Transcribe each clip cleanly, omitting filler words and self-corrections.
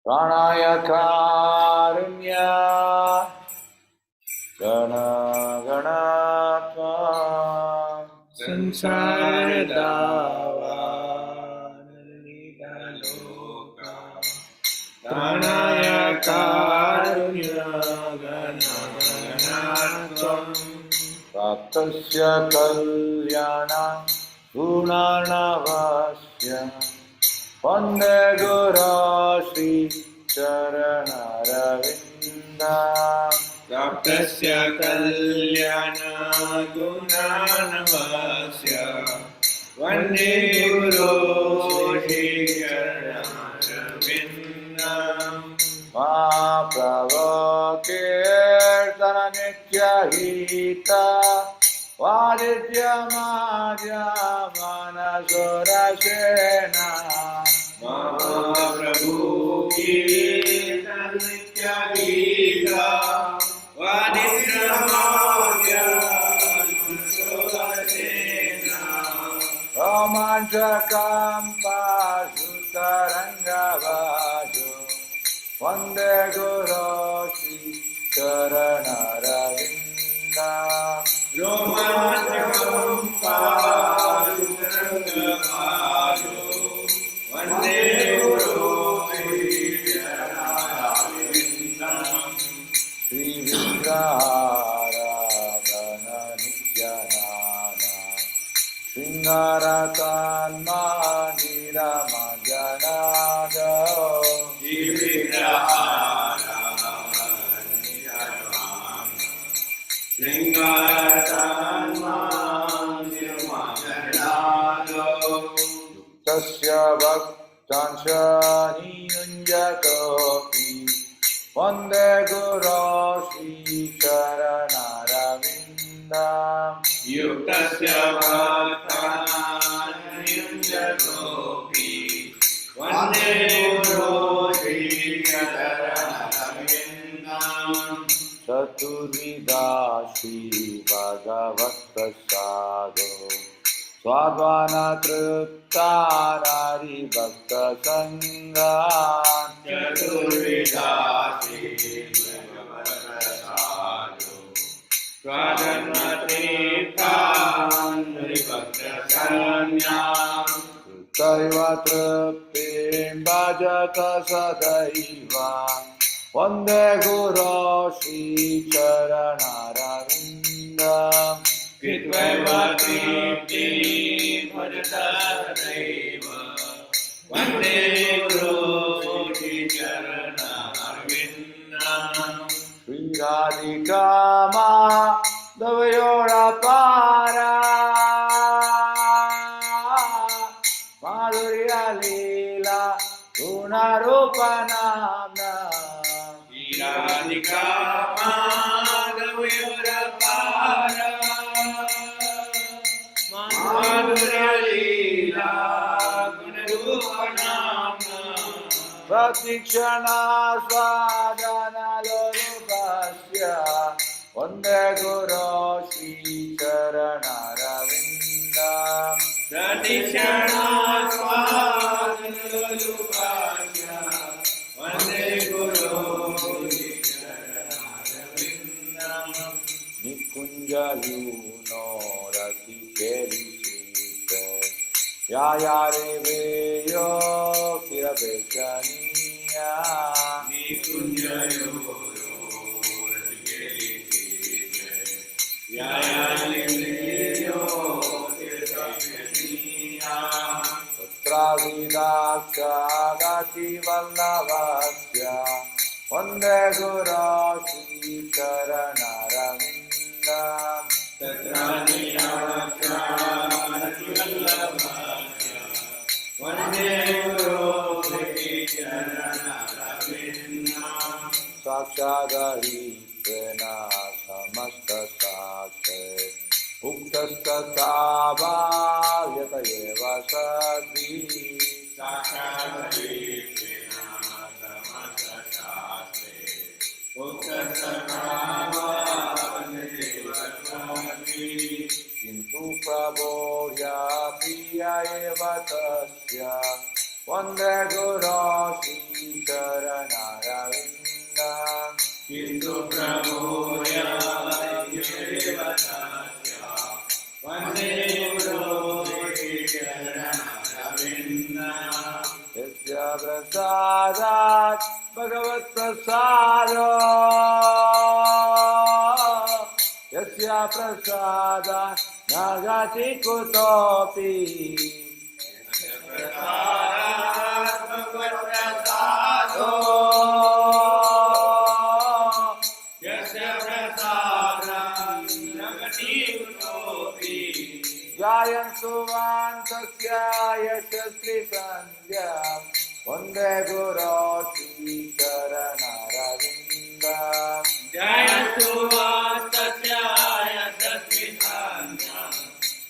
Pranaya Karunya Gana Ganatva Sansara Loka Pranaya Karunya Ganatvam Raptasya Kalyana Gunarnavasya Vande Guru Sri Charanaravindam Raptasya Kalyana Gunanavasya Vande Guru Shri Charanarvindam Mahaprabhakirtana Nitya Hita Vadidya Madhya Manasura Mahaprabhu Kirtan Nitya Gita Vadidramaya Manasodasena Romanchakam Pasutarangabajo Vande Guru Sri Charanaravinda Romantakam Padutarangamayo Vande Guru Shri Charanarvindam Sri Vindraharadhana Nityanana Sringaratan Manira Majanada Lingaratan Mandirmagarado Tasya Bhaktansha Niyunjatopi Vande Guru Sri Charanaravinda Yuktasya Bhaktana Yunjatopi Vande Guru Shri Charanarvindam Chaturvida Shri Bhagavad Prasado Swadvana Triptarari Bhakta Sangha Chaturvida Shri Bhagavaprasado Swadharmatirthan Haribhaktasanyam Taiva Triptim Bhajata Sadaiva Vande Guru Sri Charanaravinda Kritvaivatipti Bhajatasataiva Vande Guru Shri Charanarvindam Sri Radhika Madhavayora Para Madhurya Leela Gunarupa Namna Radhika Madhavayurapara Madhurya Leela Gunarupanamna Pratikshana Swadhana Lolubhasya Vande Guru Sri Charanaravinda Pratikshana Swadhanalupasya Vande Guru Shri Charanarvindam Nikunja Yuno Rati Keri Sita Yaya Reveyo Kirabechaniya Nikunjayo Yayalileyo Tirtapyaniya Travidakya Gati Vallavasya Vande Guru Sri Charanaravinda Tatraniyakshanativallavasya Vande Guru Shri Charanarvindam Sakshadari Prena Samasta Sakse Uktastata Yata Eva Sadhi Sakshadharishena Samasasate Uktasakavadevasvati Kintu Prabodhya Priya Eva Tasya Vande Guru Sri Charanaravinda Kintu Prabhuya Yurivatasya Vande Guru Sri Charanaravinda Yasya Prasadat Bhagavat Prasada Yasya Prasadat Nagati Kutopi Prasad Bhagavad Prasado Yasya Prasadam Nagati Utopi Jayan Suvantasya Yashasri Sandhyam Vande Guru Sri Charanaravinda Jayantu Vastasya Yasasvi Sandhyam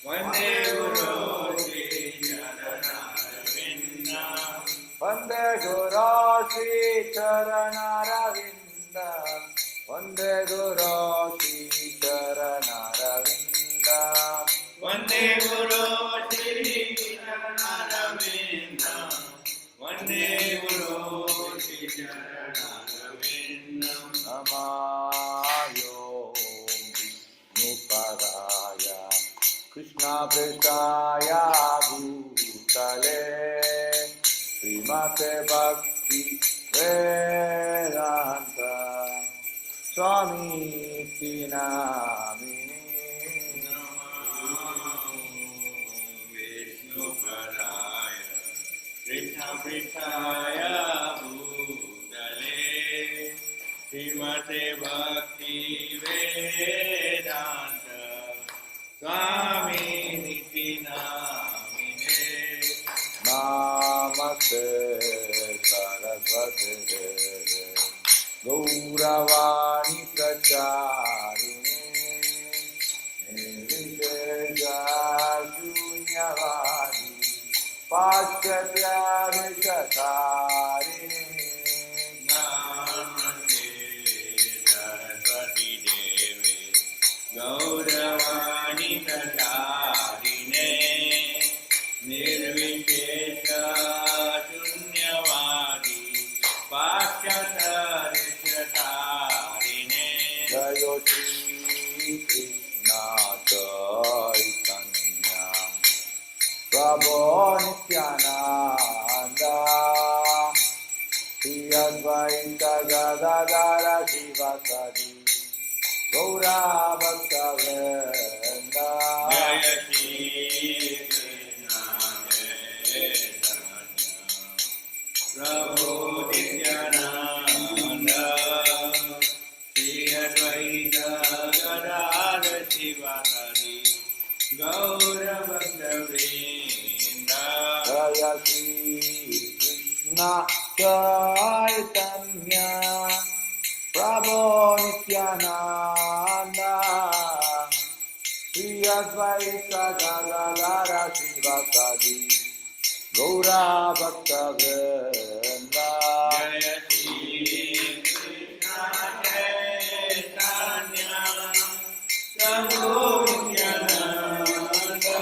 Vande Guru Sri Charanaravinda Vande Guru Sri Charanaravinda Vande Guru Sri Charanaravinda Vande Guru Sri Charanaravinda Vande Guru Sri Charanaravinda Namayo Vishnupadaya Krishna Prestaya Bhutale Srimate Bhakti Vedanta Swami Tinamini Vishnupadaya Krishna Prestaya Bhutale Srimate Bhakti Vedanta Swami Niti Namine Namaste Saraswate Deve Gauravani Pracharine Nirvishesha Shunyavadi Paschatya Vishakarine Namaste Saraswati Deve Gauravani Pracharine Nirvishesha Shunyavadi Paschatarishatarine Jayo Shri Krishna Chaitanya Prabhu Nityananda Shri Advaita Gadadara Shivasadi Gaura Bhakta Vrinda Jaya Shri Krishna Chaitanya Prabhu Nityananda Shri Advaita Gadadara Shivasadi Gaura Bhakta Vrinda Jaya Shri Krishna Chaitanya Prabhu Nityananda Shri Advaita Gadadara Shivasadi Gaura Bhakta Vrinda Jaya Shri Krishna Chaitanya Prabhu Nityananda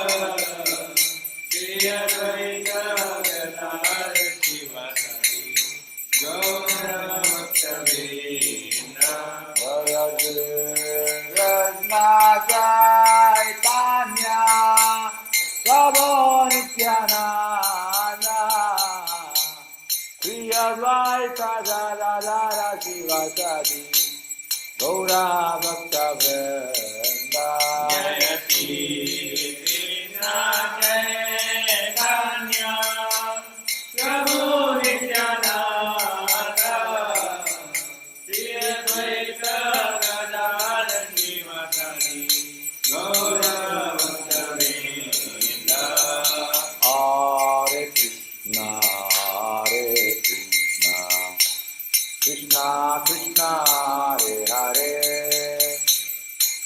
Shri Advaita Gadadara Shivasadi Gaura Bhakta Vrinda Jaya Shri Krishna Chaitanya Prabhu Nityananda Shri Advaita Gadadara Shivasadi Gaura Bhakta Vrinda Jaya Shri Krishna Chaitanya Prabhu Nityananda Shri Advaita Gadadara Shivasadi Gaura Bhakta Vrinda Hare Krishna Krishna Krishna Hare Hare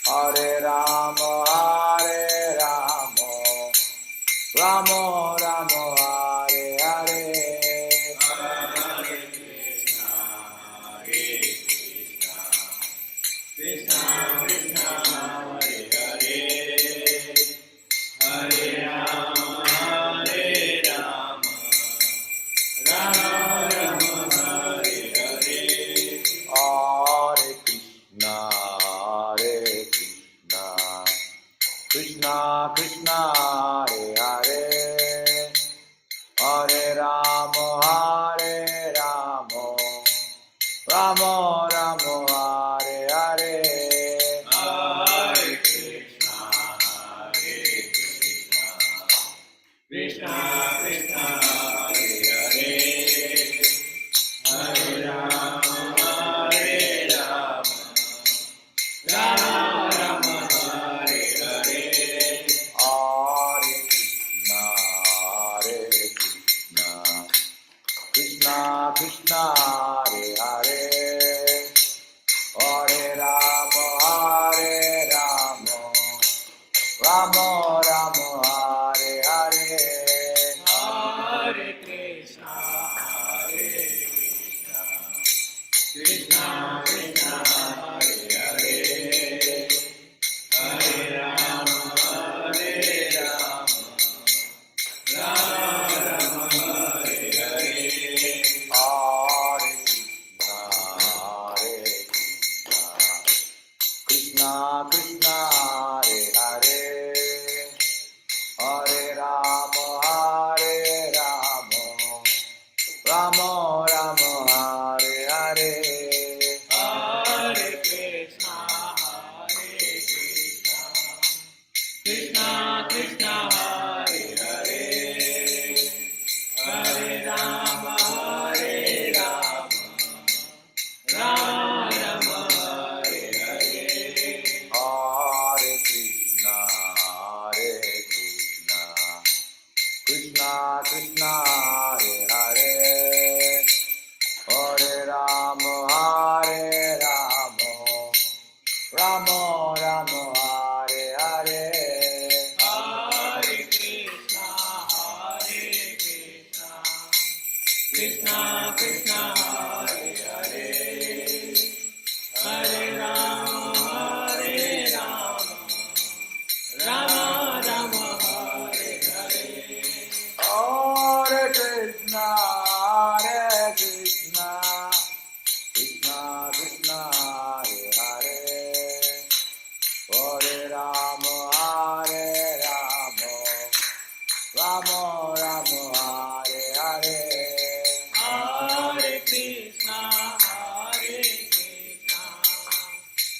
Hare Rama Krishna Hare Hare Hare Rama Hare Rama Rama Rama Hare Hare Hare Krishna, Krishna Krishna, Hare Hare, Hare Rama, Rama Rama, Hare Hare. Hare Krishna Krishna Krishna Hare Hare Hare Rama Rama Rama Hare Hare Hare Krishna, Krishna Hare Hare, Hare Rama, Rama Rama, Hare Hare. Hare Krishna Krishna Krishna Hare Hare Hare Rama Rama Rama Hare Hare Hare Krishna, Krishna Krishna, Hare Hare, Hare Rama, Rama Rama, Hare Hare. Hare Krishna Krishna Krishna Hare Hare Hare Rama Rama Rama Hare Hare Hare Krishna, Krishna Krishna, Hare Hare, Hare Rama, Rama Rama, Hare Hare. Hare Krishna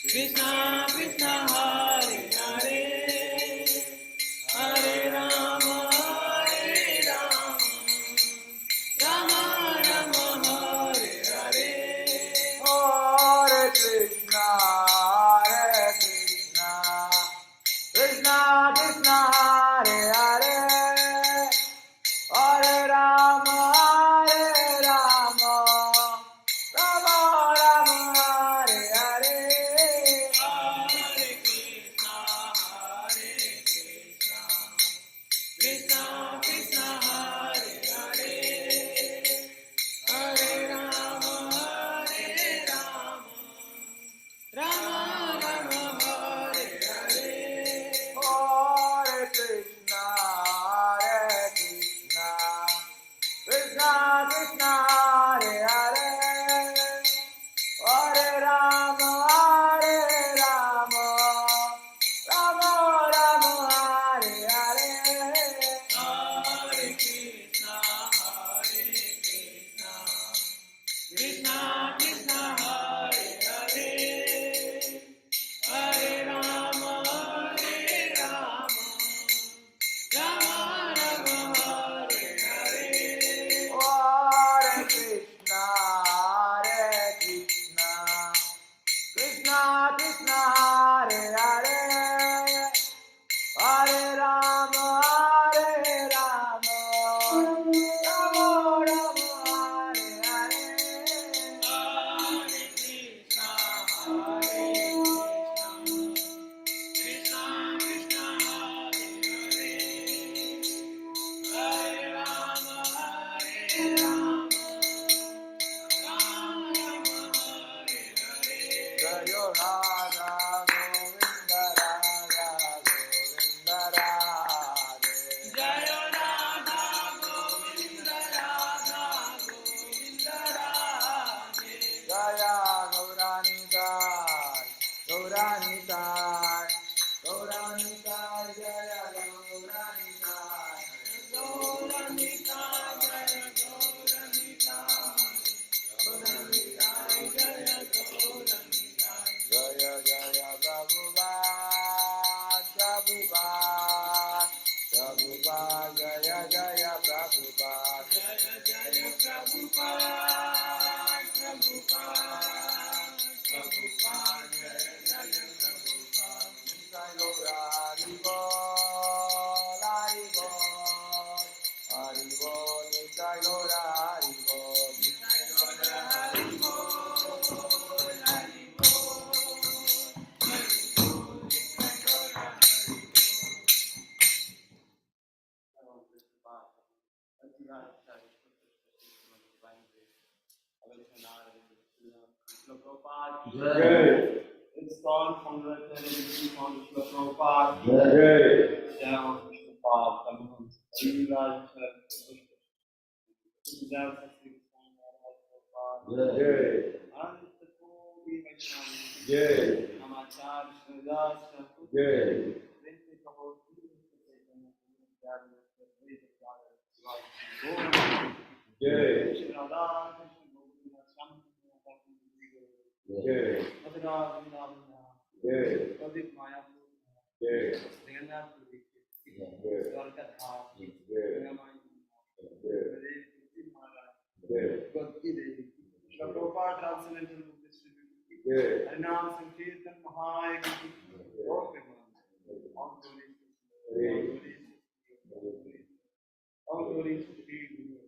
Krishna Krishna Hare Hare Hare Rama Rama Rama Hare Hare Hare Krishna, Krishna Krishna, Hare Hare, Hare Rama, Rama Rama, Hare Hare. Hare Krishna Krishna Hare Hare Hare Rama Rama Rama Hare Hare Hare Krishna, Krishna Krishna, Hare Hare, Hare Rama, Rama Rama, Hare Hare. Hare Krishna Krishna Krishna Hare Hare Hare Rama Rama Rama Hare Hare Hare Krishna, Krishna Krishna, Hare Hare, Hare Rama, Rama Rama, Hare Hare. Hare Krishna Krishna Krishna Hare Hare Hare Rama Rama Hare Hare Jaya Radha Govinda, Radhe. Jaya Radha Govinda Radhe Jaya Gaurani Dai, Jaya Gaurani Dai, Gauramita Jaya Gauramita Gauramita Jaya Gauramita Jaya Jaya Prabhupada, Jaya Jaya Prabhupada. It's gone from the television on the Prabhupada. Down to the Bob, Prabhupada transcendental book distributed. Harinam Sankirtan Mahayagati. All glories to Sri Guru.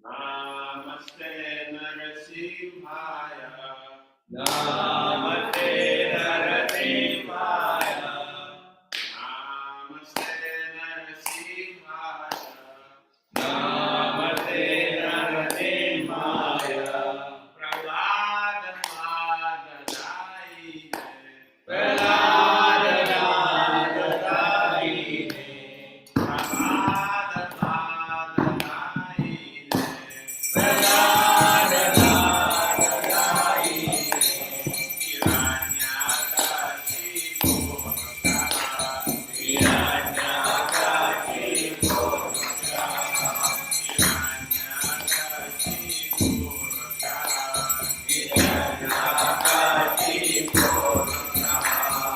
Namaste Narasimhaya. Namaste Narasimhaya. Namaste Narasimhaya. Namaste Narasimhaya. Prahlada Madhadaine. Prahlada Madhadaine. Prahlada Madhadaine. Prahlada Madhadaine. Hiranyakashipu Mukha. Hiranyakashipu Mukha. Hiranyakashipu Mukha. Hiranyakashipu Mukha.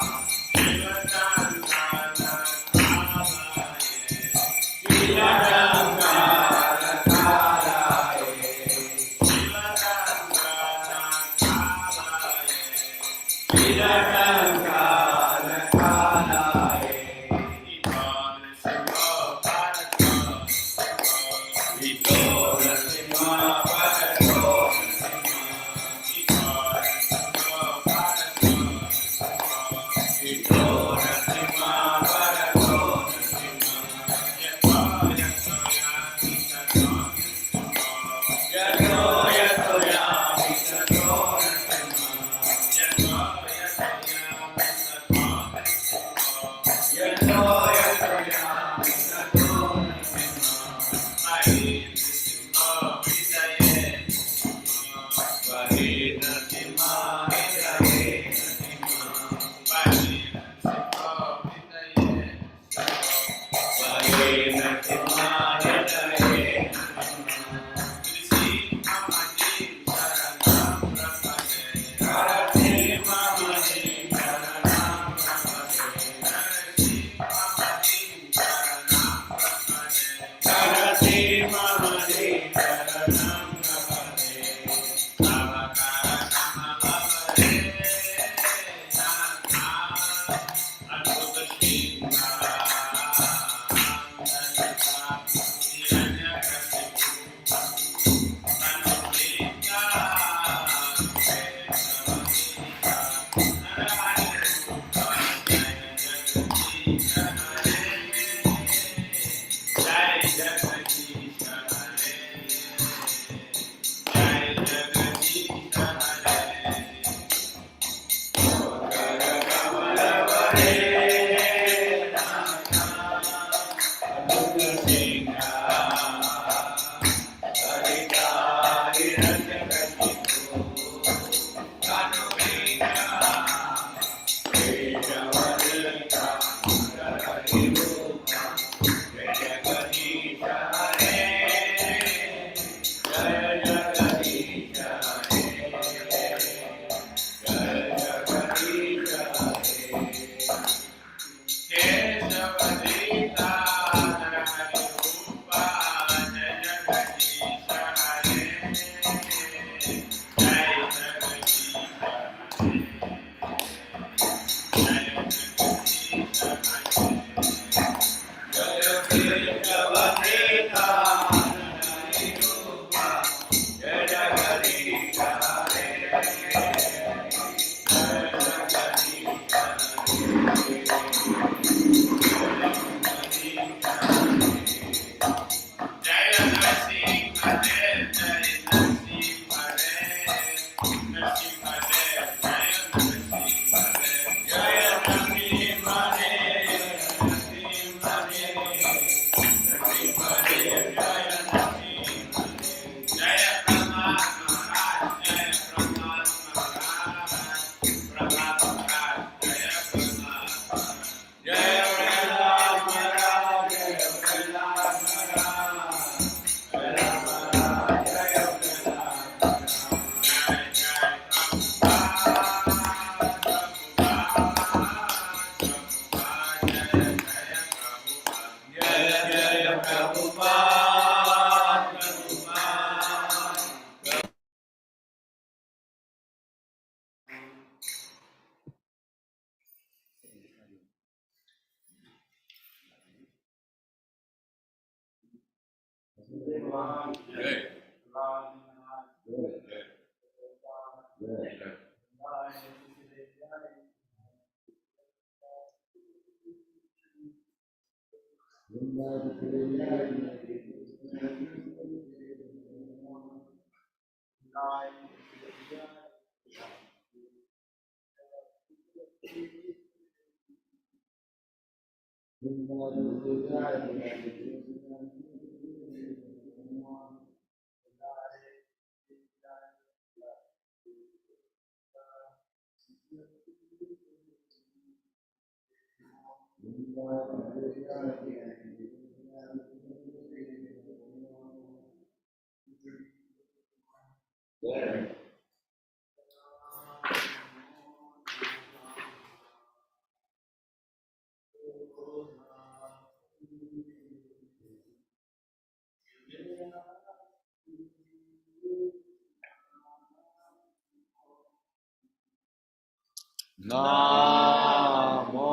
Namo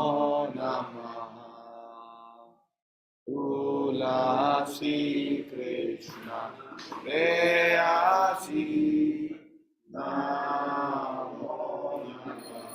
Namaha Tulasi Krishna Prayasi Namo Namaha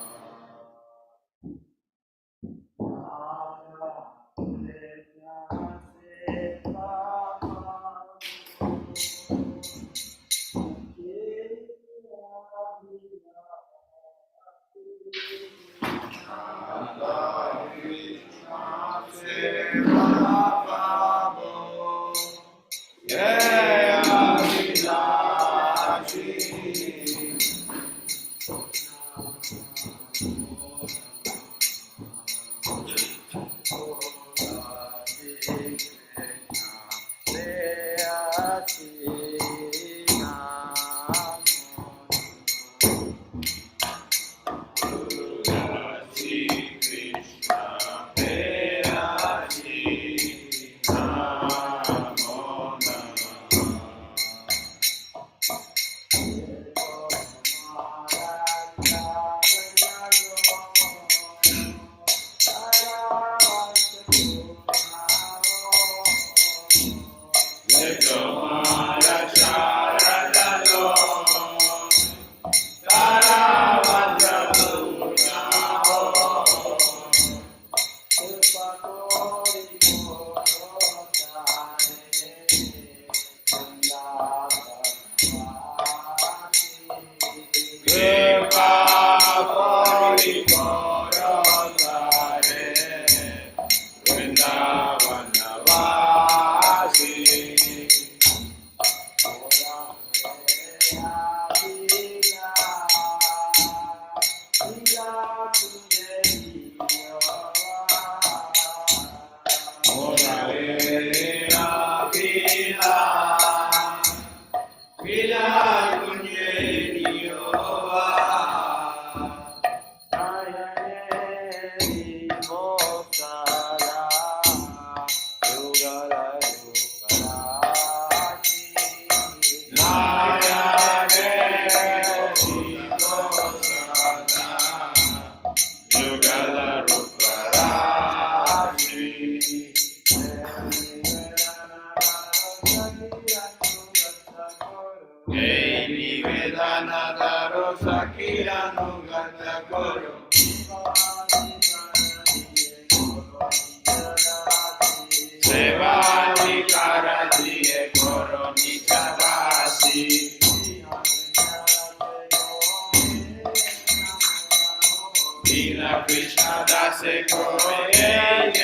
Krishna dase koi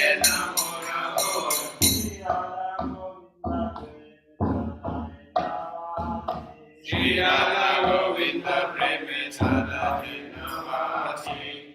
enamorado. Shri Radha Govinda Preme Sadati Navasi.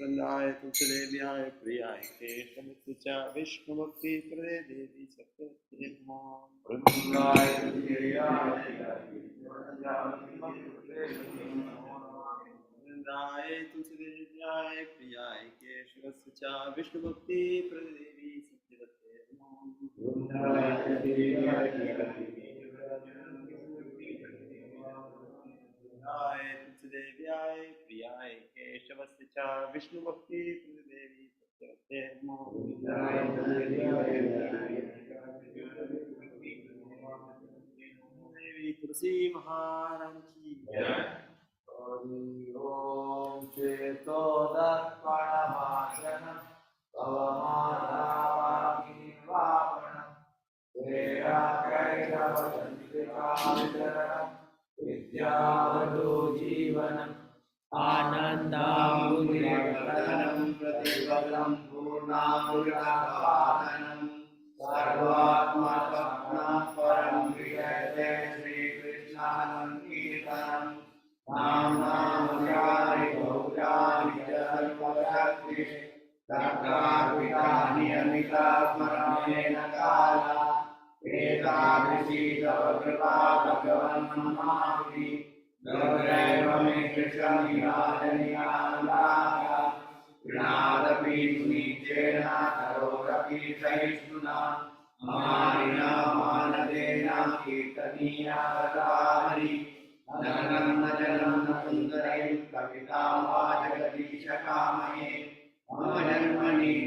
वृंदाय तुलसीदेव्याय प्रियाय केशवस्य च विष्णुभक्तिप्रदे देवी सत्यवते नमः। वृंदाय तुलसीदेव्याय प्रियाय केशवस्य च विष्णुभक्तिप्रदे देवी सत्यवते वृंदाय तुलसीदेव्याय प्रियाय केशवस्य च विष्णुभक्तिप्रदे देवी सत्यवते देवी तुलसी महारानी की जय। ओम चेतो दर्पणमाशनम भवमानावाकिवापणम तेरा कैरवचंद्रिकावितरणम विद्यावधू जीवनम आनन्दाम्बुधिकरणं प्रतिफलं पूर्णामृतसाधनं सर्वात्मसपनं परं विजयते श्रीकृष्णानन्दकीर्तनं नाम्नामयानि बहुलानि च सर्वशक्ति तत्रार्पिता नियमितात्मरामेण काला एतादृशी तव कृपा भगवन् ममापि गौरैव मे कृष्णनिराजनियानुरागा विनादपि सुनीचेन करोरपि सहिष्णुना मानिना मानदेन कीर्तनीया सदा हरि नगनं न जलं न सुन्दरं कवितां वा जगदीशकामये मम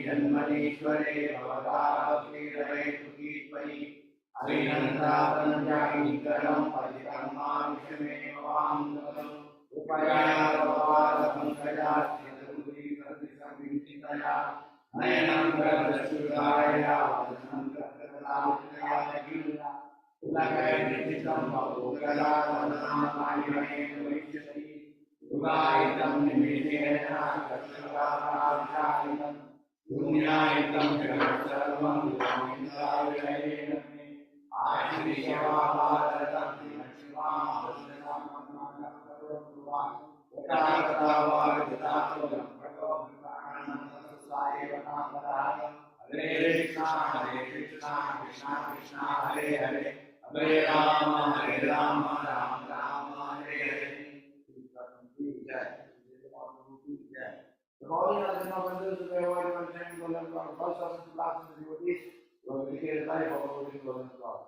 जन्मनीश्वरे भवताभक्तिरवैतु कीर्तयि अभिनन्दापञ्चाङ्गीकरं पतितं मां विषमेव वाङ्गलं उपयापङ्कजास्थितया नयनं प्रदर्शिताया वदनं प्रकटलामुदया उलकैर्निशितं बहुकलावनामायमेव भविष्यति युगायितं निमिषेण कक्षकाशालितं पुण्यायितं जगत् सर्वं गोविन्दाविषयेण मे आश्रियवाभारतं हरे Krishna Krishna Krishna Hare Hare Hare Ram Ram Ram Hare Hare. The following are the members of the Lord and Saint Golden God. First of the last of the devotees, will be here life of our Golden God.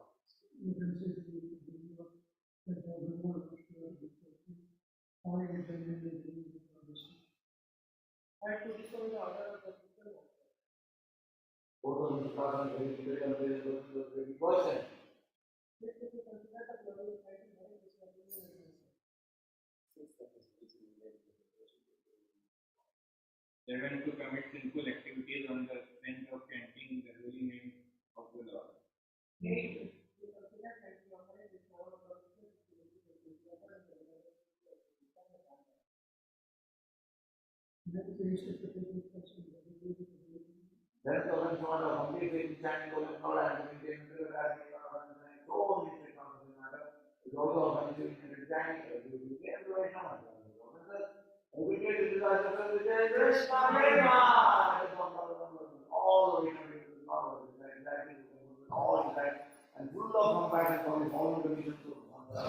Both of these persons will be taken to the person. They're going to commit sinful activities on the strength of chanting the holy name of the Lord. Then the one who are completely chanting Golden God and maintaining the all these things on the matter is also a continuing chanting. We get to the Krishna Prema, all the way to the all that, and full of compassion for the whole conditions of Shri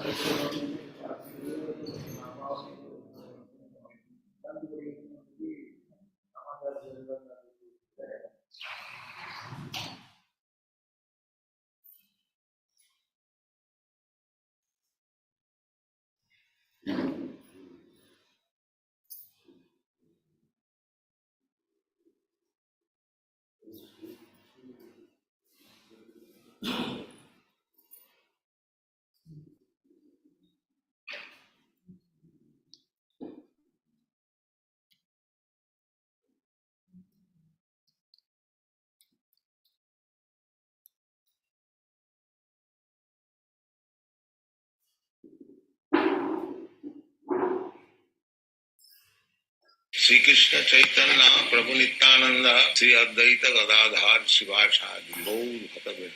Krishna Chaitanya Prabhu Nityanand Shri Advaita Gadadhar Shivacharya Gaur भक्तवृंद।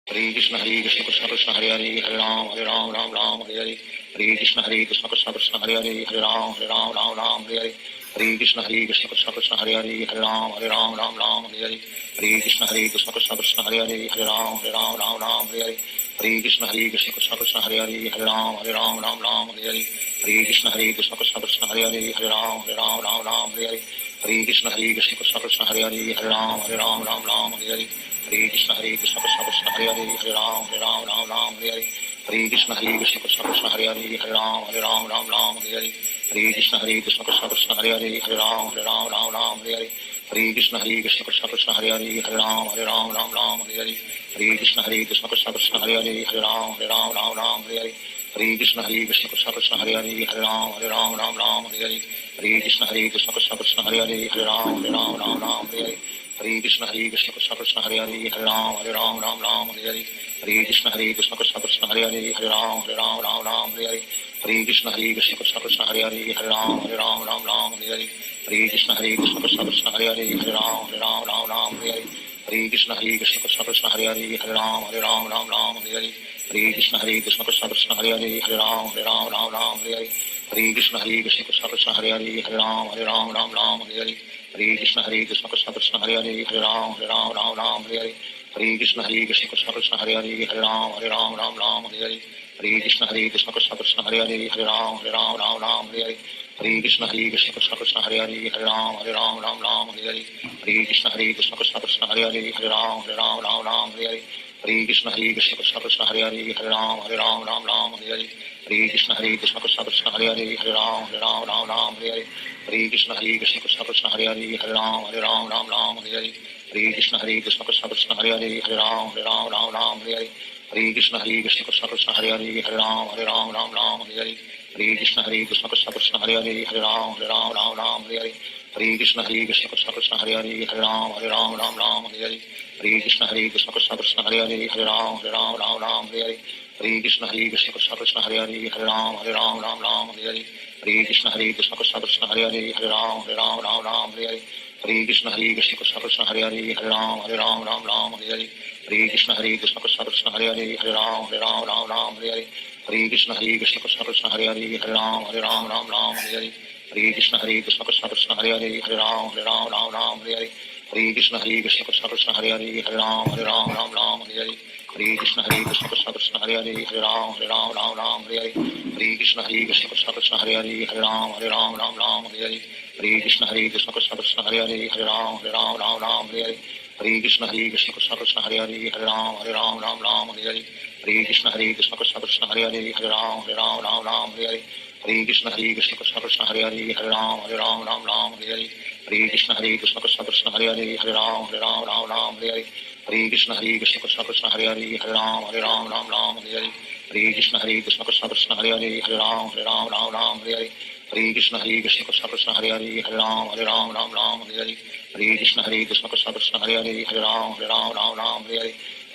Hare Krishna Krishna Krishna Hare Hare Hare Ram Ram Ram Hare Hare. Hare Krishna Krishna Krishna Hare Hare Hare Ram Ram Hare Hare. Hare Krishna Krishna Krishna Hare Hare Hare Ram Ram Hare Hare. Hare Krishna Krishna Krishna Hare Hare Hare Ram Ram Hare Hare. Hare Krishna Krishna Krishna Hare Hare Hare Ram Ram Hare Hare. Hare Krishna Krishna Krishna Hare Hare Hare Ram Hare Hare. Hare Krishna Krishna Krishna Hare Hare Hare Ram Hare Hare. Hare Krishna Krishna Krishna Hare Hare Hare Ram Hare Hare. Hare Krishna Krishna Krishna Hare Hare Hare Ram Hare Hare. Hare Krishna Krishna Krishna Krishna Hare Hare Hare Ram Hare Hare. Hare Krishna Krishna Krishna Krishna Hare Hare Hare Ram Hare Hare. Hare Krishna Krishna Krishna Krishna Hare Hare Hare Ram Hare Hare. Hare Krishna Krishna Krishna Krishna Hare Hare Hare Ram Hare Hare. Hare Krishna Krishna Krishna Krishna Hare Hare Hare Ram Hare Hare. Hare Krishna Krishna Krishna Krishna Hare Hare Hare Ram Hare Hare. Hare Krishna Krishna Krishna Krishna Hare Hare Hare Ram Hare Hare. Hare Krishna Krishna Krishna Krishna Hare Hare Hare Ram Hare Hare. Hare Krishna Krishna Krishna Krishna Hare Hare Hare Ram Hare Hare. Hare Krishna Krishna Krishna Krishna Hare Hare Hare Ram Hare Hare. Hare Krishna Krishna Krishna Krishna Hare Hare Hare Ram Hare Hare. Hare Krishna Krishna Krishna Krishna Hare Hare Hare Ram Hare Hare. Hare Krishna Krishna Krishna Krishna Hare Hare Hare Ram Hare Hare. Hare Krishna Krishna Krishna Krishna Hare Hare Hare Ram Hare Hare. Hare Krishna Krishna Krishna Krishna Hare Hare Hare Ram Hare Hare. Hare Krishna Krishna Krishna Krishna Hare Hare Hare Ram Hare Hare. Hare Krishna Krishna Krishna Krishna Hare Hare Hare Ram Hare Hare. Hare Krishna Krishna Krishna Krishna Hare Hare Hare Ram Hare Hare. Hare Krishna Krishna Krishna Krishna Hare Hare Hare Ram Hare Hare. Hare Krishna Krishna Krishna Krishna Hare Hare Hare Ram Hare Hare. Hare Krishna Krishna Krishna Krishna Hare Hare Hare Ram Hare Hare. Hare Krishna Krishna Krishna Krishna Hare Hare Hare Ram Hare Hare. Hare Krishna Krishna Krishna Krishna Hare Hare Hare Ram Hare Hare. Hare Krishna Krishna Krishna Krishna Hare Hare Hare Ram Hare Hare. Hare Krishna Krishna Krishna Krishna Hare Hare Hare Ram Hare Hare. Hare Krishna Krishna Krishna Krishna Hare Hare Hare Ram Hare Hare. Hare Krishna Krishna Krishna Krishna Hare Hare Hare Ram Hare Hare. Hare Krishna Krishna Krishna Krishna Hare Hare Hare Ram Hare Hare. Hare Krishna Krishna Krishna Krishna Hare Hare Hare Ram Hare Hare. Hare Krishna Krishna Krishna Krishna Hare Hare Hare Ram Hare Hare. Hare Krishna Krishna Krishna Krishna Hare Hare Hare Ram Hare Hare. Hare Krishna Krishna Krishna Krishna Hare Hare Hare Ram Hare Hare. Hare Krishna Krishna Krishna Krishna Hare Hare Hare Ram Hare Hare. Hare Krishna Krishna Krishna Krishna Hare Hare Hare Ram Hare Hare. Hare Krishna Krishna Krishna Krishna Hare Hare Hare Ram Hare Hare. Hare Krishna Krishna Krishna Krishna Hare Hare Hare Ram Hare Hare. Hare Krishna Krishna Krishna Krishna Hare Hare Hare Ram Hare Hare. Hare Krishna Krishna Krishna Krishna Hare Hare Hare Ram Hare Hare. Hare Krishna Krishna Krishna Krishna Hare Hare Hare Ram Hare Hare. Hare Krishna Krishna Krishna Krishna Hare Hare Hare Ram Hare Hare. Hare Krishna Krishna Krishna Krishna Hare Hare Hare Ram Hare Hare. Hare Krishna Krishna Krishna Krishna Hare Hare Hare Ram Hare Hare. Hare Krishna Krishna Krishna Krishna Hare Hare Hare Ram Hare Hare.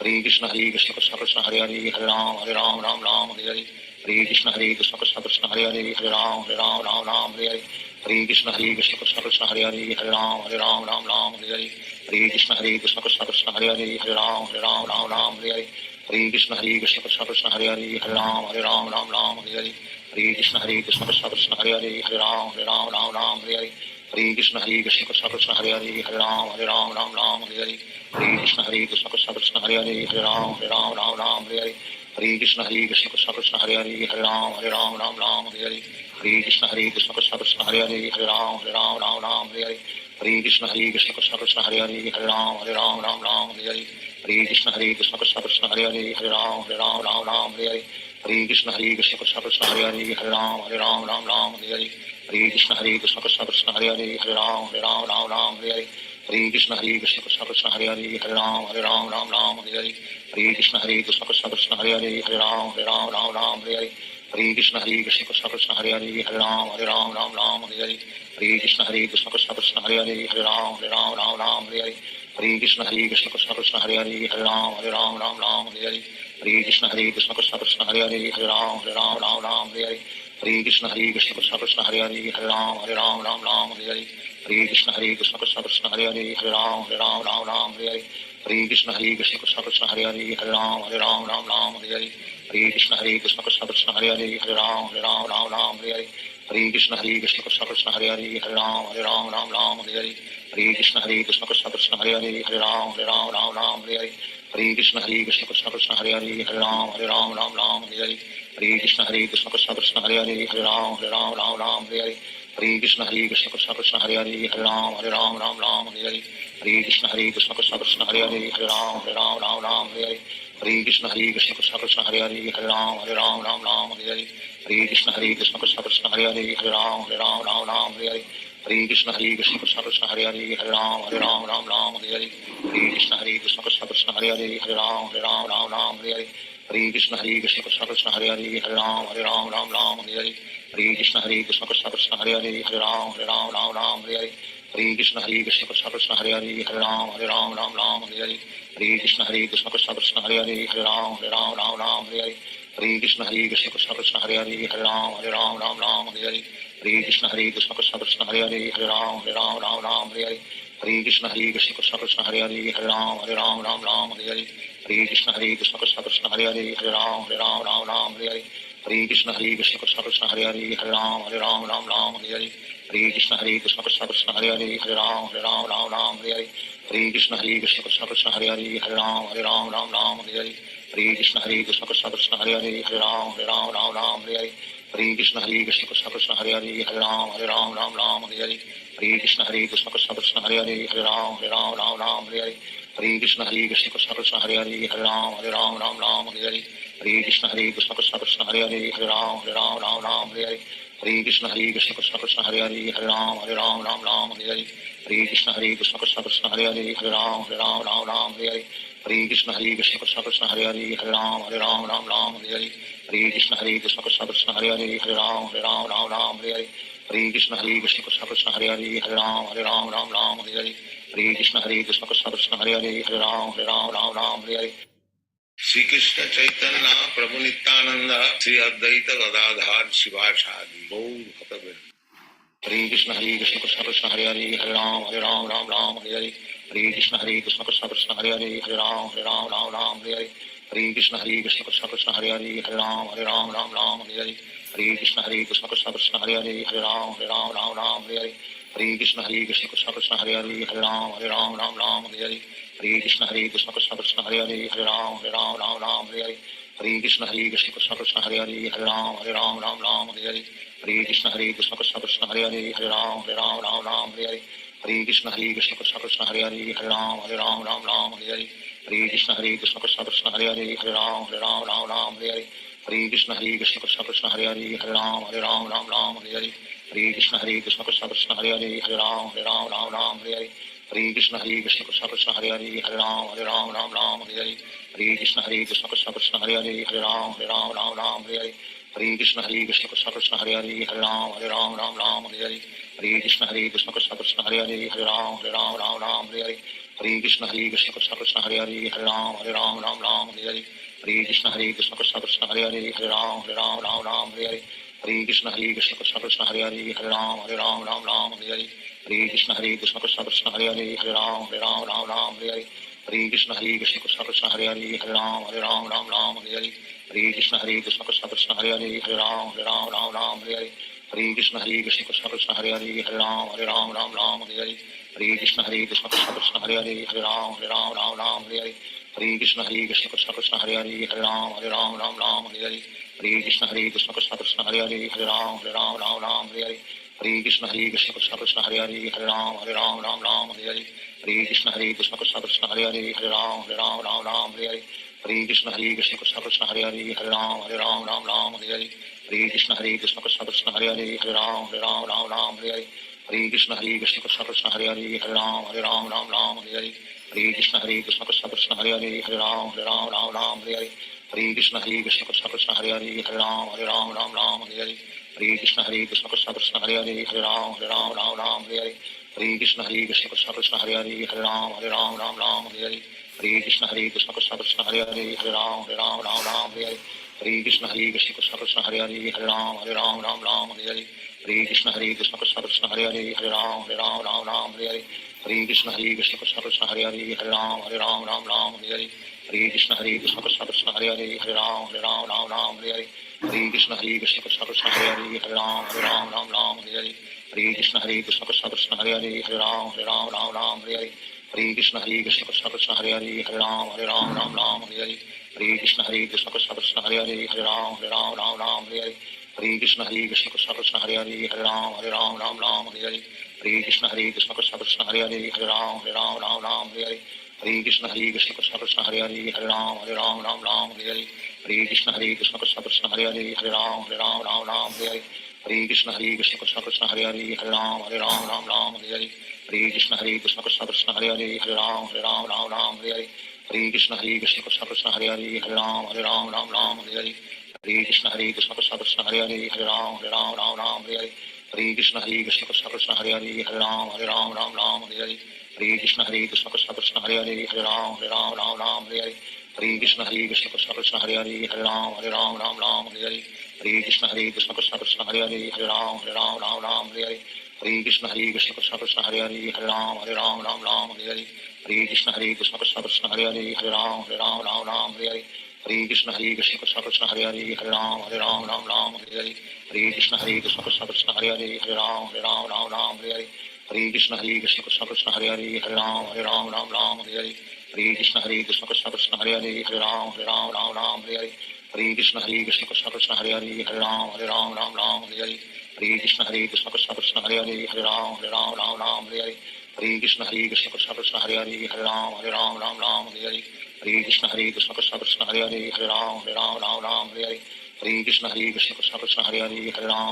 Hare Krishna Krishna Krishna Krishna Hare Hare Hare Ram Hare Hare. Hare Krishna Krishna Krishna Krishna Hare Hare Hare Ram Hare Hare. Hare Krishna Krishna Krishna Krishna Hare Hare Hare Ram Hare Hare. Hare Krishna Krishna Krishna Krishna Hare Hare Hare Ram Hare Hare. Hare Krishna Krishna Krishna Krishna Hare Hare Hare Ram Hare Hare. Hare Krishna Krishna Krishna Krishna Hare Hare Hare Ram Hare Hare. Hare Krishna Krishna Krishna Krishna Hare Hare Hare Ram Hare Hare. Hare Krishna Krishna Krishna Krishna Hare Hare Hare Ram Hare Hare. Hare Krishna Krishna Krishna Hare Hare Hare Ram Ram Ram Hare Hare Hare Krishna Krishna Krishna Hare Hare Hare Ram Ram Hare Hare Hare Krishna Krishna Krishna Hare Hare Hare Ram Ram Hare Hare Hare Krishna Krishna Krishna Hare Hare Hare Ram Ram Hare Hare Hare Krishna Krishna Krishna Hare Hare Hare Ram Ram Hare Hare Hare Krishna Krishna Krishna Hare Hare Hare Ram Ram Hare Hare Hare Krishna Krishna Krishna Hare Hare Hare Ram Ram Hare Hare Hare Krishna Krishna Krishna Hare Hare Hare Ram Ram Hare Hare Hare Krishna Krishna Krishna Hare Hare Hare Ram Ram Hare Hare Hare Krishna Krishna Krishna Hare Hare Hare Ram Ram Hare Hare Hare Krishna Krishna Krishna Hare Hare Hare Ram Ram Hare Hare Hare Krishna Krishna Krishna Hare Hare Hare Ram Ram Hare Hare Hare Krishna Krishna Krishna Hare Hare Hare Ram Ram Hare Hare Hare Krishna Krishna Krishna Hare Hare Hare Ram Ram Hare Hare Hare Krishna Krishna Krishna Hare Hare Hare Ram Ram Hare Hare Hare Krishna Krishna Krishna Hare Hare Hare Ram Ram Hare Hare Hare Krishna Krishna Krishna Hare Hare Hare Ram Ram Hare Hare Hare Krishna Krishna Krishna Hare Hare Hare Ram Ram Hare Hare Hare Krishna Krishna Krishna Hare Hare Hare Ram Ram Hare Hare Hare Krishna Krishna Krishna Hare Hare Hare Ram Ram Hare Hare Hare Krishna Krishna Krishna Hare Hare Hare Ram Ram Hare Hare Hare Krishna Krishna Krishna Hare Hare Hare Ram Ram Hare Hare Hare Krishna Krishna Krishna Hare Hare Hare Ram Ram Hare Hare Hare Krishna Krishna Krishna Hare Hare Hare Ram Ram Hare Hare Hare Krishna Krishna Krishna Hare Hare Hare Ram Ram Hare Hare Hare Krishna Krishna Krishna Hare Hare Hare Ram Ram Hare Hare Hare Krishna Krishna Krishna Hare Hare Hare Ram Ram Hare Hare Hare Krishna Krishna Krishna Hare Hare Hare Ram Ram Hare Hare Hare Krishna Krishna Krishna Hare Hare Hare Ram Ram Hare Hare Hare Krishna Krishna Krishna Hare Hare Hare Ram Ram Hare Hare Hare Krishna Krishna Krishna Hare Hare Hare Ram Ram Hare Hare Hare Krishna Krishna Krishna Hare Hare Hare Ram Ram Hare Hare Hare Krishna Krishna Krishna Hare Hare Hare Ram Ram Hare Hare Hare Krishna Krishna Krishna Hare Hare Hare Ram Ram Hare Hare Hare Krishna Krishna Krishna Hare Hare Hare Ram Ram Hare Hare Hare Krishna Krishna Krishna Hare Hare Hare Ram Ram Hare Hare Hare Krishna Krishna Krishna Hare Hare Hare Ram Ram Hare Hare Hare Krishna Krishna Krishna Hare Hare Hare Ram Ram Hare Hare Hare Krishna Krishna Krishna Hare Hare Hare Ram Ram Hare Hare Hare Krishna Krishna Krishna Hare Hare Hare Ram Ram Hare Hare Hare Krishna Krishna Krishna Hare Hare Hare Ram Ram Hare Hare Hare Krishna Krishna Krishna Hare Hare Hare Ram Ram Hare Hare Hare Krishna Krishna Krishna Hare Hare Hare Ram Ram Hare Hare Hare Krishna Krishna Krishna Hare Hare Hare Ram Ram Hare Hare Hare Krishna Krishna Krishna Hare Hare Hare Ram Ram Hare Hare Hare Krishna Krishna Krishna Hare Hare Hare Ram Ram Hare Hare Hare Krishna Krishna Krishna Hare Hare Hare Ram Ram Hare Hare Hare Krishna Krishna Krishna Hare Hare Hare Ram Ram Hare Hare Shri Krishna Chaitanya Prabhu Nityanand Shri Advaita Gadadhar शिवासादि Gaur भक्तवृंद Hare Krishna Krishna Krishna Hare Hare Hare Ram Ram Hare Hare Hare Krishna Krishna Krishna Hare Hare Hare Ram Ram Hare Hare Hare Krishna Krishna Krishna Hare Hare Hare Ram Ram Hare Hare Hare Krishna Krishna Krishna Hare Hare Hare Ram Hare Hare Hare Krishna Krishna Krishna Hare Hare Hare Ram Hare Hare Hare Krishna Krishna Krishna Hare Hare Hare Ram Hare Hare Hare Krishna Krishna Krishna Hare Hare Hare Ram Hare Hare Hare Krishna Krishna Krishna Hare Hare Hare Ram Hare Hare Hare Krishna Krishna Krishna Hare Hare Hare Ram Hare Hare Hare Krishna Krishna Krishna Hare Hare Hare Ram Hare Hare Hare Krishna Krishna Krishna Hare Hare Hare Ram Hare Hare Hare Krishna Krishna Krishna Hare Hare Hare Ram Hare Hare Hare Krishna Krishna Krishna Hare Hare Hare Ram Hare Hare Hare Krishna Krishna Krishna Hare Hare Hare Ram Hare Hare Hare Krishna Krishna Krishna Hare Hare Hare Ram Hare Hare Hare Krishna Krishna Krishna Hare Hare Hare Ram Hare Hare Hare Krishna Krishna Krishna Hare Hare Hare Ram Hare Hare Hare Krishna Krishna Krishna Hare Hare Hare Ram Hare Hare Hare Krishna Krishna Krishna Hare Hare Hare Ram Hare Hare Hare Krishna Krishna Krishna Hare Hare Hare Ram Hare Hare Hare Krishna Krishna Krishna Hare Hare Hare Ram Hare Hare Hare Krishna Krishna Krishna Hare Hare Hare Ram Hare Hare Hare Krishna Krishna Krishna Hare Hare Hare Ram Hare Hare Hare Krishna Krishna Krishna Hare Hare Hare Ram Hare Hare Hare Krishna Krishna Krishna Hare Hare Hare Ram Ram Ram Hare Hare Hare Krishna Krishna Krishna Hare Hare Hare Ram Ram Hare Hare Hare Krishna Krishna Krishna Hare Hare Hare Ram Ram Hare Hare Hare Krishna Krishna Krishna Hare Hare Hare Ram Ram Hare Hare Hare Krishna Krishna Krishna Hare Hare Hare Ram Ram Hare Hare Hare Krishna Krishna Krishna Hare Hare Hare Ram Ram Hare Hare Hare Krishna Krishna Krishna Hare Hare Hare Ram Ram Hare Hare Hare Krishna Krishna Krishna Hare Hare Hare Ram Ram Hare Hare Hare Krishna Krishna Krishna Hare Hare Hare Ram Ram Hare Hare Hare Krishna Krishna Krishna Hare Hare Hare Ram Ram Hare Hare Hare Krishna Krishna Krishna Hare Hare Hare Ram Ram Hare Hare Hare Krishna Krishna Krishna Hare Hare Hare Ram Ram Hare Hare Hare Krishna Krishna Krishna Hare Hare Hare Ram Ram Hare Hare Hare Krishna Krishna Krishna Hare Hare Hare Ram Ram Hare Hare Hare Krishna Krishna Krishna Hare Hare Hare Ram Ram Hare Hare Hare Krishna Krishna Krishna Hare Hare Hare Ram Ram Hare Hare Hare Krishna Krishna Krishna Hare Hare Hare Ram Ram Hare Hare Hare Krishna Krishna Krishna Hare Hare Hare Ram Ram Hare Hare Hare Krishna Krishna Krishna Hare Hare Hare Ram Ram Hare Hare Hare Krishna Krishna Krishna Hare Hare Hare Ram Ram Hare Hare Hare Krishna Krishna Krishna Hare Hare Hare Ram Ram Hare Hare Hare Krishna Krishna Krishna Hare Hare Hare Ram Ram Hare Hare Hare Krishna Krishna Krishna Hare Hare Hare Ram Ram Hare Hare Hare Krishna Krishna Krishna Hare Hare Hare Ram Ram Hare Hare Hare Krishna Krishna Krishna Hare Hare Hare Ram Ram Hare Hare Hare Krishna Krishna Krishna Hare Hare Hare Ram Ram Hare Hare Hare Krishna Krishna Krishna Hare Hare Hare Ram Ram Hare Hare Hare Krishna Krishna Krishna Hare Hare Hare Ram Ram Hare Hare Hare Krishna Krishna Krishna Hare Hare Hare Ram Ram Hare Hare Hare Krishna Krishna Krishna Hare Hare Hare Ram Ram Hare Hare Hare Krishna Krishna Krishna Hare Hare Hare Ram Ram Hare Hare Hare Krishna Krishna Krishna Hare Hare Hare Ram Ram Hare Hare Hare Krishna Krishna Krishna Hare Hare Hare Ram Ram Hare Hare Hare Krishna Krishna Krishna Hare Hare Hare Ram Ram Hare Hare Hare Krishna Krishna Krishna Hare Hare Hare Ram Ram Hare Hare Hare Krishna Krishna Krishna Hare Hare Hare Ram Ram Hare Hare Hare Krishna Krishna Krishna Hare Hare Hare Ram Ram Hare Hare Hare Krishna Krishna Krishna Hare Hare Hare Ram Ram Hare Hare Hare Krishna Krishna Krishna Hare Hare Hare Ram Ram Hare Hare Hare Krishna Krishna Krishna Hare Hare Hare Ram Ram Hare Hare Hare Krishna Krishna Krishna Hare Hare Hare Ram Ram Hare Hare Hare Krishna Krishna Krishna Hare Hare Hare Ram Ram Hare Hare Hare Krishna Krishna Krishna Hare Hare Hare Ram Ram Hare Hare Hare Krishna Krishna Krishna Hare Hare Hare Ram Ram Hare Hare Hare Krishna Krishna Krishna Hare Hare Hare Ram Ram Hare Hare Hare Krishna Krishna Krishna Hare Hare Hare Ram Ram Hare Hare Hare Krishna Krishna Krishna Hare Hare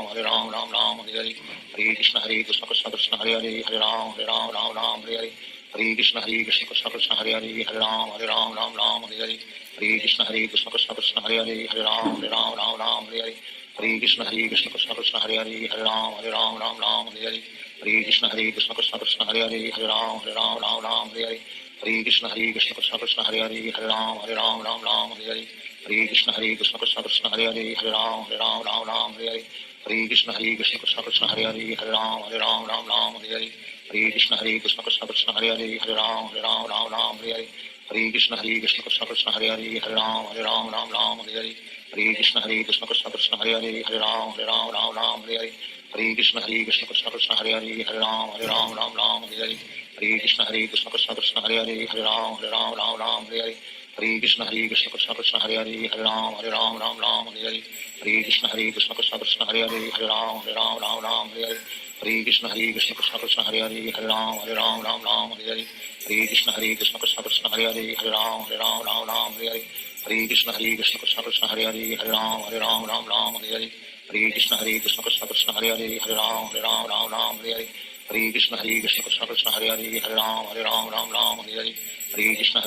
Hare Ram Ram Hare Hare Hare Krishna Krishna Krishna Hare Hare Hare Ram Ram Hare Hare Hare Krishna Krishna Krishna Hare Hare Hare Ram Ram Hare Hare Hare Krishna Krishna Krishna Hare Hare Hare Ram Ram Hare Hare Hare Krishna Krishna Krishna Hare Hare Hare Ram Ram Hare Hare Hare Krishna Krishna Krishna Hare Hare Hare Ram Ram Hare Hare Hare Krishna Krishna Krishna Hare Hare Hare Ram Ram Hare Hare Hare Krishna Krishna Krishna Hare Hare Hare Ram Ram Hare Hare Hare Krishna Krishna Krishna Hare Hare Hare Ram Ram Hare Hare Hare Krishna Krishna Krishna Hare Hare Hare Ram Ram Hare Hare Hare Krishna Krishna Krishna Hare Hare Hare Ram Ram Hare Hare Hare Krishna Krishna Krishna Hare Hare Hare Ram Ram Hare Hare Hare Krishna Krishna Krishna Hare Hare Hare Ram Ram Hare Hare Hare Krishna Krishna Krishna Hare Hare Hare Ram Ram Hare Hare Hare Krishna Krishna Krishna Hare Hare Hare Ram Ram Hare Hare Hare Krishna Krishna Krishna Hare Hare Hare Ram Ram Hare Hare Hare Krishna Krishna Krishna Hare Hare Hare Ram Ram Hare Hare Hare Krishna Krishna Krishna Hare Hare Hare Ram Ram Hare Hare Hare Krishna Krishna Krishna Hare Hare Hare Ram Ram Hare Hare Hare Krishna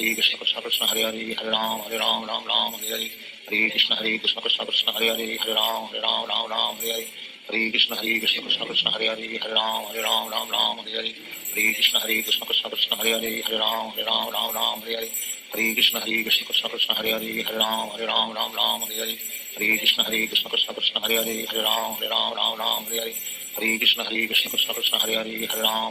Krishna Krishna Hare Hare Hare Ram Ram Hare Hare Hare Krishna Krishna Krishna Hare Hare Hare Ram Ram Hare Hare Hare Krishna Krishna Krishna Hare Hare Hare Ram Ram Hare Hare Hare Krishna Krishna Krishna Hare Hare Hare Ram Ram Hare Hare Hare Krishna Krishna Krishna Hare Hare Hare Ram Ram Hare Hare Hare Krishna Krishna Krishna Hare Hare Hare Ram Ram Hare Hare Hare Krishna Krishna Krishna Hare Hare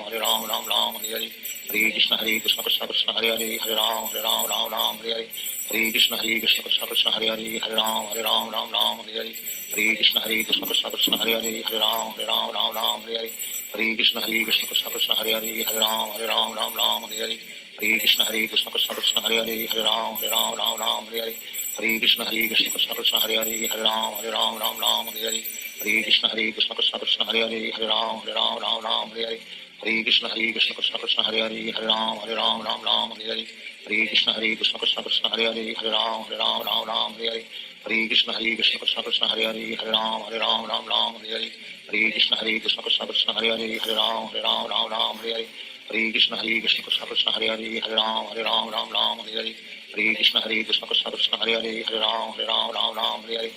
Hare Ram Ram Hare Hare Hare Krishna Krishna Krishna Hare Hare Hare Ram Ram Hare Hare Hare Krishna Krishna Krishna Hare Hare Hare Ram Ram Hare Hare Hare Krishna Krishna Krishna Hare Hare Hare Ram Ram Hare Hare Hare Krishna Krishna Krishna Hare Hare Hare Ram Ram Hare Hare Hare Krishna Krishna Krishna Hare Hare Hare Ram Ram Hare Hare Hare Krishna Krishna Krishna Hare Hare Hare Ram Ram Hare Hare Hare Krishna Krishna Krishna Hare Hare Hare Ram Ram Hare Hare Hare Krishna Krishna Krishna Hare Hare Hare Ram Ram Hare Hare Hare Krishna Krishna Krishna Hare Hare Hare Ram Hare Hare Hare Krishna Krishna Krishna Hare Hare Hare Ram Hare Hare Hare Krishna Krishna Krishna Hare Hare Hare Ram Hare Hare Hare Krishna Krishna Krishna Hare Hare Hare Ram Hare Hare Hare Krishna Krishna Krishna Hare Hare Hare Ram Hare Hare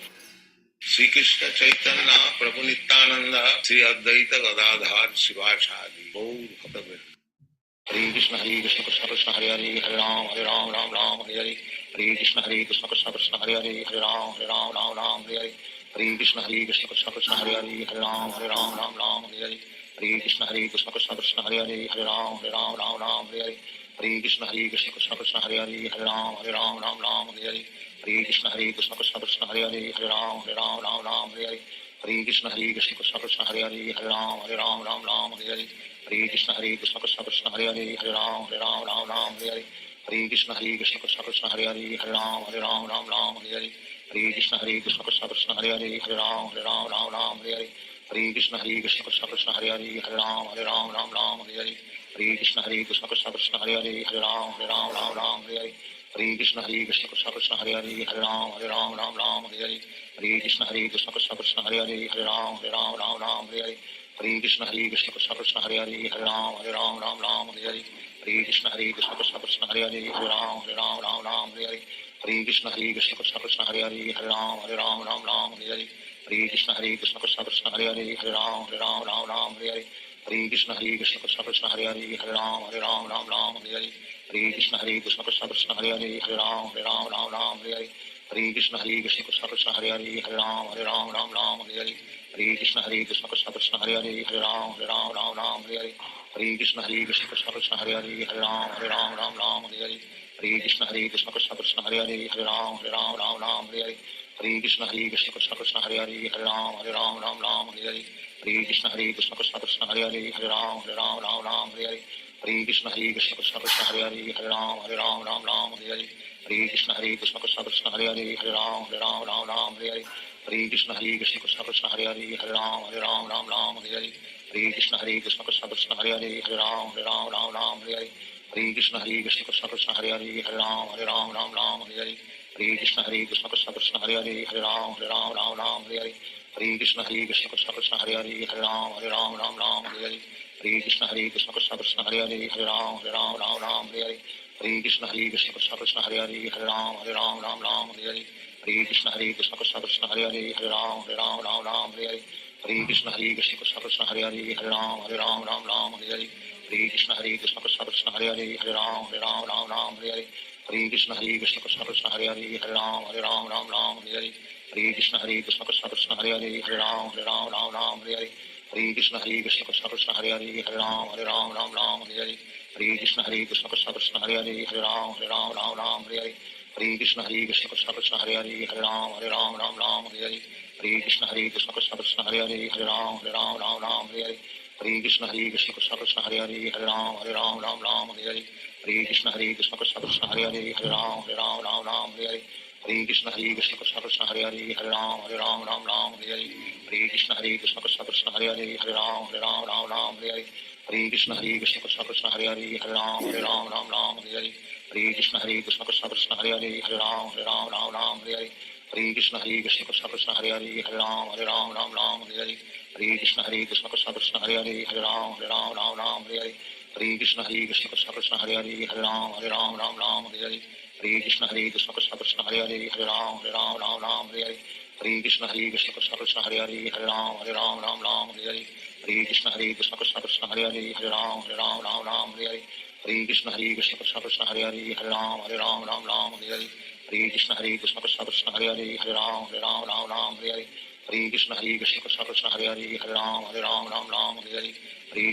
Sri Krishna Chaitanya Prabhu Nityananda Sri Advaita Gadadhar Sivasadi Gaur Bhakta Hare Krishna Krishna Krishna Hare Hare Hare Ram Ram Hare Hare Hare Krishna Krishna Krishna Hare Hare Hare Ram Hare Hare Hare Krishna Krishna Krishna Hare Hare Hare Ram Hare Hare Hare Krishna Krishna Krishna Hare Hare Hare Ram Hare Hare Hare Krishna Krishna Krishna Hare Hare Hare Ram Hare Hare Hare Krishna Krishna Krishna Hare Hare Hare Ram Hare Hare Hare Krishna Krishna Krishna Hare Hare Hare Ram Hare Hare Hare Krishna Krishna Krishna Hare Hare Hare Ram Hare Hare Hare Krishna Krishna Krishna Hare Hare Hare Ram Hare Hare Hare Krishna Krishna Krishna Hare Hare Hare Ram Hare Hare Hare Krishna Krishna Krishna Hare Hare Hare Ram Hare Hare Hare Krishna Krishna Krishna Hare Hare Hare Ram Hare Hare Hare Krishna Krishna Krishna Hare Hare Hare Ram Hare Hare Krishna Krishna Krishna Hare Hare Hare Ram Hare Hare Hare Krishna Krishna Krishna Hare Hare Hare Ram Hare Hare Hare Krishna Krishna Krishna Hare Hare Hare Ram Hare Hare Hare Krishna Krishna Krishna Hare Hare Hare Ram Hare Hare Krishna Krishna Krishna Hare Hare Hare Ram Hare Hare Krishna Krishna Krishna Hare Hare Hare Ram Hare Hare Krishna Krishna Krishna Hare Hare Hare Ram Hare Hare Krishna Krishna Krishna Hare Hare Hare Ram Hare Hare Krishna Krishna Krishna Hare Hare Hare Ram Hare Hare Krishna Krishna Krishna Hare Hare Hare Ram Hare Hare Krishna Krishna Krishna Hare Hare Hare Ram Hare Hare Krishna Krishna Krishna Hare Hare Hare Ram Hare Hare Krishna Krishna Krishna Hare Hare Hare Ram Hare Hare Krishna Krishna Krishna Hare Hare Hare Ram Hare Hare Krishna Krishna Krishna Hare Hare Hare Ram Hare Hare Krishna Krishna Krishna Hare Hare Hare Ram Hare Hare Krishna Krishna Krishna Hare Hare Hare Ram Hare Krishna Krishna Krishna Hare Hare Hare Ram Hare Krishna Krishna Krishna Hare Hare Hare Ram Hare Krishna Krishna Krishna Hare Hare Hare Ram Hare Krishna Krishna Krishna Hare Hare Hare Ram Hare Krishna Krishna Krishna Hare Hare Hare Ram Hare Krishna Krishna Krishna Hare Hare Hare Ram Hare Krishna Krishna Krishna Hare Hare Hare Ram Hare Krishna Krishna Krishna Hare Hare Hare Ram Hare Krishna Krishna Krishna Hare Hare Hare Ram Hare Krishna Krishna Krishna Hare Hare Hare Ram Hare Krishna Krishna Krishna Hare Hare Hare Ram Hare Krishna Krishna Krishna Hare Hare Hare Ram Hare Krishna Krishna Krishna Hare Hare Hare Ram Hare Krishna Krishna Krishna Hare Hare Hare Ram Hare Krishna Krishna Krishna Hare Hare Hare Ram Hare Krishna Krishna Krishna Hare Hare Hare Ram Hare Krishna Krishna Krishna Hare Hare Hare Ram Hare Krishna Krishna Krishna Hare Hare Hare Ram Hare Krishna Krishna Krishna Hare Hare Hare Ram Hare Krishna Krishna Krishna Hare Hare Hare Ram Hare Krishna Krishna Krishna Hare Hare Hare Ram Hare Krishna Krishna Krishna Hare Hare Hare Ram Hare Krishna Krishna Krishna Hare Hare Hare Ram Hare Krishna Krishna Krishna Hare Hare Hare Ram Hare Krishna Krishna Krishna Hare Hare Hare Ram Hare Krishna Krishna Krishna Hare Hare Hare Ram Hare Krishna Krishna Krishna Hare Hare Hare Ram Hare Krishna Krishna Krishna Hare Hare Hare Ram Hare Krishna Krishna Krishna Hare Hare Hare Ram Hare Krishna Krishna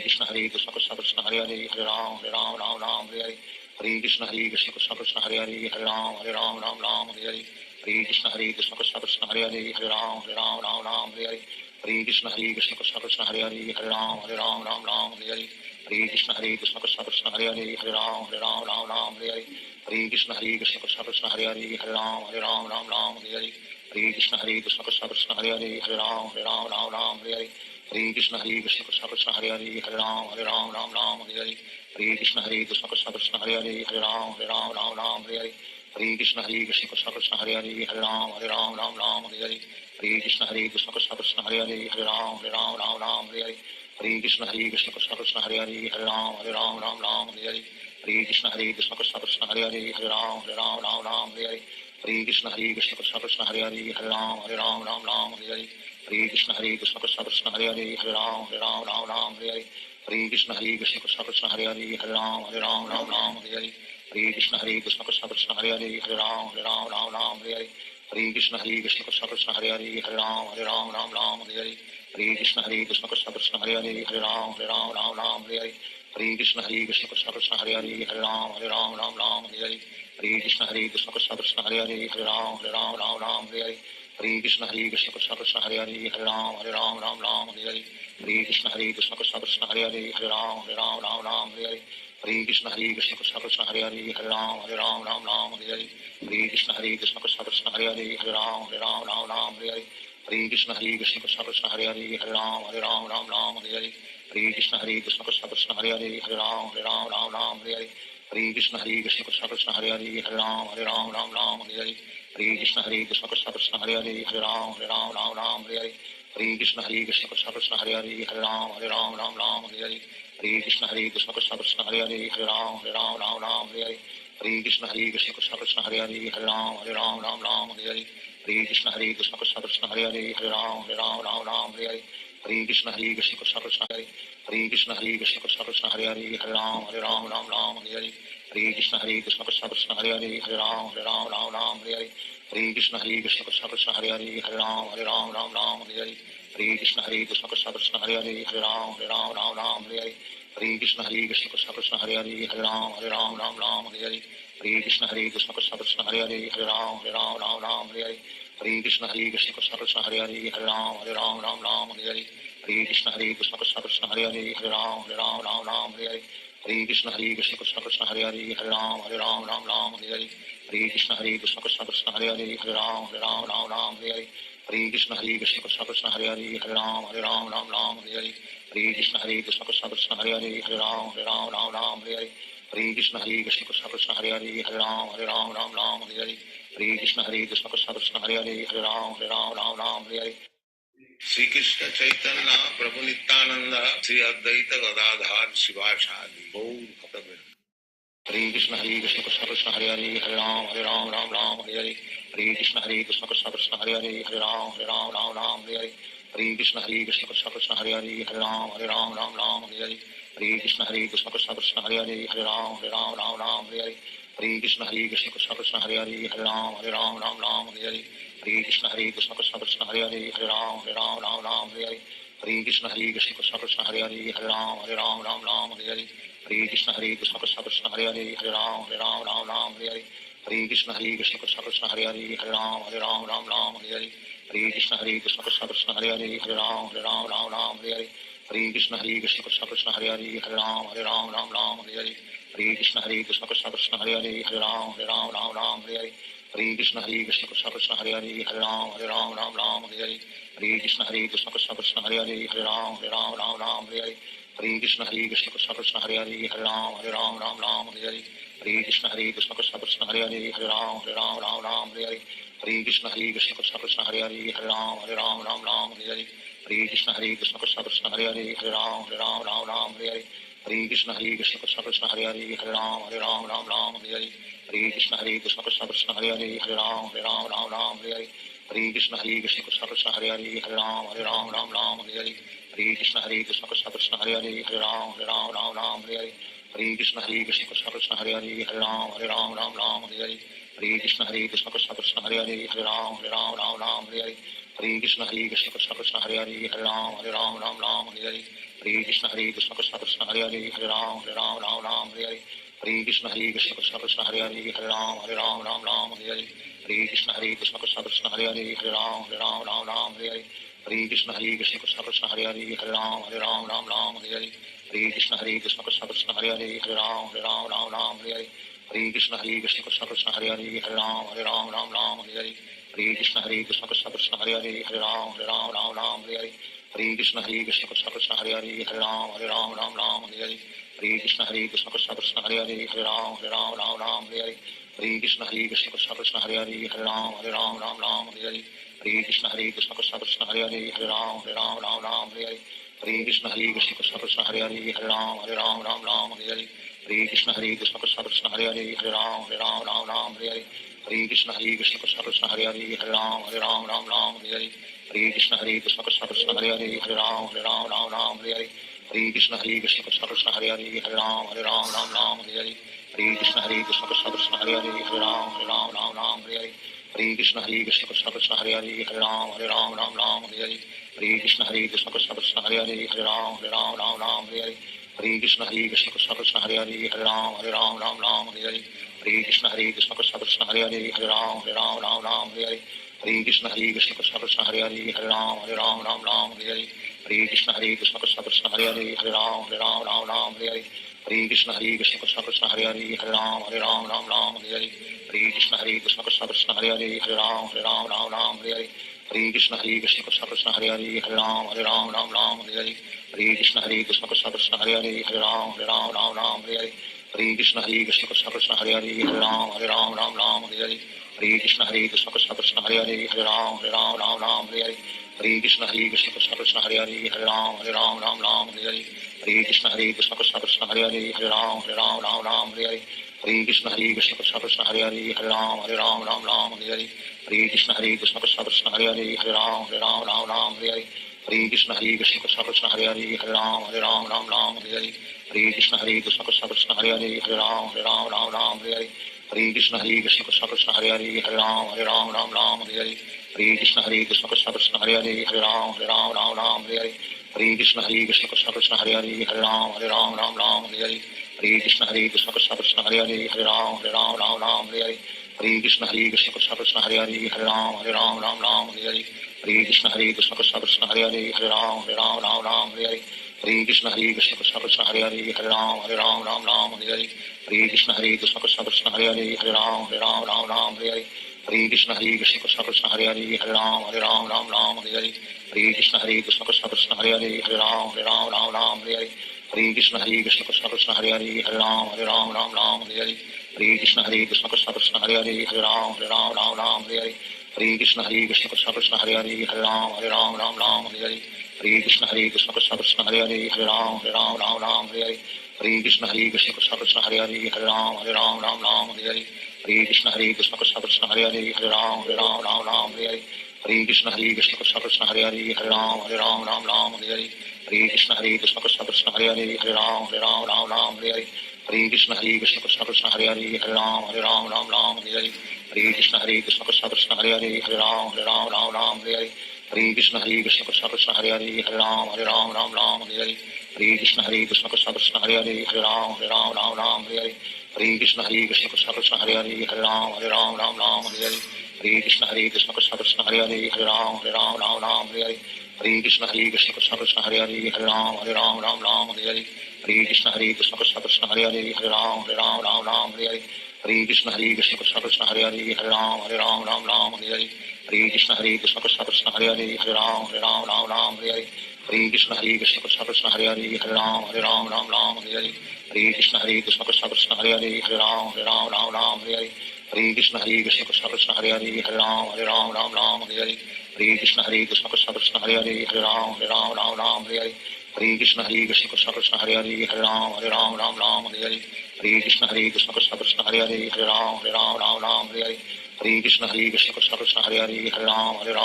Krishna Hare Hare Hare Ram Hare Krishna Krishna Krishna Hare Hare Hare Ram Hare Krishna Krishna Krishna Hare Hare Hare Ram Hare Hare Krishna Krishna Krishna Hare Hare Ram Ram Ram Hare Hare Hare Krishna Krishna Krishna Hare Hare Ram Ram Hare Hare Hare Krishna Krishna Krishna Hare Hare Ram Ram Hare Hare Hare Krishna Krishna Krishna Hare Hare Ram Ram Hare Hare Hare Krishna Krishna Krishna Hare Hare Ram Ram Hare Hare Hare Krishna Krishna Krishna Krishna Hare Hare Ram Ram Hare Hare Hare Krishna Krishna Krishna Hare Hare Ram Ram Hare Hare Hare Krishna Krishna Krishna Krishna Hare Hare Ram Hare Hare Hare Krishna Krishna Krishna Hare Hare Ram Hare Hare Hare Krishna Krishna Krishna Krishna Hare Hare Ram Hare Hare Hare Krishna Krishna Krishna Krishna Hare Hare Ram Hare Hare Hare Krishna Krishna Krishna Krishna Hare Hare Ram Hare Hare Hare Krishna Krishna Krishna Krishna Hare Hare Ram Hare Hare Hare Krishna Krishna Krishna Krishna Hare Hare Ram Hare Hare Hare Krishna Krishna Krishna Krishna Hare Hare Ram Hare Hare Hare Krishna Krishna Krishna Krishna Hare Hare Ram Hare Hare Hare Krishna Krishna Krishna Krishna Hare Hare Ram Hare Hare Hare Krishna Krishna Krishna Krishna Hare Hare Ram Hare Hare Hare Krishna Krishna Krishna Krishna Hare Hare Ram Hare Hare Hare Krishna Krishna Krishna Krishna Hare Hare Ram Hare Hare Hare Krishna Krishna Krishna Krishna Hare Hare Ram Hare Hare Hare Krishna Krishna Krishna Krishna Hare Hare Ram Hare Hare Hare Krishna Krishna Krishna Krishna Hare Hare Ram Hare Hare Hare Krishna Krishna Krishna Krishna Hare Hare Ram Hare Hare Hare Krishna Krishna Krishna Krishna Hare Hare Ram Hare Hare Hare Krishna Krishna Krishna Krishna Hare Hare Ram Hare Hare Hare Krishna Krishna Krishna Krishna Hare Hare Ram Hare Hare Hare Krishna Krishna Krishna Krishna Hare Hare Ram Hare Hare Hare Krishna Krishna Krishna Krishna Hare Hare Ram Hare Hare Hare Krishna Krishna Krishna Krishna Hare Hare Ram Hare Hare Hare Krishna Krishna Krishna Krishna Hare Hare Krishna Krishna Krishna Krishna Hare Hare Ram Hare Hare Hare Krishna Krishna Krishna Krishna Hare Hare Ram Hare Hare Hare Krishna Krishna Krishna Krishna Hare Hare Ram Hare Hare Hare Krishna Krishna Krishna Krishna Hare Hare Ram Hare Hare Hare Krishna Krishna Krishna Krishna Hare Hare Ram Hare Hare Hare Krishna Krishna Krishna Krishna Hare Hare Ram Hare Hare Hare Krishna Krishna Krishna Krishna Hare Hare Ram Hare Hare Hare Krishna Krishna Krishna Krishna Hare Hare Ram Hare Hare Hare Krishna Krishna Krishna Krishna Hare Hare Ram Hare Hare Hare Krishna Krishna Krishna Krishna Hare Hare Ram Hare Hare Hare Krishna Krishna Krishna Krishna Hare Hare Ram Hare Hare Hare Krishna Krishna Krishna Krishna Hare Hare Ram Hare Hare Hare Krishna Krishna Krishna Krishna Hare Hare Ram Hare Hare Hare Krishna Krishna Krishna Krishna Hare Hare Ram Hare Hare Shri Krishna Chaitanya Prabhu Nityanand Shri Advaita Gadadhar शिवासादि Gaur भक्तवृंद Hare Krishna Krishna Krishna Hare Hare Ram Hare Hare Hare Krishna Krishna Krishna Krishna Hare Hare Ram Hare Hare Hare Krishna Krishna Krishna Krishna Hare Hare Ram Hare Hare Hare Krishna Krishna Krishna Krishna Hare Hare Ram Hare Hare Hare Krishna Krishna Krishna Krishna Hare Hare Ram Hare Hare Hare Krishna Krishna Krishna Krishna Hare Hare Ram Hare Hare Hare Krishna Krishna Krishna Krishna Hare Hare Ram Hare Hare Hare Krishna Krishna Krishna Krishna Hare Hare Ram Hare Hare Hare Krishna Krishna Krishna Krishna Hare Hare Ram Hare Hare Hare Krishna Krishna Krishna Krishna Hare Hare Ram Hare Hare Hare Krishna Krishna Krishna Krishna Hare Hare Ram Hare Hare Hare Krishna Krishna Krishna Krishna Hare Hare Ram Hare Hare Hare Krishna Krishna Krishna Krishna Hare Hare Ram Hare Hare Hare Krishna Krishna Krishna Krishna Hare Hare Ram Hare Hare Hare Krishna Krishna Krishna Krishna Hare Hare Ram Hare Hare Hare Krishna Krishna Krishna Krishna Hare Hare Ram Hare Hare Hare Krishna Krishna Krishna Krishna Hare Hare Ram Hare Hare Hare Krishna Krishna Krishna Krishna Hare Hare Ram Hare Hare Hare Krishna Krishna Krishna Krishna Hare Hare Ram Hare Hare Hare Krishna Krishna Krishna Krishna Hare Hare Ram Hare Hare Hare Krishna Krishna Krishna Krishna Hare Hare Ram Hare Hare Hare Krishna Krishna Krishna Krishna Hare Hare Ram Hare Hare Hare Krishna Krishna Krishna Krishna Hare Hare Ram Hare Hare Hare Krishna Krishna Krishna Krishna Hare Hare Ram Hare Hare Hare Krishna Krishna Krishna Krishna Hare Hare Ram Hare Hare Hare Krishna Krishna Krishna Krishna Hare Hare Ram Hare Hare Hare Krishna Krishna Krishna Hare Hare Ram Ram Ram Hare Hare Hare Krishna Krishna Krishna Hare Hare Ram Ram Hare Hare Hare Krishna Krishna Krishna Hare Hare Ram Ram Hare Hare Hare Krishna Krishna Krishna Hare Hare Ram Ram Hare Hare Hare Krishna Krishna Krishna Hare Hare Ram Ram Hare Hare Hare Krishna Krishna Krishna Hare Hare Ram Ram Hare Hare Hare Krishna Krishna Krishna Hare Hare Ram Ram Hare Hare Hare Krishna Krishna Krishna Hare Hare Ram Hare Hare Hare Krishna Krishna Krishna Hare Hare Ram Ram Hare Hare Hare Krishna Krishna Krishna Krishna Hare Hare Ram Hare Hare Hare Krishna Krishna Krishna Hare Hare Ram Hare Hare Hare Krishna Krishna Krishna Krishna Hare Hare Ram Hare Hare Hare Krishna Krishna Krishna Krishna Hare Hare Ram Hare Hare Hare Krishna Krishna Krishna Krishna Hare Hare Ram Hare Hare Hare Krishna Krishna Krishna Krishna Hare Hare Ram Hare Hare Hare Krishna Krishna Krishna Krishna Hare Hare Ram Hare Hare Hare Krishna Krishna Krishna Krishna Hare Hare Ram Hare Hare Hare Krishna Krishna Krishna Krishna Hare Hare Ram Hare Hare Hare Krishna Krishna Krishna Krishna Hare Hare Ram Hare Hare Hare Krishna Krishna Krishna Krishna Hare Hare Ram Hare Hare Hare Krishna Krishna Krishna Krishna Hare Hare Ram Hare Hare Hare Krishna Krishna Krishna Krishna Hare Hare Ram Hare Hare Hare Krishna Krishna Krishna Krishna Hare Hare Ram Hare Hare Hare Krishna Krishna Krishna Krishna Hare Hare Ram Hare Hare Hare Krishna Krishna Krishna Krishna Hare Hare Ram Hare Hare Hare Krishna Krishna Krishna Krishna Hare Hare Ram Hare Hare Hare Krishna Krishna Krishna Krishna Hare Hare Ram Hare Hare Hare Krishna Krishna Krishna Krishna Hare Hare Ram Hare Hare Hare Krishna Krishna Krishna Krishna Hare Hare Ram Hare Hare Hare Krishna Krishna Krishna Krishna Hare Hare Ram Hare Hare Hare Krishna Krishna Krishna Krishna Hare Hare Ram Hare Hare Hare Krishna Krishna Krishna Krishna Hare Hare Ram Hare Hare Hare Krishna Krishna Krishna Krishna Hare Hare Ram Hare Hare Hare Krishna Krishna Krishna Krishna Hare Hare Ram Hare Hare Hare Krishna Krishna Krishna Krishna Hare Hare Ram Hare Hare Hare Krishna Krishna Krishna Krishna Hare Hare Ram Hare Hare Hare Krishna Krishna Krishna Krishna Hare Hare Ram Hare Hare Hare Krishna Krishna Krishna Krishna Hare Hare Ram Hare Hare Hare Krishna Krishna Krishna Krishna Hare Hare Ram Hare Hare Hare Krishna Krishna Krishna Krishna Hare Hare Ram Hare Hare Hare Krishna Krishna Krishna Krishna Hare Hare Ram Hare Hare Hare Krishna Krishna Krishna Krishna Hare Hare Ram Hare Hare Hare Krishna Krishna Krishna Krishna Hare Hare Ram Hare Hare Hare Krishna Krishna Krishna Krishna Hare Hare Ram Hare Hare Hare Krishna Krishna Krishna Krishna Hare Hare Ram Hare Hare Hare Krishna Krishna Krishna Krishna Hare Hare Ram Hare Hare Hare Krishna Krishna Krishna Krishna Hare Hare Ram Hare Hare Hare Krishna Krishna Krishna Krishna Hare Hare Ram Hare Hare Hare Krishna Krishna Krishna Krishna Hare Hare Ram Hare Hare Hare Krishna Krishna Krishna Krishna Hare Hare Ram Hare Hare Hare Krishna Krishna Krishna Krishna Hare Hare Ram Hare Hare Hare Krishna Krishna Krishna Krishna Hare Hare Ram Hare Hare Hare Krishna Krishna Krishna Krishna Hare Hare Ram Hare Hare Hare Krishna Krishna Krishna Krishna Hare Hare Ram Hare Hare Hare Krishna Krishna Krishna Krishna Hare Hare Ram Hare Hare Hare Krishna Krishna Krishna Krishna Hare Hare Ram Hare Hare Hare Krishna Krishna Krishna Krishna Hare Hare Ram Hare Hare Hare Krishna Krishna Krishna Krishna Hare Hare Ram Hare Hare Hare Krishna Krishna Krishna Krishna Hare Hare Ram Hare Hare Hare Krishna Krishna Krishna Krishna Hare Hare Ram Hare Hare Hare Krishna Krishna Krishna Krishna Hare Hare Ram Hare Hare Hare Krishna Krishna Krishna Krishna Hare Hare Ram Hare Hare Hare Krishna Krishna Krishna Krishna Hare Hare Ram Hare Hare Hare Krishna Krishna Krishna Krishna Hare Hare Ram Hare Hare Hare Krishna Krishna Krishna Krishna Hare Hare Ram Hare Hare Hare Krishna Krishna Krishna Krishna Hare Hare Ram Hare Hare Hare Krishna Krishna Krishna Krishna Hare Hare Ram Hare Hare Hare Krishna Krishna Krishna Krishna Hare Hare Ram Hare Hare Hare Krishna Krishna Krishna Krishna Hare Hare Ram Hare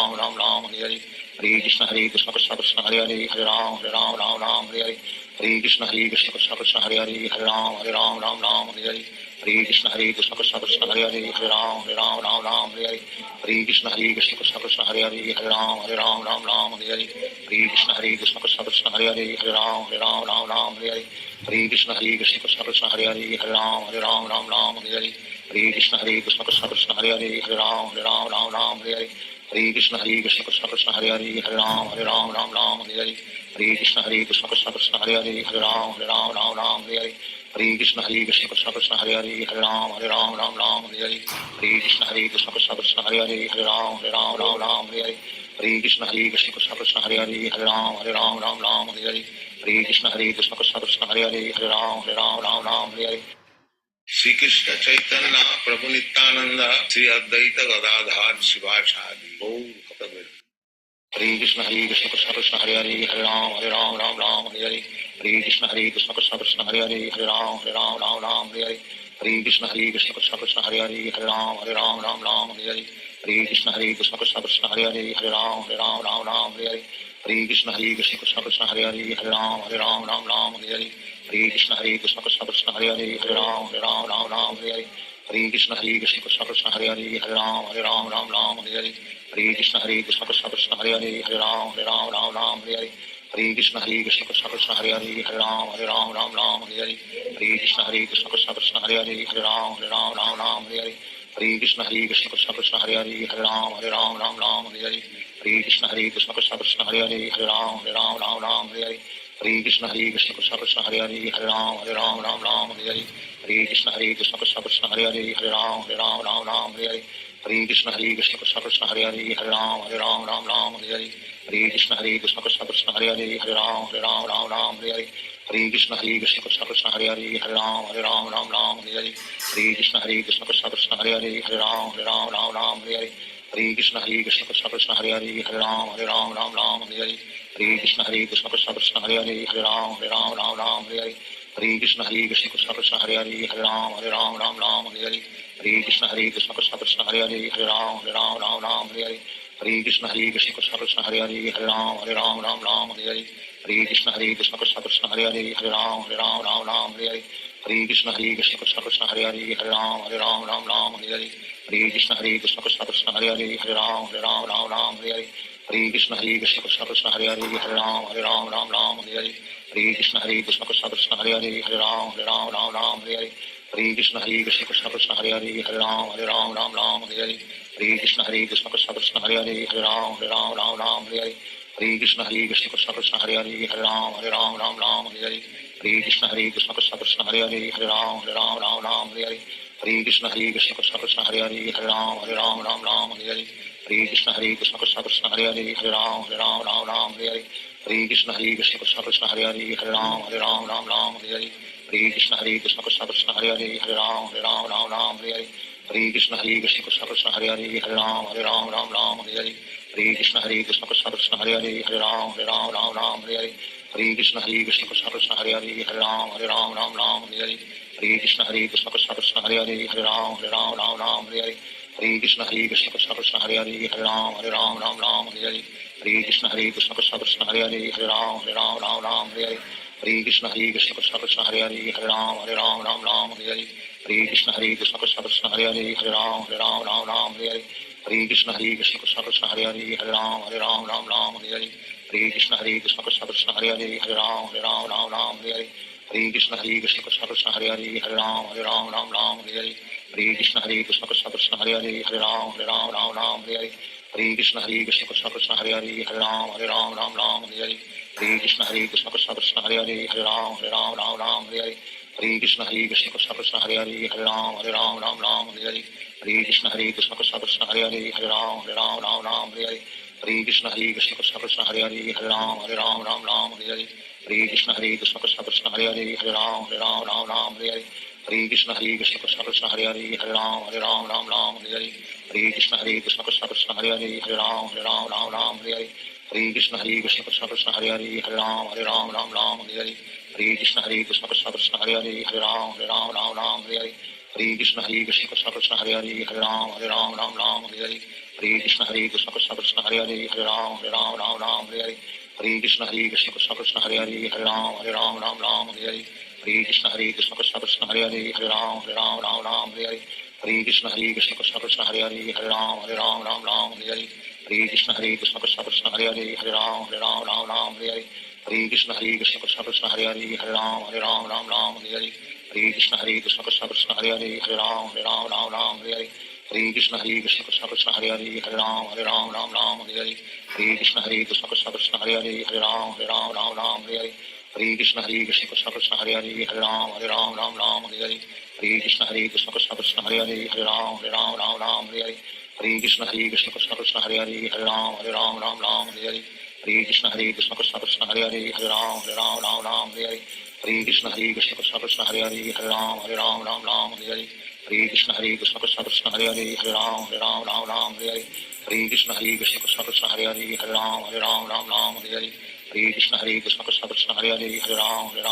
Hare Hare Krishna Krishna Krishna Krishna Hare Hare Ram Hare Hare Hare Krishna Krishna Krishna Krishna Hare Hare Ram Hare Hare Hare Krishna Krishna Krishna Hare Hare Hare Ram Ram Ram Hare Hare Hare Krishna Krishna Krishna Hare Hare Hare Ram Ram Hare Hare Hare Krishna Krishna Krishna Hare Hare Hare Ram Ram Hare Hare Hare Krishna Krishna Krishna Hare Hare Hare Ram Ram Hare Hare Hare Krishna Krishna Krishna Hare Hare Hare Ram Ram Hare Hare Hare Krishna Krishna Krishna Hare Hare Hare Ram Ram Hare Hare Hare Krishna Krishna Krishna Hare Hare Hare Ram Ram Hare Hare Hare Krishna Krishna Krishna Hare Hare Hare Ram Ram Hare Hare Hare Krishna Krishna Krishna Hare Hare Hare Ram Ram Hare Hare Hare Krishna Krishna Krishna Hare Hare Hare Ram Ram Hare Hare Hare Krishna Krishna Krishna Hare Hare Hare Ram Hare Hare Sri Krishna Chaitanya Prabhu Nityananda Sri Advaita Gadadhar Sivasadi Gaur Bhakta Hare Krishna Krishna Krishna Hare Hare Hare Ram Ram Hare Hare Hare Krishna Krishna Krishna Hare Hare Hare Ram Ram Hare Hare Hare Krishna Krishna Krishna Hare Hare Hare Ram Ram Hare Hare Hare Krishna Krishna Krishna Hare Hare Hare Ram Ram Hare Hare Hare Krishna Krishna Krishna Hare Hare Hare Ram Ram Hare Hare Hare Krishna Krishna Krishna Hare Hare Hare Ram Ram Hare Hare Hare Krishna Krishna Krishna Hare Hare Hare Ram Hare Hare Hare Krishna Krishna Krishna Hare Hare Hare Ram Hare Hare Hare Krishna Krishna Krishna Hare Hare Hare Ram Hare Hare Hare Krishna Krishna Krishna Hare Hare Hare Ram Hare Hare Hare Krishna Krishna Krishna Hare Hare Hare Ram Hare Hare Hare Krishna Krishna Krishna Hare Hare Hare Ram Hare Hare Hare Krishna Krishna Krishna Hare Hare Hare Ram Hare Hare Hare Krishna Krishna Krishna Hare Hare Hare Ram Hare Hare Hare Krishna Krishna Krishna Hare Hare Hare Ram Hare Hare Hare Krishna Krishna Krishna Hare Hare Hare Ram Hare Hare Hare Krishna Krishna Krishna Hare Hare Hare Ram Hare Hare Hare Krishna Krishna Krishna Hare Hare Hare Ram Hare Hare Hare Krishna Krishna Krishna Hare Hare Hare Ram Hare Hare Hare Krishna Krishna Krishna Hare Hare Hare Ram Hare Hare Hare Krishna Krishna Krishna Hare Hare Hare Ram Hare Hare Hare Krishna Krishna Krishna Hare Hare Hare Ram Hare Hare Hare Krishna Krishna Krishna Hare Hare Hare Ram Hare Hare Hare Krishna Krishna Krishna Hare Hare Hare Ram Hare Hare Hare Krishna Krishna Krishna Hare Hare Hare Ram Hare Hare Hare Krishna Krishna Krishna Hare Hare Hare Ram Hare Hare Hare Krishna Krishna Krishna Hare Hare Hare Ram Hare Hare Hare Krishna Krishna Krishna Hare Hare Hare Ram Hare Hare Hare Krishna Krishna Krishna Hare Hare Hare Ram Hare Hare Hare Krishna Krishna Krishna Hare Hare Hare Ram Hare Hare Hare Krishna Krishna Krishna Hare Hare Hare Ram Hare Hare Krishna Krishna Krishna Hare Hare Hare Ram Hare Hare Hare Krishna Krishna Krishna Hare Hare Hare Ram Hare Hare Hare Krishna Krishna Krishna Hare Hare Hare Ram Hare Hare Hare Krishna Krishna Krishna Hare Hare Hare Ram Hare Hare Hare Krishna Krishna Krishna Hare Hare Hare Ram Hare Hare Hare Krishna Krishna Krishna Hare Hare Hare Ram Hare Hare Hare Krishna Krishna Krishna Hare Hare Hare Ram Hare Hare Hare Krishna Krishna Krishna Hare Hare Hare Ram Hare Hare Hare Krishna Krishna Krishna Hare Hare Hare Ram Hare Hare Hare Krishna Krishna Krishna Hare Hare Hare Ram Hare Hare Krishna Krishna Krishna Hare Hare Hare Ram Hare Hare Krishna Krishna Krishna Hare Hare Hare Ram Hare Hare Krishna Krishna Krishna Hare Hare Hare Ram Hare Hare Krishna Krishna Krishna Hare Hare Hare Ram Hare Hare Krishna Krishna Krishna Hare Hare Hare Ram Hare Hare Krishna Krishna Krishna Hare Hare Hare Ram Hare Hare Krishna Krishna Krishna Hare Hare Hare Ram Hare Hare Krishna Krishna Krishna Hare Hare Hare Ram Hare Hare Krishna Krishna Krishna Hare Hare Hare Ram Hare Hare Krishna Krishna Krishna Hare Hare Hare Ram Hare Hare Krishna Krishna Krishna Hare Hare Hare Ram Hare Hare Krishna Krishna Krishna Hare Hare Hare Ram Hare Hare Krishna Krishna Krishna Hare Hare Hare Ram Hare Hare Krishna Krishna Krishna Hare Hare Hare Ram Hare Hare Krishna Krishna Krishna Hare Hare Hare Ram Hare Hare Krishna Krishna Krishna Hare Hare Hare Ram Hare Hare Krishna Krishna Krishna Hare Hare Hare Ram Hare Hare Krishna Krishna Krishna Hare Hare Hare Ram Hare Hare Krishna Krishna Krishna Hare Hare Hare Ram Hare Hare Krishna Krishna Krishna Hare Hare Hare Ram Hare Hare Hare Krishna Krishna Krishna Hare Hare Hare Ram Ram Ram Hare Hare Hare Krishna Krishna Krishna Hare Hare Hare Ram Ram Ram Hare Hare Hare Krishna Krishna Krishna Hare Hare Hare Ram Ram Hare Hare Hare Krishna Krishna Krishna Hare Hare Hare Ram Ram Hare Hare Hare Krishna Krishna Krishna Hare Hare Hare Ram Ram Hare Hare Hare Krishna Krishna Krishna Hare Hare Hare Ram Ram Hare Hare Hare Krishna Krishna Krishna Hare Hare Hare Ram Ram Hare Hare Hare Krishna Krishna Krishna Hare Hare Hare Ram Ram Hare Hare Hare Krishna Krishna Krishna Hare Hare Hare Ram Ram Hare Hare Hare Krishna Krishna Krishna Hare Hare Hare Ram Ram Hare Hare Hare Krishna Krishna Krishna Hare Hare Hare Ram Hare Hare Hare Krishna Krishna Krishna Hare Hare Hare Ram Hare Hare Hare Krishna Krishna Krishna Hare Hare Hare Ram Hare Hare Hare Krishna Krishna Krishna Hare Hare Hare Ram Hare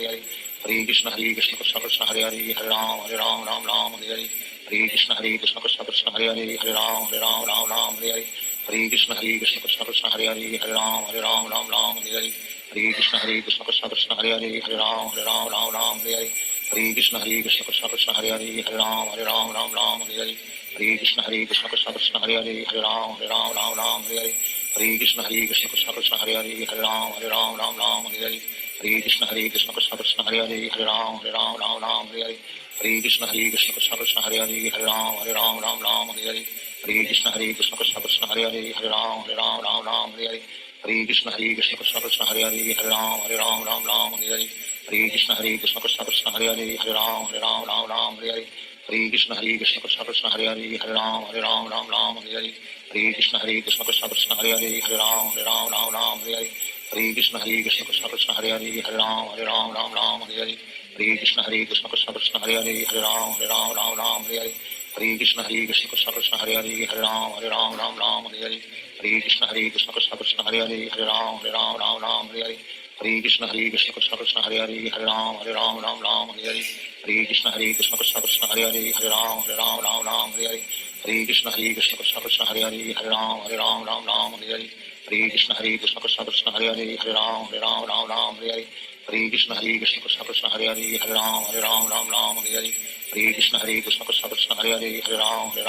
Hare Hare Krishna Krishna Krishna Hare Hare Hare Ram Hare Hare Hare Krishna Krishna Krishna Hare Hare Hare Ram Hare Hare Hare Krishna Krishna Krishna Hare Hare Hare Ram Hare Hare Hare Krishna Krishna Krishna Hare Hare Hare Ram Hare Hare Hare Krishna Krishna Krishna Hare Hare Hare Ram Hare Hare Hare Krishna Krishna Krishna Hare Hare Hare Ram Hare Hare Hare Krishna Krishna Krishna Hare Hare Hare Ram Hare Hare Hare Krishna Krishna Krishna Hare Hare Hare Ram Hare Hare Hare Krishna Krishna Krishna Hare Hare Hare Ram Hare Hare Hare Krishna Krishna Krishna Hare Hare Hare Ram Hare Hare Hare Krishna Krishna Krishna Hare Hare Hare Ram Hare Hare Hare Krishna Krishna Krishna Hare Hare Hare Ram Hare Hare Hare Krishna Krishna Krishna Hare Hare Hare Ram Hare Hare Hare Krishna Krishna Krishna Hare Hare Hare Ram Hare Hare Hare Krishna Krishna Krishna Hare Hare Hare Ram Hare Hare Hare Krishna Krishna Krishna Hare Hare Hare Ram Hare Hare Hare Krishna Krishna Krishna Hare Hare Hare Ram Hare Hare Hare Krishna Krishna Krishna Hare Hare Hare Ram Hare Hare Hare Krishna Krishna Krishna Hare Hare Hare Ram Hare Hare Hare Krishna Krishna Krishna Hare Hare Hare Ram Hare Hare Hare Krishna Krishna Krishna Hare Hare Hare Ram Hare Hare Hare Krishna Krishna Krishna Hare Hare Hare Ram Hare Hare Hare Krishna Krishna Krishna Hare Hare Hare Ram Hare Hare Hare Krishna Krishna Krishna Hare Hare Hare Ram Hare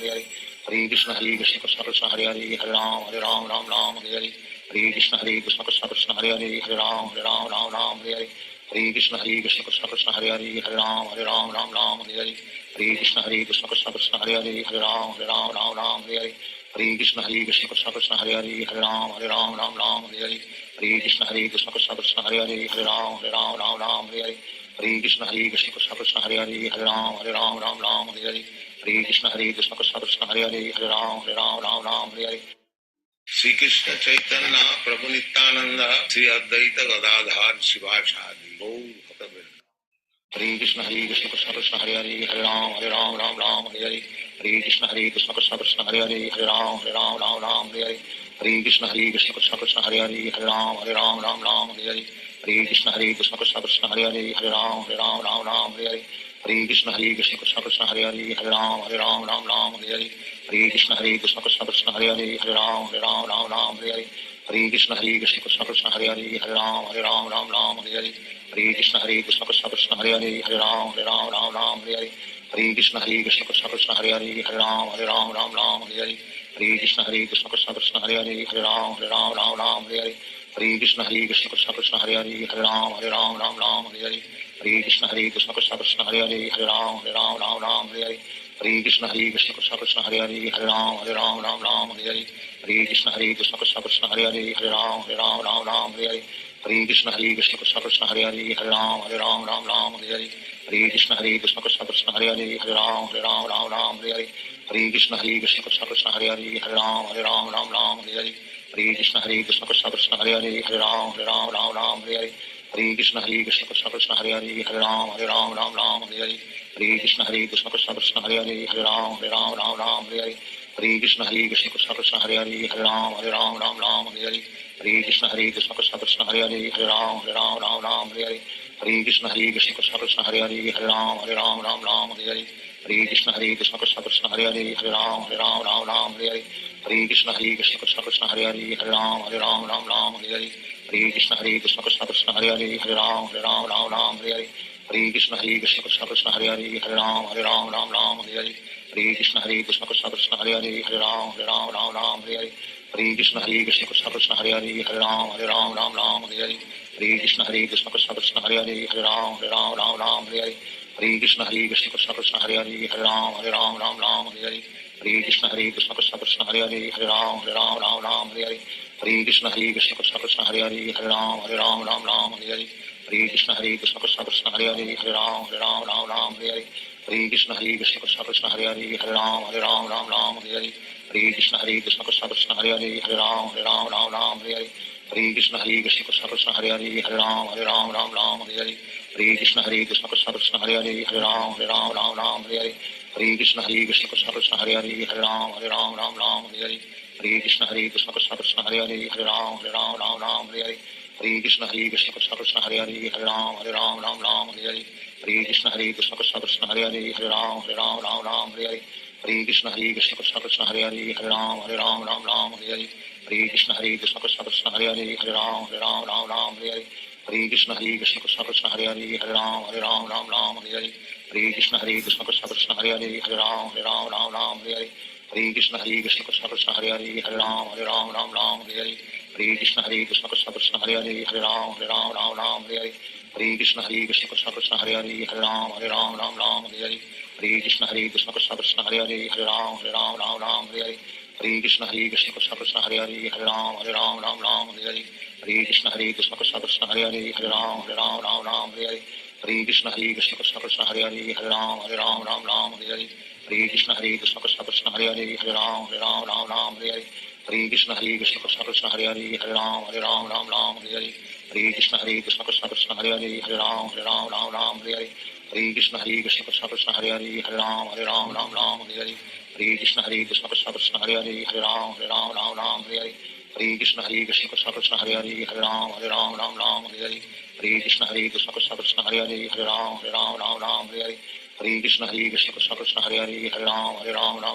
Hare Hare Krishna Krishna Krishna Hare Hare Hare Ram Hare Hare Hare Krishna Krishna Krishna Hare Hare Hare Ram Hare Hare Hare Krishna Krishna Krishna Hare Hare Hare Ram Hare Hare Hare Krishna Krishna Krishna Hare Hare Hare Ram Hare Hare Hare Krishna Krishna Krishna Hare Hare Hare Ram Hare Hare Hare Krishna Krishna Krishna Hare Hare Hare Ram Hare Hare Hare Krishna Krishna Krishna Hare Hare Hare Ram Hare Hare Hare Krishna Krishna Krishna Hare Hare Hare Ram Hare Hare Hare Krishna Krishna Krishna Hare Hare Hare Ram Hare Hare Shri Krishna Chaitanya Prabhu Nityanand Shri Advaita Gadadhar Shivacharya Gaur भक्तवृंद Hare Krishna Krishna Krishna Hare Hare Hare Ram Hare Hare Hare Krishna Krishna Krishna Hare Hare Hare Ram Hare Hare Hare Krishna Krishna Krishna Hare Hare Hare Ram Hare Hare Hare Krishna Krishna Krishna Hare Hare Hare Ram Hare Hare Hare Krishna Krishna Krishna Hare Hare Hare Ram Hare Hare Hare Krishna Krishna Krishna Hare Hare Hare Ram Hare Hare Hare Krishna Krishna Krishna Hare Hare Hare Ram Hare Hare Hare Krishna Krishna Krishna Hare Hare Hare Ram Hare Hare Hare Krishna Krishna Krishna Hare Hare Hare Ram Hare Hare Hare Krishna Krishna Krishna Hare Hare Hare Ram Hare Hare Hare Krishna Krishna Krishna Hare Hare Hare Ram Hare Hare Hare Krishna Krishna Krishna Hare Hare Hare Ram Hare Hare Hare Krishna Krishna Krishna Hare Hare Hare Ram Hare Hare Hare Krishna Krishna Krishna Hare Hare Hare Ram Hare Hare Hare Krishna Krishna Krishna Hare Hare Hare Ram Hare Hare Hare Krishna Krishna Krishna Hare Hare Hare Ram Hare Hare Hare Krishna Krishna Krishna Hare Hare Hare Ram Hare Hare Hare Krishna Krishna Krishna Hare Hare Hare Ram Hare Hare Hare Krishna Krishna Krishna Hare Hare Hare Ram Hare Hare Hare Krishna Krishna Krishna Hare Hare Hare Ram Hare Hare Hare Krishna Krishna Krishna Hare Hare Hare Ram Hare Hare Hare Krishna Krishna Krishna Hare Hare Hare Ram Hare Hare Hare Krishna Krishna Krishna Hare Hare Hare Ram Hare Hare Hare Krishna Krishna Krishna Hare Hare Hare Ram Hare Hare Hare Krishna Krishna Krishna Hare Hare Hare Ram Hare Hare Hare Krishna Krishna Krishna Hare Hare Hare Ram Ram Ram Hare Hare Hare Krishna Krishna Krishna Hare Hare Hare Ram Ram Hare Hare Hare Krishna Krishna Krishna Hare Hare Hare Ram Ram Hare Hare Hare Krishna Krishna Krishna Hare Hare Hare Ram Ram Hare Hare Hare Krishna Krishna Krishna Hare Hare Hare Ram Ram Hare Hare Hare Krishna Krishna Krishna Hare Hare Hare Ram Ram Hare Hare Hare Krishna Krishna Krishna Hare Hare Hare Ram Ram Hare Hare Hare Krishna Krishna Krishna Hare Hare Hare Ram Ram Hare Hare Hare Krishna Krishna Krishna Hare Hare Hare Ram Ram Hare Hare Hare Krishna Krishna Krishna Hare Hare Hare Ram Ram Hare Hare Hare Krishna Krishna Krishna Hare Hare Hare Ram Ram Hare Hare Hare Krishna Krishna Krishna Hare Hare Hare Ram Ram Hare Hare Hare Krishna Krishna Krishna Hare Hare Hare Ram Ram Hare Hare Hare Krishna Krishna Krishna Hare Hare Hare Ram Hare Hare Hare Krishna Krishna Krishna Hare Hare Hare Ram Hare Hare Hare Krishna Krishna Krishna Hare Hare Hare Ram Hare Hare Hare Krishna Krishna Krishna Hare Hare Hare Ram Hare Hare Hare Krishna Krishna Krishna Hare Hare Hare Ram Hare Hare Hare Krishna Krishna Krishna Hare Hare Hare Ram Hare Hare Hare Krishna Krishna Krishna Hare Hare Hare Ram Hare Hare Hare Krishna Krishna Krishna Hare Hare Hare Ram Hare Hare Hare Krishna Krishna Krishna Hare Hare Hare Ram Hare Hare Hare Krishna Krishna Krishna Hare Hare Hare Ram Hare Hare Hare Krishna Krishna Krishna Hare Hare Hare Ram Hare Hare Hare Krishna Krishna Krishna Hare Hare Hare Ram Hare Hare Hare Krishna Krishna Krishna Hare Hare Hare Ram Hare Hare Hare Krishna Krishna Krishna Hare Hare Hare Ram Hare Hare Hare Krishna Krishna Krishna Hare Hare Hare Ram Hare Hare Hare Krishna Krishna Krishna Hare Hare Hare Ram Hare Hare Hare Krishna Krishna Krishna Hare Hare Hare Ram Hare Hare Hare Krishna Krishna Krishna Hare Hare Hare Ram Hare Hare Hare Krishna Krishna Krishna Hare Hare Hare Ram Hare Hare Hare Krishna Krishna Krishna Hare Hare Hare Ram Hare Hare Hare Krishna Krishna Krishna Hare Hare Hare Ram Hare Hare Krishna Krishna Krishna Hare Hare Hare Ram Hare Hare Krishna Krishna Krishna Hare Hare Hare Ram Hare Hare Krishna Krishna Krishna Hare Hare Hare Ram Hare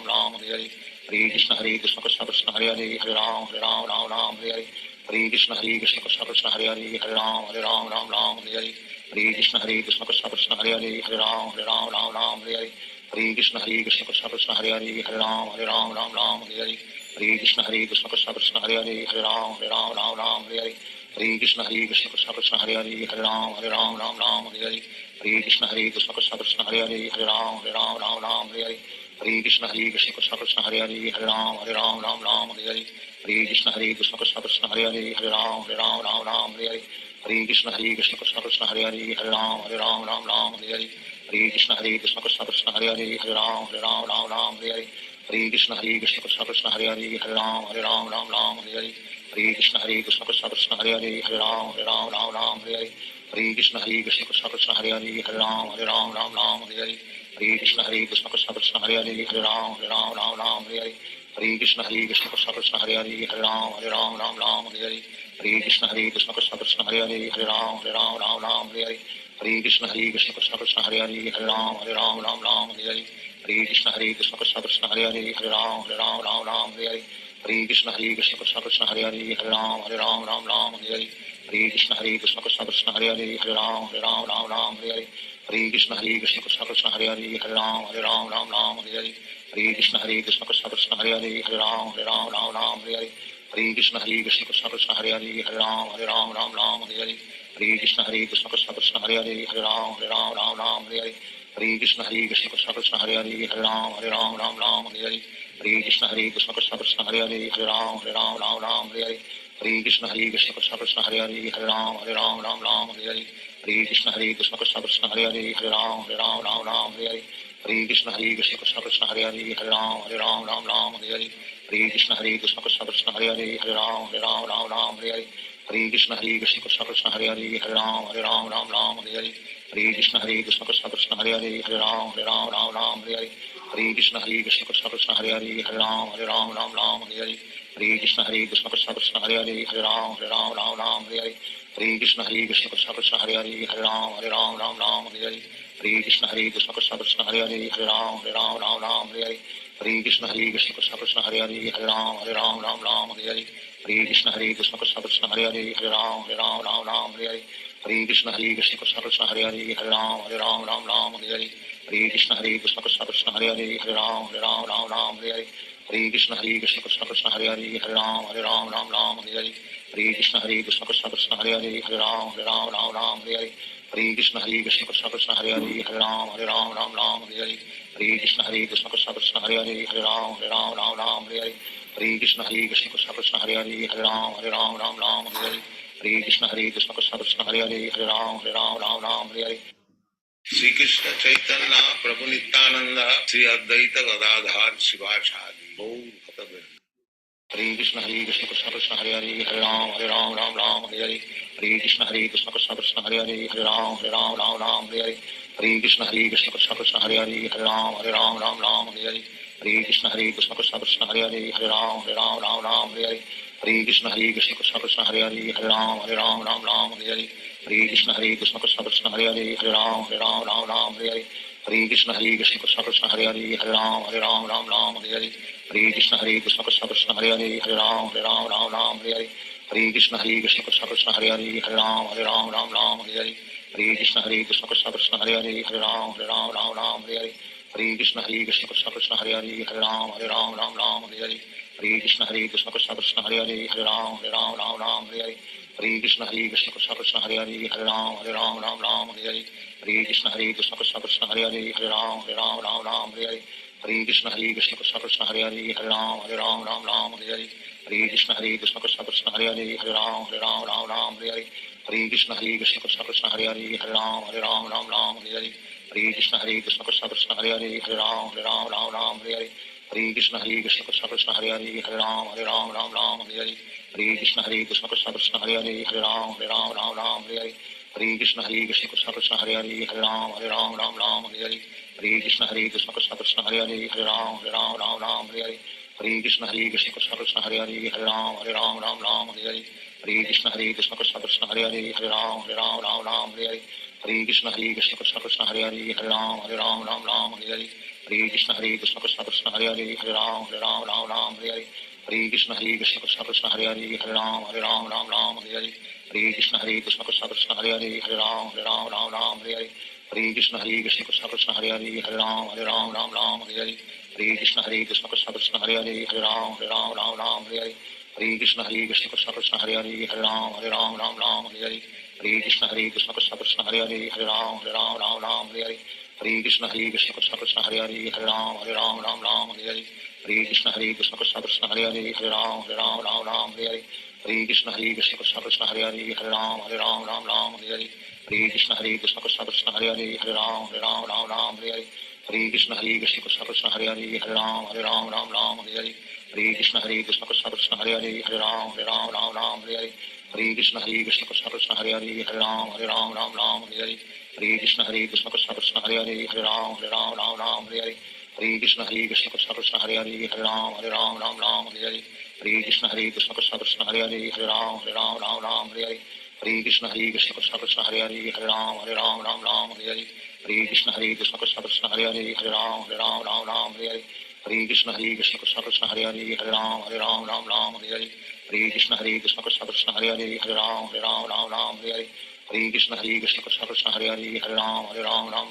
Hare Krishna Krishna Krishna Hare Hare Hare Ram Hare Hare Krishna Krishna Krishna Hare Hare Hare Ram Hare Hare Krishna Krishna Krishna Hare Hare Hare Ram Hare Hare Krishna Krishna Krishna Hare Hare Hare Ram Hare Hare Krishna Krishna Krishna Hare Hare Hare Ram Hare Hare Krishna Krishna Krishna Hare Hare Hare Ram Hare Hare Krishna Krishna Krishna Hare Hare Hare Ram Hare Hare Krishna Krishna Krishna Hare Hare Hare Ram Hare Hare Krishna Krishna Krishna Hare Hare Hare Ram Hare Hare Krishna Krishna Krishna Hare Hare Hare Ram Hare Hare Krishna Krishna Krishna Hare Hare Hare Ram Hare Hare Krishna Krishna Krishna Hare Hare Hare Ram Hare Hare Krishna Krishna Krishna Hare Hare Hare Ram Hare Hare Krishna Krishna Krishna Hare Hare Hare Ram Hare Hare Krishna Krishna Krishna Hare Hare Hare Ram Hare Hare Krishna Krishna Krishna Hare Hare Hare Ram Hare Hare Krishna Krishna Krishna Hare Hare Hare Ram Hare Hare Krishna Krishna Krishna Hare Hare Hare Ram Hare Hare Krishna Krishna Krishna Hare Hare Hare Ram Hare Krishna Krishna Krishna Hare Hare Hare Ram Hare Krishna Krishna Krishna Hare Hare Hare Ram Hare Krishna Krishna Krishna Hare Hare Hare Ram Hare Krishna Krishna Krishna Hare Hare Hare Ram Hare Krishna Krishna Krishna Hare Hare Hare Ram Hare Krishna Krishna Krishna Hare Hare Hare Ram Hare Krishna Krishna Krishna Hare Hare Hare Ram Hare Krishna Krishna Krishna Hare Hare Hare Ram Hare Krishna Krishna Krishna Hare Hare Hare Ram Hare Krishna Krishna Krishna Hare Hare Hare Ram Hare Krishna Krishna Krishna Hare Hare Hare Ram Hare Krishna Krishna Krishna Hare Hare Hare Ram Hare Krishna Krishna Krishna Hare Hare Hare Ram Hare Krishna Krishna Krishna Hare Hare Hare Ram Hare Krishna Krishna Krishna Hare Hare Hare Ram Hare Krishna Krishna Krishna Hare Hare Hare Ram Hare Hare Krishna Krishna Krishna Hare Hare Hare Ram Ram Ram Hare Hare Hare Krishna Krishna Krishna Hare Hare Hare Ram Ram Hare Hare Hare Krishna Krishna Krishna Hare Hare Hare Ram Ram Hare Hare Hare Krishna Krishna Krishna Hare Hare Hare Ram Ram Hare Hare Hare Krishna Krishna Krishna Hare Hare Hare Ram Ram Hare Hare Hare Krishna Krishna Krishna Hare Hare Hare Ram Ram Hare Hare Hare Krishna Krishna Krishna Hare Hare Hare Ram Ram Hare Hare Hare Krishna Krishna Krishna Hare Hare Hare Ram Hare Hare Hare Krishna Krishna Krishna Hare Hare Hare Ram Hare Hare Hare Krishna Krishna Krishna Hare Hare Hare Ram Hare Hare Hare Krishna Krishna Krishna Hare Hare Hare Ram Hare Hare Shri Krishna Chaitanya Prabhu Nityanand Shri Advaita Gadadhar Shivacharya Gaur भक्तवृंद Hare Krishna Krishna Krishna Hare Hare Hare Ram Ram Hare Hare Hare Krishna Krishna Krishna Hare Hare Hare Ram Hare Hare Hare Krishna Krishna Krishna Hare Hare Hare Ram Hare Hare Hare Krishna Krishna Krishna Hare Hare Hare Ram Hare Hare Hare Krishna Krishna Krishna Hare Hare Hare Ram Hare Hare Hare Krishna Krishna Krishna Hare Hare Hare Ram Hare Hare Hare Krishna Krishna Krishna Hare Hare Hare Ram Hare Hare Hare Krishna Krishna Krishna Hare Hare Hare Ram Hare Hare Hare Krishna Krishna Krishna Hare Hare Hare Ram Hare Hare Hare Krishna Krishna Krishna Hare Hare Hare Ram Hare Hare Hare Krishna Krishna Krishna Hare Hare Hare Ram Hare Hare Hare Krishna Krishna Krishna Hare Hare Hare Ram Hare Hare Hare Krishna Krishna Krishna Hare Hare Hare Ram Hare Hare Hare Krishna Krishna Krishna Hare Hare Hare Ram Hare Hare Hare Krishna Krishna Krishna Hare Hare Hare Ram Hare Hare Hare Krishna Krishna Krishna Hare Hare Hare Ram Hare Hare Hare Krishna Krishna Krishna Hare Hare Hare Ram Hare Hare Hare Krishna Krishna Krishna Hare Hare Hare Ram Hare Hare Hare Krishna Krishna Krishna Hare Hare Hare Ram Hare Hare Hare Krishna Krishna Krishna Hare Hare Hare Ram Hare Hare Hare Krishna Krishna Krishna Hare Hare Hare Ram Hare Hare Hare Krishna Krishna Krishna Hare Hare Hare Ram Hare Hare Hare Krishna Krishna Krishna Hare Hare Hare Ram Hare Hare Krishna Krishna Krishna Hare Hare Hare Ram Hare Hare Krishna Krishna Krishna Hare Hare Hare Ram Hare Hare Krishna Krishna Krishna Hare Hare Hare Ram Hare Hare Krishna Krishna Krishna Hare Hare Hare Ram Hare Hare Krishna Krishna Krishna Hare Hare Hare Ram Hare Hare Krishna Krishna Krishna Hare Hare Hare Ram Hare Hare Krishna Krishna Krishna Hare Hare Hare Ram Hare Hare Krishna Krishna Krishna Hare Hare Hare Ram Hare Hare Krishna Krishna Krishna Hare Hare Hare Ram Hare Hare Krishna Krishna Krishna Hare Hare Hare Ram Hare Hare Krishna Krishna Krishna Hare Hare Hare Ram Hare Hare Krishna Krishna Krishna Hare Hare Hare Ram Hare Hare Krishna Krishna Krishna Hare Hare Hare Ram Hare Hare Krishna Krishna Krishna Hare Hare Hare Ram Hare Hare Krishna Krishna Krishna Hare Hare Hare Ram Hare Hare Krishna Krishna Krishna Hare Hare Hare Ram Hare Hare Krishna Krishna Krishna Hare Hare Hare Ram Hare Hare Krishna Krishna Krishna Hare Hare Hare Ram Hare Hare Krishna Krishna Krishna Hare Hare Hare Ram Hare Hare Krishna Krishna Krishna Hare Hare Hare Ram Hare Hare Krishna Krishna Krishna Hare Hare Hare Ram Hare Hare Krishna Krishna Krishna Hare Hare Hare Ram Hare Hare Krishna Krishna Krishna Hare Hare Hare Ram Hare Hare Krishna Krishna Krishna Hare Hare Hare Ram Hare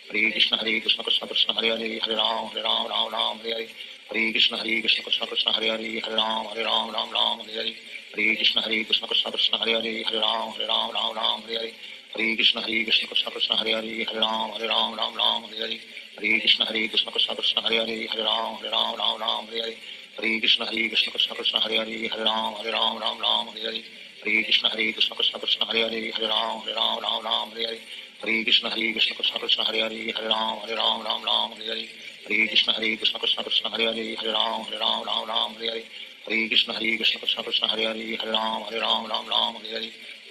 Hare Krishna Krishna Krishna Hare Hare Hare Ram Hare Hare Krishna Krishna Krishna Hare Hare Hare Ram Hare Hare Krishna Krishna Krishna Hare Hare Hare Ram Hare Hare Krishna Krishna Krishna Hare Hare Hare Ram Hare Hare Krishna Krishna Krishna Hare Hare Hare Ram Hare Hare Krishna Krishna Krishna Hare Hare Hare Ram Hare Hare Krishna Krishna Krishna Hare Hare Hare Ram Hare Hare Krishna Krishna Krishna Hare Hare Hare Ram Hare Hare Krishna Krishna Krishna Hare Hare Hare Ram Hare Hare Krishna Krishna Krishna Hare Hare Hare Ram Hare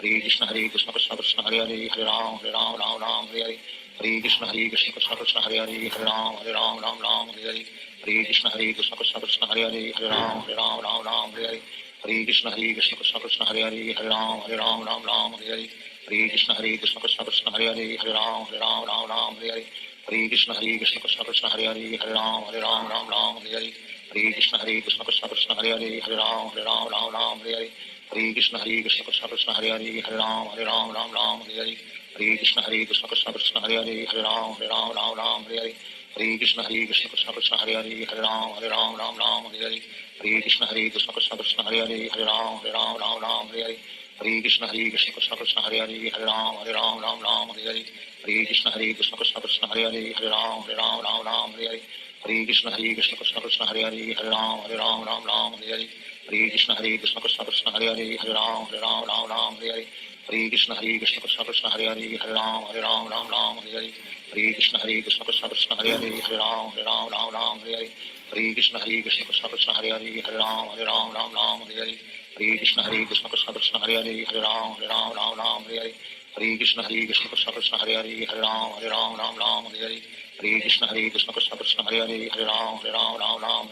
Hare Krishna Krishna Krishna Hare Hare Hare Ram Hare Hare Krishna Krishna Krishna Hare Hare Hare Ram Hare Krishna Krishna Krishna Hare Hare Hare Ram Hare Krishna Krishna Krishna Hare Hare Hare Ram Hare Hare Krishna Krishna Krishna Hare Hare Hare Ram Ram Ram Hare Hare Hare Krishna Krishna Krishna Hare Hare Hare Ram Ram Hare Hare Hare Krishna Krishna Krishna Hare Hare Hare Ram Hare Hare Hare Krishna Krishna Krishna Hare Hare Hare Ram Hare Hare Hare Krishna Krishna Krishna Hare Hare Hare Ram Hare Hare Hare Krishna Krishna Krishna Hare Hare Hare Ram Hare Hare Hare Krishna Krishna Krishna Hare Hare Hare Ram Hare Hare Hare Krishna Krishna Krishna Hare Hare Hare Ram Hare Hare Hare Krishna Krishna Krishna Krishna Hare Hare Hare Ram Hare Hare Hare Krishna Krishna Krishna Krishna Hare Hare Hare Ram Hare Hare Hare Krishna Krishna Krishna Krishna Hare Hare Hare Ram Hare Hare Hare Krishna Krishna Krishna Krishna Hare Hare Hare Ram Hare Hare Hare Krishna Krishna Krishna Krishna Hare Hare Hare Ram Hare Hare Hare Krishna Krishna Krishna Krishna Hare Hare Hare Ram Hare Hare Hare Krishna Krishna Krishna Krishna Hare Hare Hare Ram Hare Hare Hare Krishna Krishna Krishna Krishna Hare Hare Hare Ram Hare Hare Hare Krishna Krishna Krishna Krishna Hare Hare Hare Ram Hare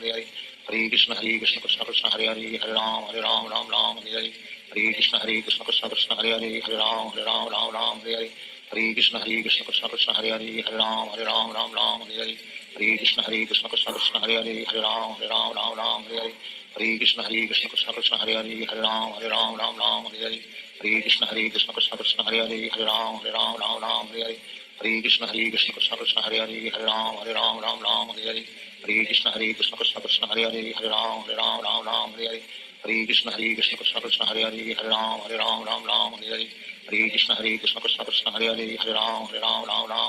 Hare Hare Krishna Krishna Krishna Krishna Hare Hare Hare Ram Hare Hare Hare Krishna Krishna Krishna Krishna Hare Hare Hare Ram Hare Hare Hare Krishna Krishna Krishna Krishna Hare Hare Hare Ram Hare Hare Hare Krishna Krishna Krishna Krishna Hare Hare Hare Ram Hare Hare Hare Krishna Krishna Krishna Krishna Hare Hare Hare Ram Hare Hare Hare Krishna Krishna Krishna Krishna Hare Hare Hare Ram Hare Hare Hare Krishna Krishna Krishna Krishna Hare Hare Hare Ram Hare Hare Hare Krishna Krishna Krishna Krishna Hare Hare Hare Ram Hare Hare Hare Krishna Krishna Krishna Krishna Hare Hare Hare Ram Hare Hare Hare Krishna Krishna Krishna Krishna Hare Hare Hare Ram Hare Hare Hare Krishna Krishna Krishna Krishna Hare Hare Hare Ram Hare Hare Hare Krishna Krishna Krishna Krishna Hare Hare Hare Ram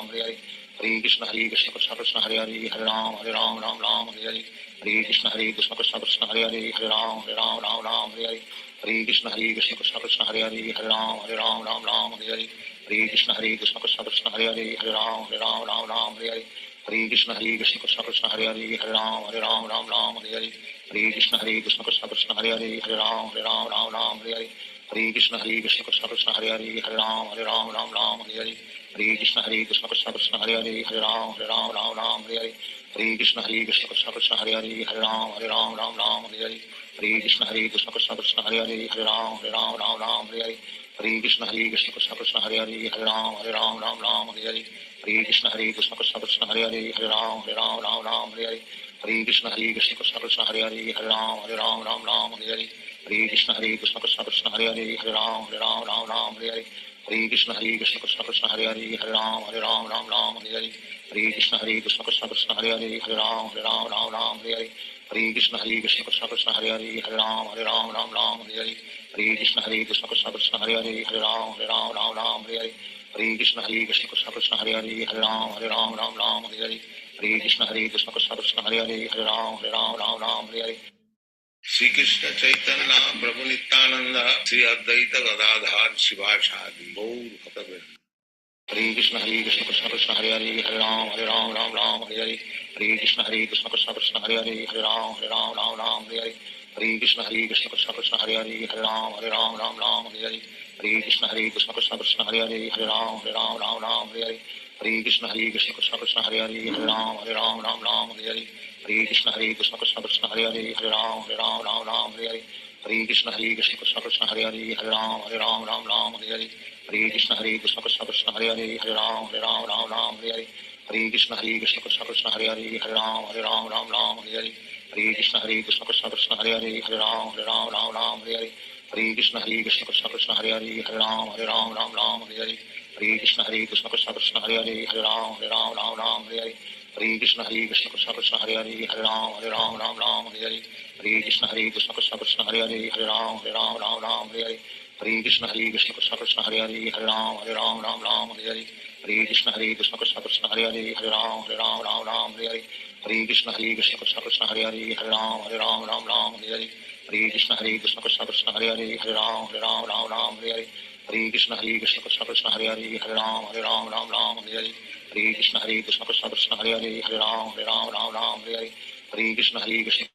Hare Hare Hare Krishna Krishna Krishna Krishna Hare Hare Hare Ram Hare Hare Hare Krishna Krishna Krishna Krishna Hare Hare Hare Ram Hare Hare Hare Krishna Krishna Krishna Krishna Hare Hare Hare Ram Hare Hare Hare Krishna Krishna Krishna Krishna Hare Hare Hare Ram Hare Hare Hare Krishna Krishna Krishna Krishna Hare Hare Hare Ram Hare Hare Hare Krishna Krishna Krishna Krishna Hare Hare Hare Ram Hare Hare Hare Krishna Krishna Krishna Krishna Hare Hare Hare Ram Hare Hare Hare Krishna Krishna Krishna Krishna Hare Hare Hare Ram Hare Hare Hare Krishna Krishna Krishna Krishna Hare Hare Hare Ram Hare Hare Hare Krishna Krishna Krishna Krishna Hare Hare Hare Ram Hare Hare Hare Krishna Krishna Krishna Krishna Hare Hare Hare Ram Hare Hare Hare Krishna Krishna Krishna Krishna Hare Hare Hare Ram Hare Hare Hare Krishna Krishna Krishna Krishna Hare Hare Hare Ram Hare Hare Hare Krishna Krishna Krishna Krishna Hare Hare Hare Ram Hare Hare Hare Krishna Krishna Krishna Krishna Hare Hare Hare Ram Hare Hare Hare Krishna Krishna Krishna Krishna Hare Hare Hare Ram Hare Hare Hare Krishna Krishna Krishna Krishna Hare Hare Hare Ram Hare Hare Hare Krishna Krishna Krishna Krishna Hare Hare Hare Ram Hare Hare Shri Krishna Chaitanya Prabhu Nityanand Shri Advaita Gadadhar शिवासादि Gaur भक्तवृंद Hare Krishna Krishna Krishna Hare Hare Hare Ram Hare Hare Hare Krishna Krishna Krishna Krishna Hare Hare Hare Ram Hare Hare Hare Krishna Krishna Krishna Krishna Hare Hare Hare Ram Hare Hare Hare Krishna Krishna Krishna Krishna Hare Hare Hare Ram Hare Hare Hare Krishna Krishna Krishna Krishna Hare Hare Hare Ram Hare Hare Hare Krishna Krishna Krishna Krishna Hare Hare Hare Ram Hare Hare Hare Krishna Krishna Krishna Krishna Hare Hare Hare Ram Hare Hare Hare Krishna Krishna Krishna Krishna Hare Hare Hare Ram Hare Hare Hare Krishna Krishna Krishna Krishna Hare Hare Hare Ram Hare Hare Hare Krishna Krishna Krishna Krishna Hare Hare Hare Ram Hare Hare Hare Krishna Krishna Krishna Krishna Hare Hare Hare Ram Hare Hare Hare Krishna Krishna Krishna Krishna Hare Hare Hare Ram Hare Hare Hare Krishna Krishna Krishna Krishna Hare Hare Hare Ram Hare Hare Hare Krishna Krishna Krishna Krishna Hare Hare Hare Ram Hare Hare Hare Krishna Krishna Krishna Krishna Hare Hare Hare Ram Hare Hare Hare Krishna Krishna Krishna Krishna Hare Hare Hare Ram Hare Hare Hare Krishna Krishna Krishna Krishna Hare Hare Hare Ram Hare Hare Hare Krishna Krishna Krishna Krishna Hare Hare Hare Ram Hare Hare Hare Krishna Krishna Krishna Krishna Hare Hare Hare Ram Hare Hare Hare Krishna Krishna Krishna Krishna Hare Hare Hare Ram Hare Hare Hare Krishna Krishna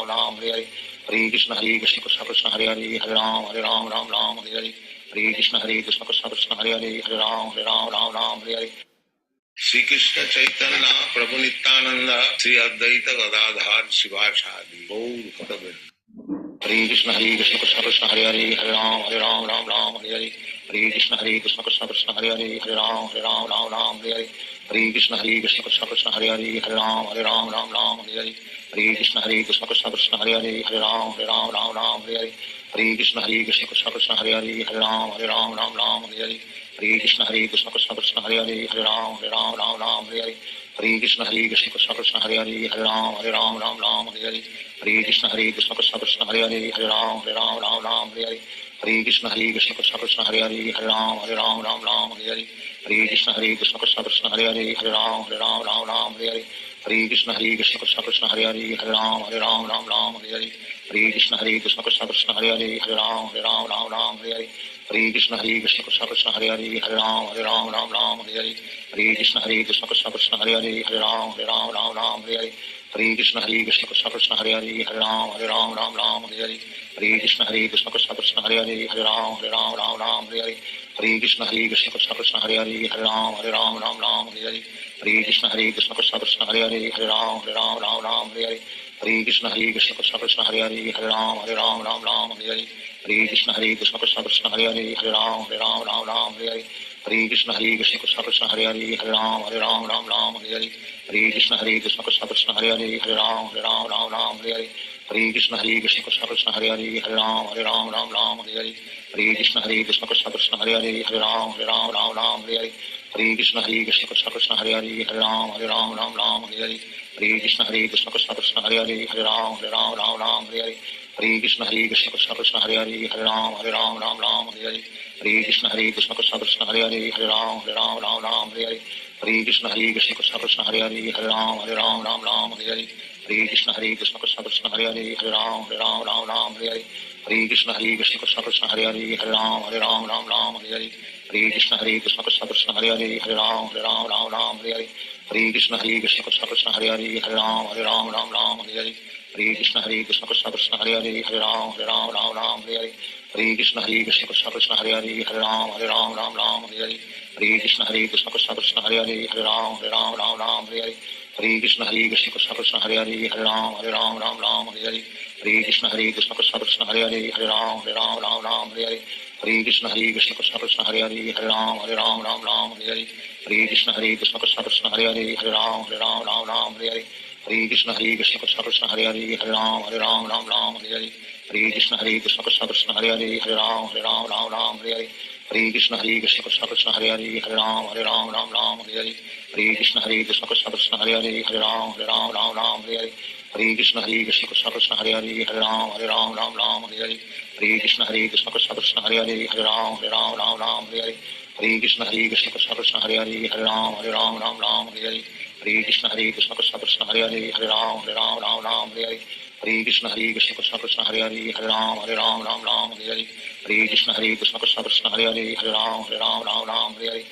Ram Ram Hare Hare Hare Krishna Krishna Krishna Hare Hare Hare Ram Ram Ram Hare Hare Hare Krishna Krishna Krishna Hare Hare Hare Ram Ram Hare Hare Shri Krishna Chaitanya Prabhu Nityanand Shri Advaita Gadadhar शिवासादि Gaur भक्तवृंद Hare Krishna Krishna Krishna Hare Hare Hare Ram Ram Hare Hare Hare Krishna Krishna Krishna Hare Hare Hare Ram Ram Hare Hare Hare Krishna Krishna Krishna Hare Hare Hare Ram Hare Hare Hare Krishna Krishna Krishna Hare Hare Hare Ram Hare Hare Hare Krishna Krishna Krishna Hare Hare Hare Ram Hare Hare Hare Krishna Krishna Krishna Hare Hare Hare Ram Hare Hare Hare Krishna Krishna Krishna Hare Hare Hare Ram Hare Hare Hare Krishna Krishna Krishna Krishna Hare Hare Hare Ram Hare Hare Hare Krishna Krishna Krishna Krishna Hare Hare Hare Ram Hare Hare Hare Krishna Krishna Krishna Krishna Hare Hare Hare Ram Hare Hare Hare Krishna Krishna Krishna Krishna Hare Hare Hare Ram Hare Hare Hare Krishna Krishna Krishna Krishna Hare Hare Hare Ram Hare Hare Hare Krishna Krishna Krishna Krishna Hare Hare Hare Ram Hare Hare Hare Krishna Krishna Krishna Krishna Hare Hare Hare Ram Hare Hare Hare Krishna Krishna Krishna Krishna Hare Hare Hare Ram Hare Hare Hare Krishna Krishna Krishna Krishna Hare Hare Hare Ram Hare Hare Hare Krishna Krishna Krishna Krishna Hare Hare Hare Ram Hare Hare Hare Krishna Krishna Krishna Krishna Hare Hare Hare Ram Hare Hare Hare Krishna Krishna Krishna Krishna Hare Hare Hare Ram Hare Hare Hare Krishna Krishna Krishna Krishna Hare Hare Hare Ram Hare Hare Hare Krishna Krishna Krishna Krishna Hare Hare Hare Ram Hare Hare Hare Krishna Krishna Krishna Krishna Hare Hare Hare Ram Hare Hare Hare Krishna Krishna Krishna Krishna Hare Hare Hare Ram Hare Hare Hare Krishna Krishna Krishna Krishna Hare Hare Hare Ram Hare Hare Hare Krishna Krishna Krishna Krishna Hare Hare Hare Ram Hare Hare Hare Krishna Krishna Krishna Krishna Hare Hare Hare Ram Hare Hare Hare Krishna Krishna Krishna Krishna Hare Hare Hare Ram Hare Hare Hare Krishna Krishna Krishna Krishna Hare Hare Hare Ram Hare Hare Hare Krishna Krishna Krishna Krishna Hare Hare Hare Ram Hare Hare Hare Krishna Krishna Krishna Krishna Hare Hare Hare Ram Hare Hare Hare Krishna Krishna Krishna Krishna Hare Hare Hare Ram Hare Hare Krishna Krishna Krishna Krishna Hare Hare Hare Ram Hare Hare Krishna Krishna Krishna Krishna Hare Hare Hare Ram Hare Hare Krishna Krishna Krishna Krishna Hare Hare Hare Ram Hare Hare Krishna Krishna Krishna Krishna Hare Hare Hare Ram Hare Hare Krishna Krishna Krishna Krishna Hare Hare Hare Ram Hare Hare Krishna Krishna Krishna Krishna Hare Hare Hare Ram Hare Hare Krishna Krishna Krishna Krishna Hare Hare Hare Ram Hare Hare Krishna Krishna Krishna Krishna Hare Hare Hare Ram Hare Hare Krishna Krishna Krishna Krishna Hare Hare Hare Ram Hare Hare Krishna Krishna Krishna Krishna Hare Hare Hare Ram Hare Hare Krishna Krishna Krishna Krishna Hare Hare Hare Ram Hare Hare Krishna Krishna Krishna Krishna Hare Hare Hare Ram Hare Krishna Krishna Krishna Krishna Hare Hare Hare Ram Hare Krishna Krishna Krishna Krishna Hare Hare Hare Ram Hare Krishna Krishna Krishna Krishna Hare Hare Hare Ram Hare Krishna Krishna Krishna Krishna Hare Hare Hare Ram Hare Krishna Krishna Krishna Krishna Hare Hare Hare Ram Hare Krishna Krishna Krishna Krishna Hare Hare Hare Ram Hare Krishna Krishna Krishna Krishna Hare Hare Hare Ram Hare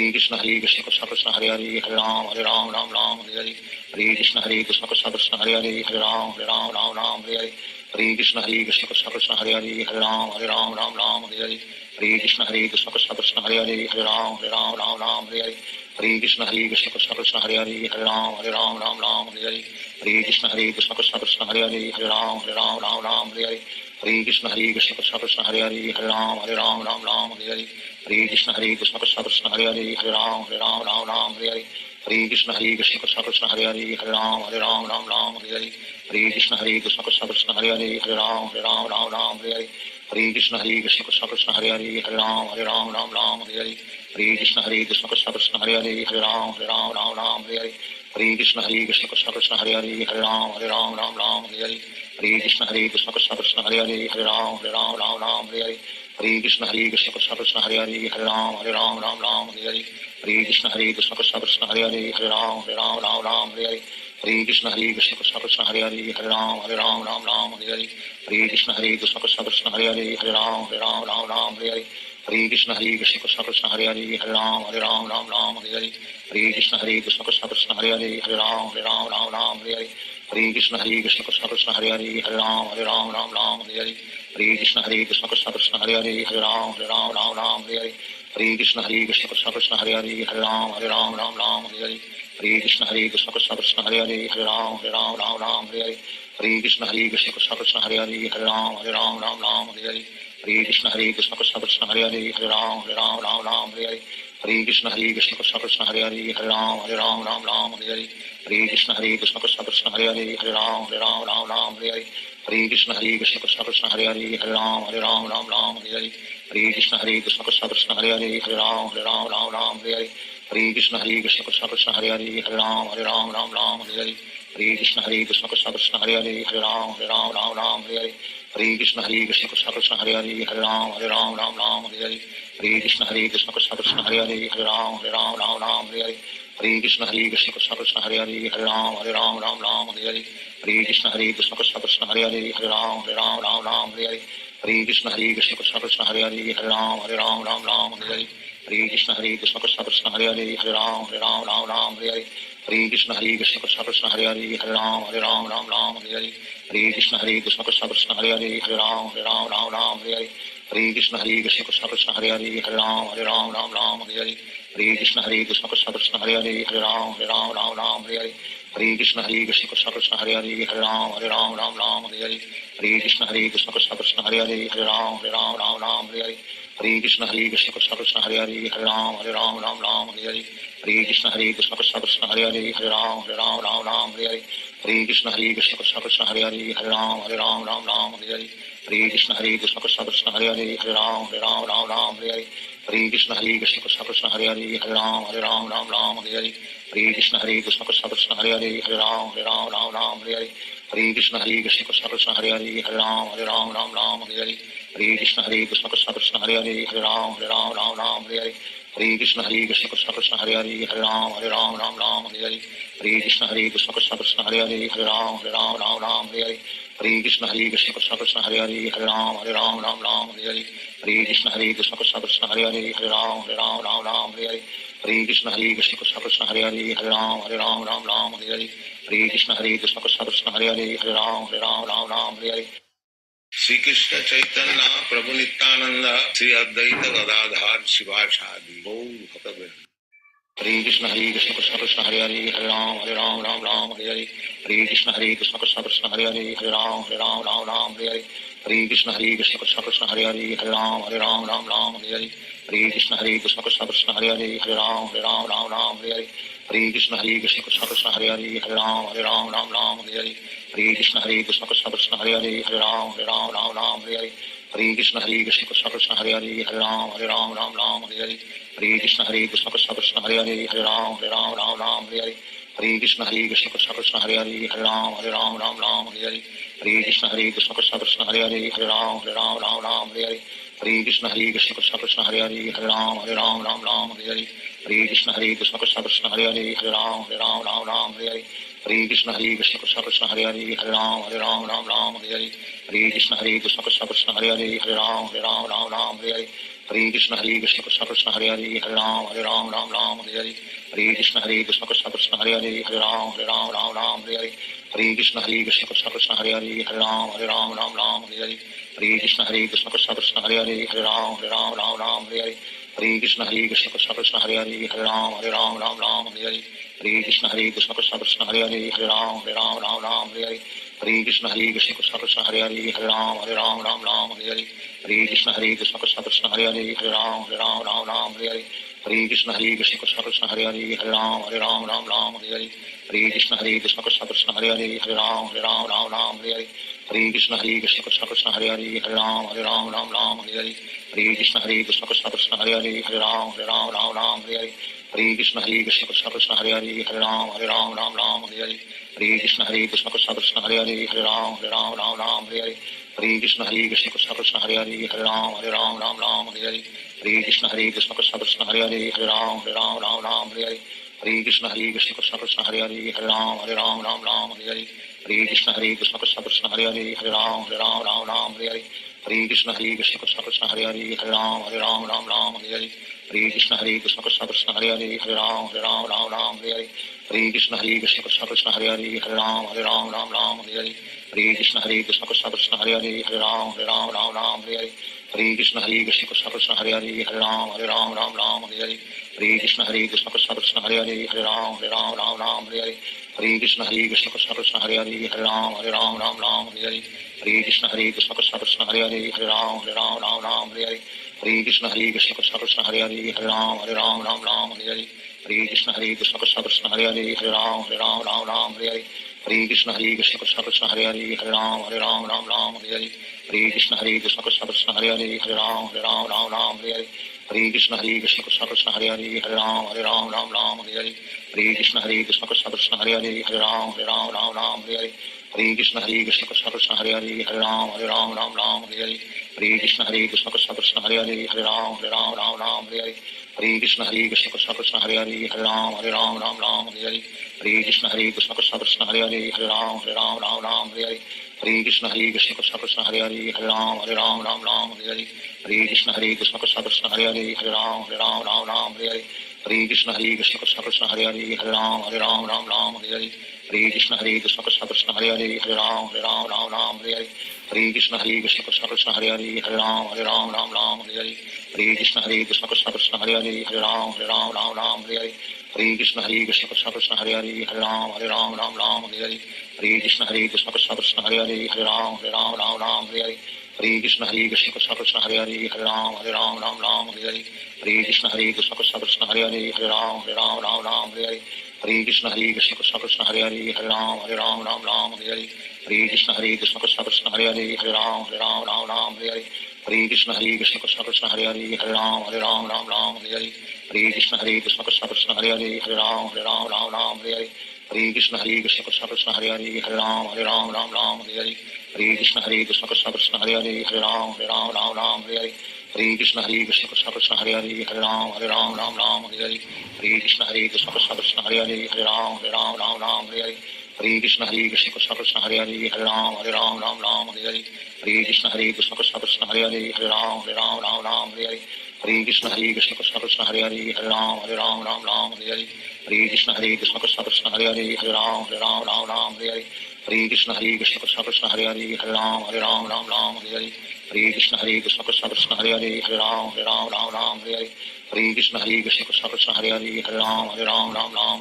Krishna Krishna Krishna Krishna Hare Hare Hare Ram Hare Krishna Krishna Krishna Krishna Hare Hare Hare Ram Hare Krishna Krishna Krishna Krishna Hare Hare Hare Ram Hare Krishna Krishna Krishna Krishna Hare Hare Hare Ram Hare Krishna Krishna Krishna Krishna Hare Hare Hare Ram Hare Krishna Krishna Krishna Krishna Hare Hare Hare Ram Hare Krishna Krishna Krishna Krishna Hare Hare Hare Ram Hare Krishna Krishna Krishna Krishna Hare Hare Hare Ram Hare Krishna Krishna Krishna Krishna Hare Hare Hare Ram Hare Krishna Krishna Krishna Krishna Hare Hare Hare Ram Hare Krishna Krishna Krishna Krishna Hare Hare Hare Ram Hare Krishna Krishna Krishna Krishna Hare Hare Hare Ram Hare Krishna Krishna Krishna Krishna Hare Hare Hare Ram Hare Krishna Krishna Krishna Krishna Hare Hare Hare Ram Hare Krishna Krishna Krishna Krishna Hare Hare Hare Ram Hare Krishna Krishna Krishna Krishna Hare Hare Hare Ram Hare Krishna Krishna Krishna Krishna Hare Hare Hare Ram Hare Krishna Krishna Krishna Krishna Hare Hare Hare Ram Hare Hare Krishna Krishna Krishna Hare Hare Hare Ram Ram Ram Hare Hare Hare Krishna Krishna Krishna Hare Hare Hare Ram Ram Hare Hare Hare Krishna Krishna Krishna Hare Hare Hare Ram Ram Hare Hare Hare Krishna Krishna Krishna Hare Hare Hare Ram Ram Hare Hare Hare Krishna Krishna Krishna Hare Hare Hare Ram Ram Hare Hare Hare Krishna Krishna Krishna Hare Hare Hare Ram Ram Hare Hare Hare Krishna Krishna Krishna Hare Hare Hare Ram Ram Hare Hare Hare Krishna Krishna Krishna Hare Hare Hare Ram Hare Hare Hare Krishna Krishna Krishna Hare Hare Hare Ram Hare Hare Hare Krishna Krishna Krishna Hare Hare Hare Ram Hare Hare Hare Krishna Krishna Krishna Hare Hare Hare Ram Hare Hare Hare Krishna Krishna Krishna Hare Hare Hare Ram Hare Hare Hare Krishna Krishna Krishna Hare Hare Hare Ram Hare Hare Hare Krishna Krishna Krishna Hare Hare Hare Ram Hare Hare Hare Krishna Krishna Krishna Hare Hare Hare Ram Hare Hare Hare Krishna Krishna Krishna Hare Hare Hare Ram Hare Hare Hare Krishna Krishna Krishna Hare Hare Hare Ram Hare Hare Hare Krishna Krishna Krishna Hare Hare Hare Ram Hare Hare Hare Krishna Krishna Krishna Hare Hare Hare Ram Hare Hare Hare Krishna Krishna Krishna Hare Hare Hare Ram Hare Hare Hare Krishna Krishna Krishna Hare Hare Hare Ram Hare Hare Hare Krishna Krishna Krishna Hare Hare Hare Ram Hare Hare Hare Krishna Krishna Krishna Hare Hare Hare Ram Hare Hare Hare Krishna Krishna Krishna Hare Hare Hare Ram Hare Hare Hare Krishna Krishna Krishna Hare Hare Hare Ram Hare Hare Hare Krishna Krishna Krishna Hare Hare Hare Ram Hare Hare Hare Krishna Krishna Krishna Hare Hare Hare Ram Hare Hare Hare Krishna Krishna Krishna Hare Hare Hare Ram Hare Hare Hare Krishna Krishna Krishna Hare Hare Hare Ram Hare Hare Hare Krishna Krishna Krishna Hare Hare Hare Ram Hare Hare Hare Krishna Krishna Krishna Hare Hare Hare Ram Hare Hare Hare Krishna Krishna Krishna Hare Hare Hare Ram Hare Hare Hare Krishna Krishna Krishna Hare Hare Hare Ram Hare Hare Hare Krishna Krishna Krishna Hare Hare Hare Ram Hare Hare Hare Krishna Krishna Krishna Hare Hare Hare Ram Hare Hare Hare Krishna Krishna Krishna Hare Hare Hare Ram Hare Hare Hare Krishna Krishna Krishna Hare Hare Hare Ram Hare Hare Krishna Krishna Krishna Hare Hare Hare Ram Hare Hare Krishna Krishna Krishna Hare Hare Hare Ram Hare Hare Krishna Krishna Krishna Hare Hare Hare Ram Hare Hare Shri Krishna Chaitanya Prabhu Nityanand Shri Advaita Gadadhar शिवासादि Gaur भक्तवृंद Hare Krishna Krishna Krishna Hare Hare Hare Ram Hare Hare Hare Krishna Krishna Krishna Hare Hare Hare Ram Hare Hare Hare Krishna Krishna Krishna Hare Hare Hare Ram Hare Hare Hare Krishna Krishna Krishna Hare Hare Hare Ram Hare Hare Hare Krishna Krishna Krishna Hare Hare Hare Ram Hare Hare Hare Krishna Krishna Krishna Hare Hare Hare Ram Hare Hare Hare Krishna Krishna Krishna Hare Hare Hare Ram Hare Hare Hare Krishna Krishna Krishna Hare Hare Hare Ram Hare Hare Hare Krishna Krishna Krishna Hare Hare Hare Ram Hare Hare Krishna Krishna Krishna Hare Hare Hare Ram Hare Hare Krishna Krishna Krishna Hare Hare Hare Ram Hare Hare Krishna Krishna Krishna Hare Hare Hare Ram Hare Hare Krishna Krishna Krishna Hare Hare Hare Ram Hare Hare Krishna Krishna Krishna Hare Hare Hare Ram Hare Hare Krishna Krishna Krishna Hare Hare Hare Ram Hare Hare Krishna Krishna Krishna Hare Hare Hare Ram Hare Hare Krishna Krishna Krishna Hare Hare Hare Ram Hare Hare Krishna Krishna Krishna Hare Hare Hare Ram Hare Hare Krishna Krishna Krishna Hare Hare Hare Ram Hare Hare Krishna Krishna Krishna Hare Hare Hare Ram Hare Hare Krishna Krishna Krishna Hare Hare Hare Ram Hare Hare Krishna Krishna Krishna Hare Hare Hare Ram Hare Hare Krishna Krishna Krishna Hare Hare Hare Ram Hare Hare Krishna Krishna Krishna Hare Hare Hare Ram Hare Hare Krishna Krishna Krishna Hare Hare Hare Ram Hare Hare Krishna Krishna Krishna Hare Hare Hare Ram Hare Hare Krishna Krishna Krishna Hare Hare Hare Ram Hare Hare Krishna Krishna Krishna Hare Hare Hare Ram Hare Hare Krishna Krishna Krishna Hare Hare Hare Ram Hare Hare Krishna Krishna Krishna Hare Hare Hare Ram Hare Hare Hare Krishna Krishna Krishna Hare Hare Hare Ram Ram Ram Hare Hare Hare Krishna Krishna Krishna Hare Hare Hare Ram Ram Hare Hare Hare Krishna Krishna Krishna Hare Hare Hare Ram Ram Hare Hare Hare Krishna Krishna Krishna Hare Hare Hare Ram Ram Hare Hare Hare Krishna Krishna Krishna Hare Hare Hare Ram Ram Hare Hare Hare Krishna Krishna Krishna Hare Hare Hare Ram Ram Hare Hare Hare Krishna Krishna Krishna Hare Hare Hare Ram Ram Hare Hare Hare Krishna Krishna Krishna Hare Hare Hare Ram Ram Hare Hare Hare Krishna Krishna Krishna Hare Hare Hare Ram Ram Hare Hare Hare Krishna Krishna Krishna Hare Hare Hare Ram Ram Hare Hare Hare Krishna Krishna Krishna Hare Hare Hare Ram Ram Hare Hare Hare Krishna Krishna Krishna Hare Hare Hare Ram Ram Hare Hare Hare Krishna Krishna Krishna Hare Hare Hare Ram Ram Hare Hare Hare Krishna Krishna Krishna Hare Hare Hare Ram Ram Hare Hare Hare Krishna Krishna Krishna Hare Hare Hare Ram Ram Hare Hare Hare Krishna Krishna Krishna Hare Hare Hare Ram Ram Hare Hare Hare Krishna Krishna Krishna Hare Hare Hare Ram Ram Hare Hare Hare Krishna Krishna Krishna Hare Hare Hare Ram Ram Hare Hare Hare Krishna Krishna Krishna Hare Hare Hare Ram Ram Hare Hare Hare Krishna Krishna Krishna Hare Hare Hare Ram Ram Hare Hare Hare Krishna Krishna Krishna Hare Hare Hare Ram Ram Hare Hare Hare Krishna Krishna Krishna Hare Hare Hare Ram Ram Hare Hare Hare Krishna Krishna Krishna Hare Hare Hare Ram Ram Hare Hare Hare Krishna Krishna Krishna Hare Hare Hare Ram Ram Hare Hare Hare Krishna Krishna Krishna Hare Hare Hare Ram Ram Hare Hare Hare Krishna Krishna Krishna Hare Hare Hare Ram Ram Hare Hare Hare Krishna Krishna Krishna Hare Hare Hare Ram Ram Hare Hare Hare Krishna Krishna Krishna Hare Hare Hare Ram Ram Hare Hare Hare Krishna Krishna Krishna Hare Hare Hare Ram Ram Hare Hare Hare Krishna Krishna Krishna Hare Hare Hare Ram Ram Hare Hare Hare Krishna Krishna Krishna Hare Hare Hare Ram Ram Hare Hare Hare Krishna Krishna Krishna Hare Hare Hare Ram Ram Hare Hare Hare Krishna Krishna Krishna Hare Hare Hare Ram Ram Hare Hare Hare Krishna Krishna Krishna Hare Hare Hare Ram Ram Hare Hare Hare Krishna Krishna Krishna Hare Hare Hare Ram Ram Hare Hare Hare Krishna Krishna Krishna Hare Hare Hare Ram Ram Hare Hare Hare Krishna Krishna Krishna Hare Hare Hare Ram Ram Hare Hare Hare Krishna Krishna Krishna Hare Hare Hare Ram Ram Hare Hare Hare Krishna Krishna Krishna Hare Hare Hare Ram Ram Hare Hare Hare Krishna Krishna Krishna Hare Hare Hare Ram Ram Hare Hare Hare Krishna Krishna Krishna Hare Hare Hare Ram Ram Hare Hare Hare Krishna Krishna Krishna Hare Hare Hare Ram Ram Hare Hare Hare Krishna Krishna Krishna Hare Hare Hare Ram Ram Hare Hare Hare Krishna Krishna Krishna Hare Hare Hare Ram Ram Hare Hare Hare Krishna Krishna Krishna Hare Hare Hare Ram Ram Hare Hare Hare Krishna Krishna Krishna Hare Hare Hare Ram Ram Hare Hare Hare Krishna Krishna Krishna Hare Hare Hare Ram Ram Hare Hare Hare Krishna Krishna Krishna Hare Hare Hare Ram Ram Hare Hare Hare Krishna Krishna Krishna Hare Hare Hare Ram Ram Hare Hare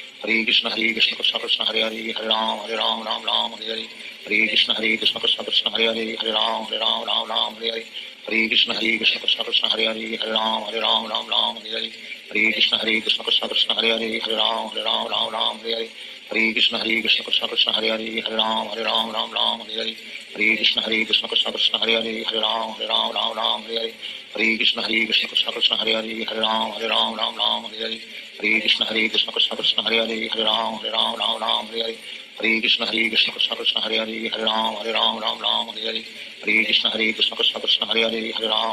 Hare Krishna Krishna Krishna Hare Hare Hare Ram Ram Hare Hare Hare Krishna Krishna Krishna Hare Hare Hare Ram Ram Hare Hare Hare Krishna Krishna Krishna Hare Hare Hare Ram Ram Hare Hare Hare Krishna Krishna Krishna Hare Hare Hare Ram Ram Hare Hare Hare Krishna Krishna Krishna Hare Hare Hare Ram Ram Hare Hare Hare Krishna Krishna Krishna Hare Hare Hare Ram Ram Hare Hare Hare Krishna Krishna Krishna Hare Hare Hare Ram Ram Hare Hare Hare Krishna Krishna Krishna Hare Hare Hare Ram Ram Hare Hare Hare Krishna Krishna Krishna Hare Hare Hare Ram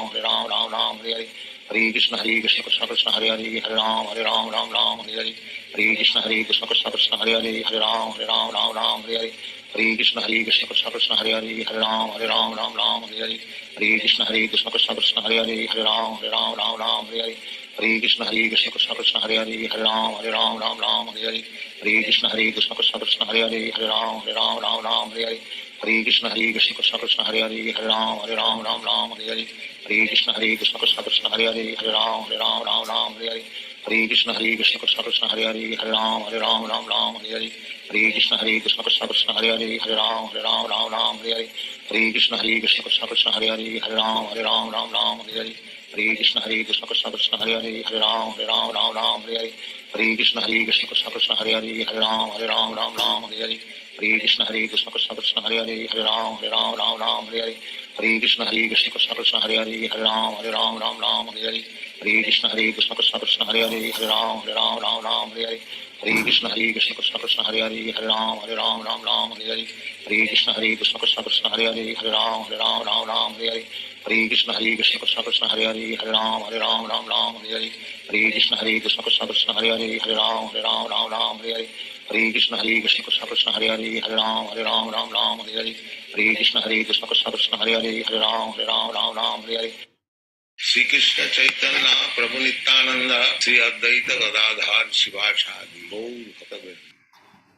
Ram Hare Hare Hare Krishna Krishna Krishna Hare Hare Hare Ram Ram Hare Hare Hare Krishna Krishna Krishna Hare Hare Hare Ram Ram Hare Hare Hare Krishna Krishna Krishna Hare Hare Hare Ram Ram Hare Hare Hare Krishna Krishna Krishna Hare Hare Hare Ram Ram Hare Hare Hare Krishna Krishna Krishna Hare Hare Hare Ram Ram Hare Hare Hare Krishna Krishna Krishna Hare Hare Hare Ram Ram Hare Hare Hare Krishna Krishna Krishna Hare Hare Hare Ram Ram Hare Hare Hare Krishna Krishna Krishna Hare Hare Hare Ram Ram Hare Hare Hare Krishna Krishna Krishna Hare Hare Hare Ram Ram Hare Hare Hare Krishna Krishna Krishna Hare Hare Hare Ram Ram Hare Hare Hare Krishna Krishna Krishna Hare Hare Hare Ram Ram Hare Hare Hare Krishna Krishna Krishna Hare Hare Hare Ram Ram Hare Hare Hare Krishna Krishna Krishna Hare Hare Hare Ram Ram Hare Hare Hare Krishna Krishna Krishna Hare Hare Hare Ram Ram Hare Hare Hare Krishna Krishna Krishna Hare Hare Hare Ram Ram Ram Hare Hare Hare Krishna Krishna Krishna Hare Hare Hare Ram Ram Ram Hare Hare Hare Krishna Krishna Krishna Hare Hare Hare Ram Ram Hare Hare Hare Krishna Krishna Krishna Hare Hare Hare Ram Ram Hare Hare Hare Krishna Krishna Krishna Hare Hare Hare Ram Ram Hare Hare Hare Krishna Krishna Krishna Hare Hare Hare Ram Ram Hare Hare Hare Krishna Krishna Krishna Hare Hare Hare Ram Ram Hare Hare Shri Krishna Chaitanya Prabhu Nityanand Shri Advaita Gadadhar शिवासादि Gaur भक्तवृंद।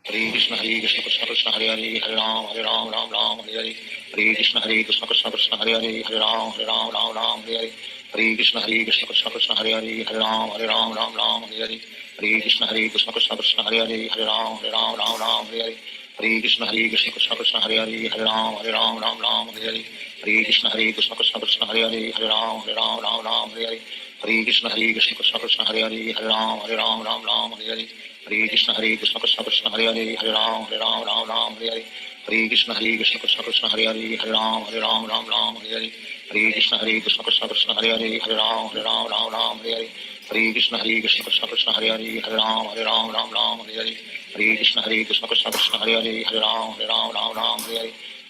Hare Krishna Krishna Krishna Hare Hare Hare Ram Ram Hare Hare Hare Krishna Krishna Krishna Hare Hare Hare Ram Ram Hare Hare Hare Krishna Krishna Krishna Hare Hare Hare Ram Ram Hare Hare Hare Krishna Krishna Krishna Hare Hare Hare Ram Ram Hare Hare Hare Krishna Krishna Krishna Hare Hare Hare Ram Ram Hare Hare Hare Krishna Krishna Krishna Hare Hare Hare Ram Ram Hare Hare Hare Krishna Krishna Krishna Hare Hare Hare Ram Ram Hare Hare Hare Krishna Krishna Krishna Hare Hare Hare Ram Ram Hare Hare Hare Krishna Krishna Krishna Hare Hare Hare Ram Ram Hare Hare Hare Krishna Krishna Krishna Hare Hare Hare Ram Ram Hare Hare Hare Krishna Krishna Krishna Hare Hare Hare Ram Ram Hare Hare Hare Krishna Krishna Krishna Hare Hare Hare Ram Ram Hare Hare Hare Krishna Krishna Krishna Hare Hare Hare Ram Ram Hare Hare Hare Krishna Krishna Krishna Hare Hare Hare Ram Ram Hare Hare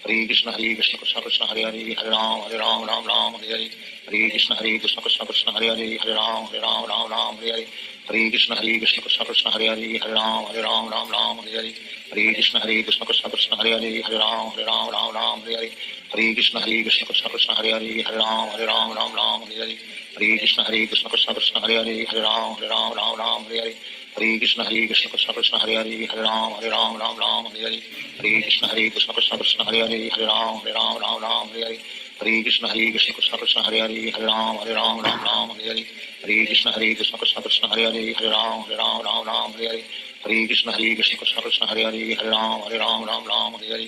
Hare Krishna Krishna Krishna Hare Hare Hare Ram Ram Hare Hare Hare Krishna Krishna Krishna Hare Hare Hare Ram Ram Hare Hare Hare Krishna Krishna Krishna Hare Hare Hare Ram Ram Hare Hare Hare Krishna Krishna Krishna Hare Hare Hare Ram Ram Hare Hare Hare Krishna Krishna Krishna Hare Hare Hare Ram Ram Hare Hare Hare Krishna Krishna Krishna Hare Hare Hare Ram Ram Hare Hare Hare Krishna Krishna Krishna Hare Hare Hare Ram Ram Hare Hare Hare Krishna Krishna Krishna Hare Hare Hare Ram Ram Hare Hare Hare Krishna Krishna Krishna Hare Hare Hare Ram Ram Hare Hare Hare Krishna Krishna Krishna Hare Hare Hare Ram Ram Hare Hare Hare Krishna Krishna Krishna Hare Hare Hare Ram Ram Hare Hare Hare Krishna Krishna Krishna Hare Hare Hare Ram Ram Hare Hare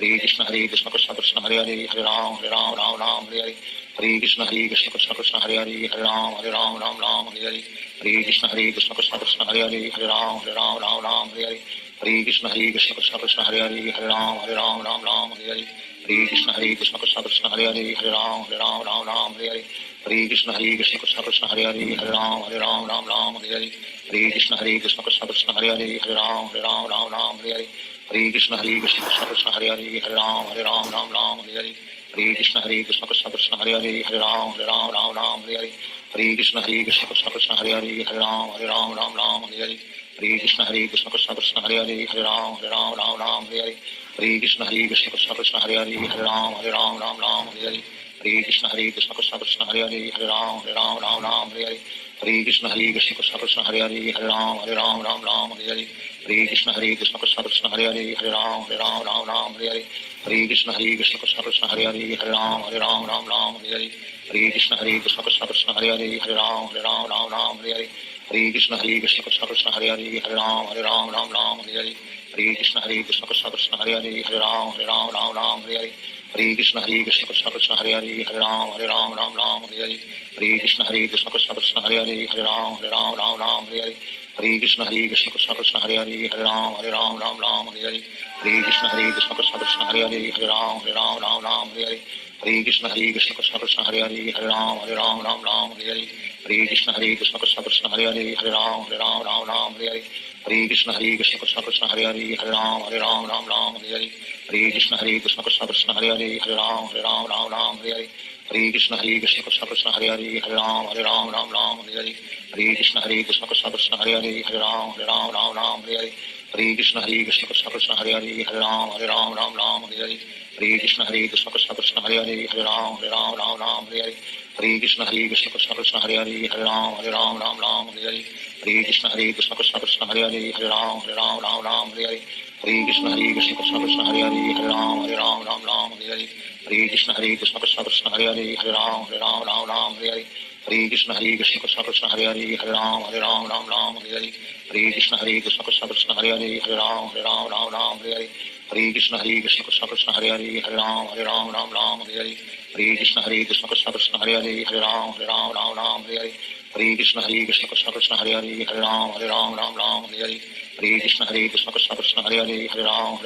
Hare Krishna Krishna Krishna Hare Hare Hare Ram Ram Hare Hare Hare Krishna Krishna Krishna Hare Hare Hare Ram Ram Hare Hare Hare Krishna Krishna Krishna Hare Hare Hare Ram Ram Hare Hare Hare Krishna Krishna Krishna Hare Hare Hare Ram Ram Hare Hare Hare Krishna Krishna Krishna Hare Hare Hare Ram Ram Hare Hare Hare Krishna Krishna Krishna Hare Hare Hare Ram Ram Hare Hare Hare Krishna Krishna Krishna Hare Hare Hare Ram Ram Hare Hare Hare Krishna Krishna Krishna Hare Hare Hare Ram Ram Hare Hare Hare Krishna Krishna Krishna Hare Hare Hare Ram Ram Hare Hare Hare Krishna Krishna Krishna Hare Hare Hare Ram Ram Hare Hare Hare Krishna Krishna Krishna Hare Hare Hare Ram Ram Hare Hare Hare Krishna Krishna Krishna Hare Hare Hare Ram Ram Hare Hare Hare Krishna Krishna Krishna Hare Hare Hare Ram Ram Hare Hare Hare Krishna Krishna Krishna Hare Hare Hare Ram Ram Hare Hare Hare Krishna Krishna Krishna Hare Hare Hare Ram Ram Hare Hare Hare Krishna Krishna Krishna Hare Hare Hare Ram Ram Hare Hare Hare Krishna Krishna Krishna Hare Hare Hare Ram Ram Hare Hare Hare Krishna Krishna Krishna Hare Hare Hare Ram Ram Hare Hare Hare Krishna Krishna Krishna Hare Hare Hare Ram Ram Hare Hare Hare Krishna Krishna Krishna Hare Hare Hare Ram Ram Hare Hare Hare Krishna Krishna Krishna Hare Hare Hare Ram Ram Hare Hare Hare Krishna Krishna Krishna Hare Hare Hare Ram Ram Hare Hare Hare Krishna Krishna Krishna Hare Hare Hare Ram Ram Hare Hare Hare Krishna Krishna Krishna Hare Hare Hare Ram Ram Hare Hare Hare Krishna Krishna Krishna Hare Hare Hare Ram Ram Hare Hare Hare Krishna Krishna Krishna Hare Hare Hare Ram Ram Hare Hare Hare Krishna Krishna Krishna Hare Hare Hare Ram Ram Hare Hare Hare Krishna Krishna Krishna Hare Hare Hare Ram Ram Hare Hare Hare Krishna Krishna Krishna Hare Hare Hare Ram Ram Hare Hare Hare Krishna Krishna Krishna Hare Hare Hare Ram Ram Hare Hare Hare Krishna Krishna Krishna Hare Hare Hare Ram Ram Hare Hare Hare Krishna Krishna Krishna Hare Hare Hare Ram Ram Hare Hare Hare Krishna Krishna Krishna Hare Hare Hare Ram Ram Hare Hare Hare Krishna Krishna Krishna Hare Hare Hare Ram Ram Hare Hare Hare Krishna Krishna Krishna Hare Hare Hare Ram Ram Hare Hare Hare Krishna Krishna Krishna Hare Hare Hare Ram Ram Hare Hare Hare Krishna Krishna Krishna Hare Hare Hare Ram Ram Hare Hare Hare Krishna Krishna Krishna Hare Hare Hare Ram Ram Hare Hare Hare Krishna Krishna Krishna Hare Hare Hare Ram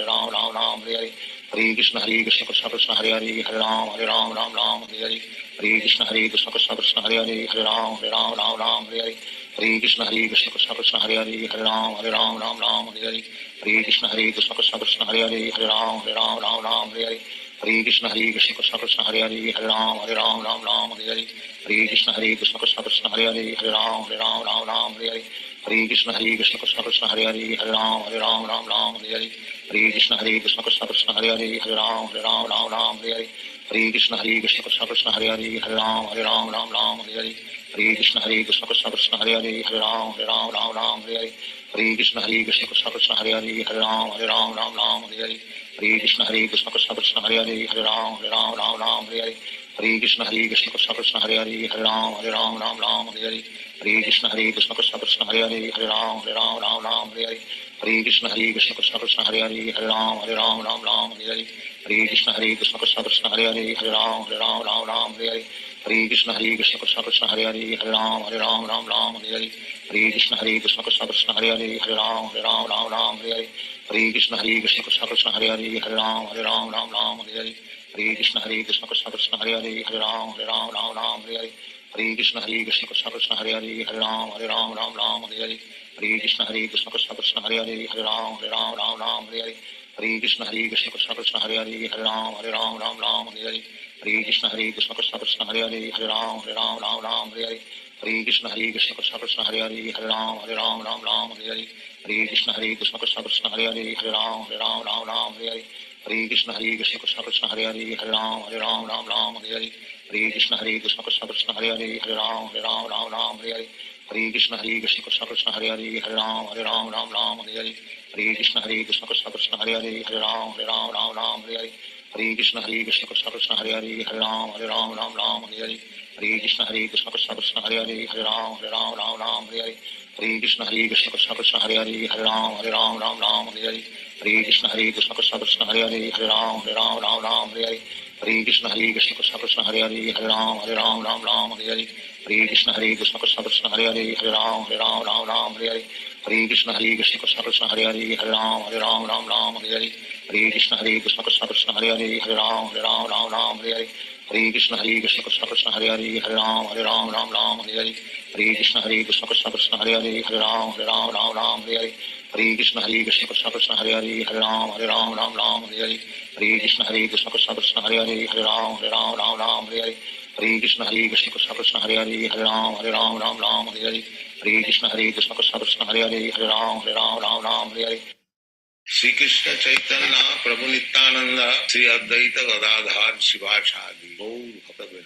Ram Hare Hare Hare Krishna Krishna Krishna Hare Hare Ram Ram Ram Hare Hare Hare Krishna Krishna Krishna Hare Hare Ram Ram Hare Hare Hare Krishna Krishna Krishna Hare Hare Ram Ram Hare Hare Hare Krishna Krishna Krishna Hare Hare Ram Ram Hare Hare Hare Krishna Krishna Krishna Hare Hare Ram Ram Hare Hare Hare Krishna Krishna Krishna Hare Hare Ram Ram Hare Hare Hare Krishna Krishna Krishna Hare Hare Ram Ram Hare Hare Hare Krishna Krishna Krishna Hare Hare Ram Hare Hare Hare Krishna Krishna Krishna Hare Hare Ram Hare Hare Hare Krishna Krishna Krishna Hare Hare Ram Hare Hare Hare Krishna Krishna Krishna Hare Hare Ram Hare Hare Hare Krishna Krishna Krishna Hare Hare Ram Hare Hare Hare Krishna Krishna Krishna Hare Hare Ram Hare Hare Hare Krishna Krishna Krishna Hare Hare Ram Hare Hare Hare Krishna Krishna Krishna Hare Hare Ram Hare Hare Hare Krishna Krishna Krishna Hare Hare Ram Hare Hare Hare Krishna Krishna Krishna Hare Hare Ram Hare Hare Hare Krishna Krishna Krishna Hare Hare Ram Hare Hare Hare Krishna Krishna Krishna Hare Hare Ram Hare Hare Hare Krishna Krishna Krishna Hare Hare Ram Hare Hare Hare Krishna Krishna Krishna Hare Hare Ram Hare Hare Hare Krishna Krishna Krishna Hare Hare Ram Hare Hare Hare Krishna Krishna Krishna Hare Hare Ram Hare Hare Hare Krishna Krishna Krishna Hare Hare Ram Hare Hare Hare Krishna Krishna Krishna Hare Hare Ram Hare Hare Hare Krishna Krishna Krishna Hare Hare Ram Hare Hare Hare Krishna Krishna Krishna Hare Hare Ram Hare Hare Hare Krishna Krishna Krishna Hare Hare Ram Hare Hare Hare Krishna Krishna Krishna Hare Hare Ram Hare Hare Hare Krishna Krishna Krishna Hare Hare Ram Hare Hare Hare Krishna Krishna Krishna Hare Hare Ram Hare Hare Hare Krishna Krishna Krishna Hare Hare Ram Hare Hare Hare Krishna Krishna Krishna Hare Hare Ram Hare Hare Hare Krishna Krishna Krishna Hare Hare Ram Hare Hare Hare Krishna Krishna Krishna Hare Hare Ram Hare Hare Hare Krishna Krishna Krishna Hare Hare Ram Hare Hare Hare Krishna Krishna Krishna Hare Hare Ram Hare Hare Hare Krishna Krishna Krishna Hare Hare Ram Hare Hare Hare Krishna Krishna Krishna Hare Hare Ram Hare Hare Hare Krishna Krishna Krishna Hare Hare Ram Hare Hare Hare Krishna Krishna Krishna Hare Hare Ram Hare Hare Hare Krishna Krishna Krishna Hare Hare Ram Hare Hare Hare Krishna Krishna Krishna Hare Hare Ram Hare Hare Hare Krishna Krishna Krishna Hare Hare Ram Hare Hare Shri Krishna Chaitanya Prabhu Nityanand Shri Advaita Gadadhar शिवासादि Gaur भक्तवृंद।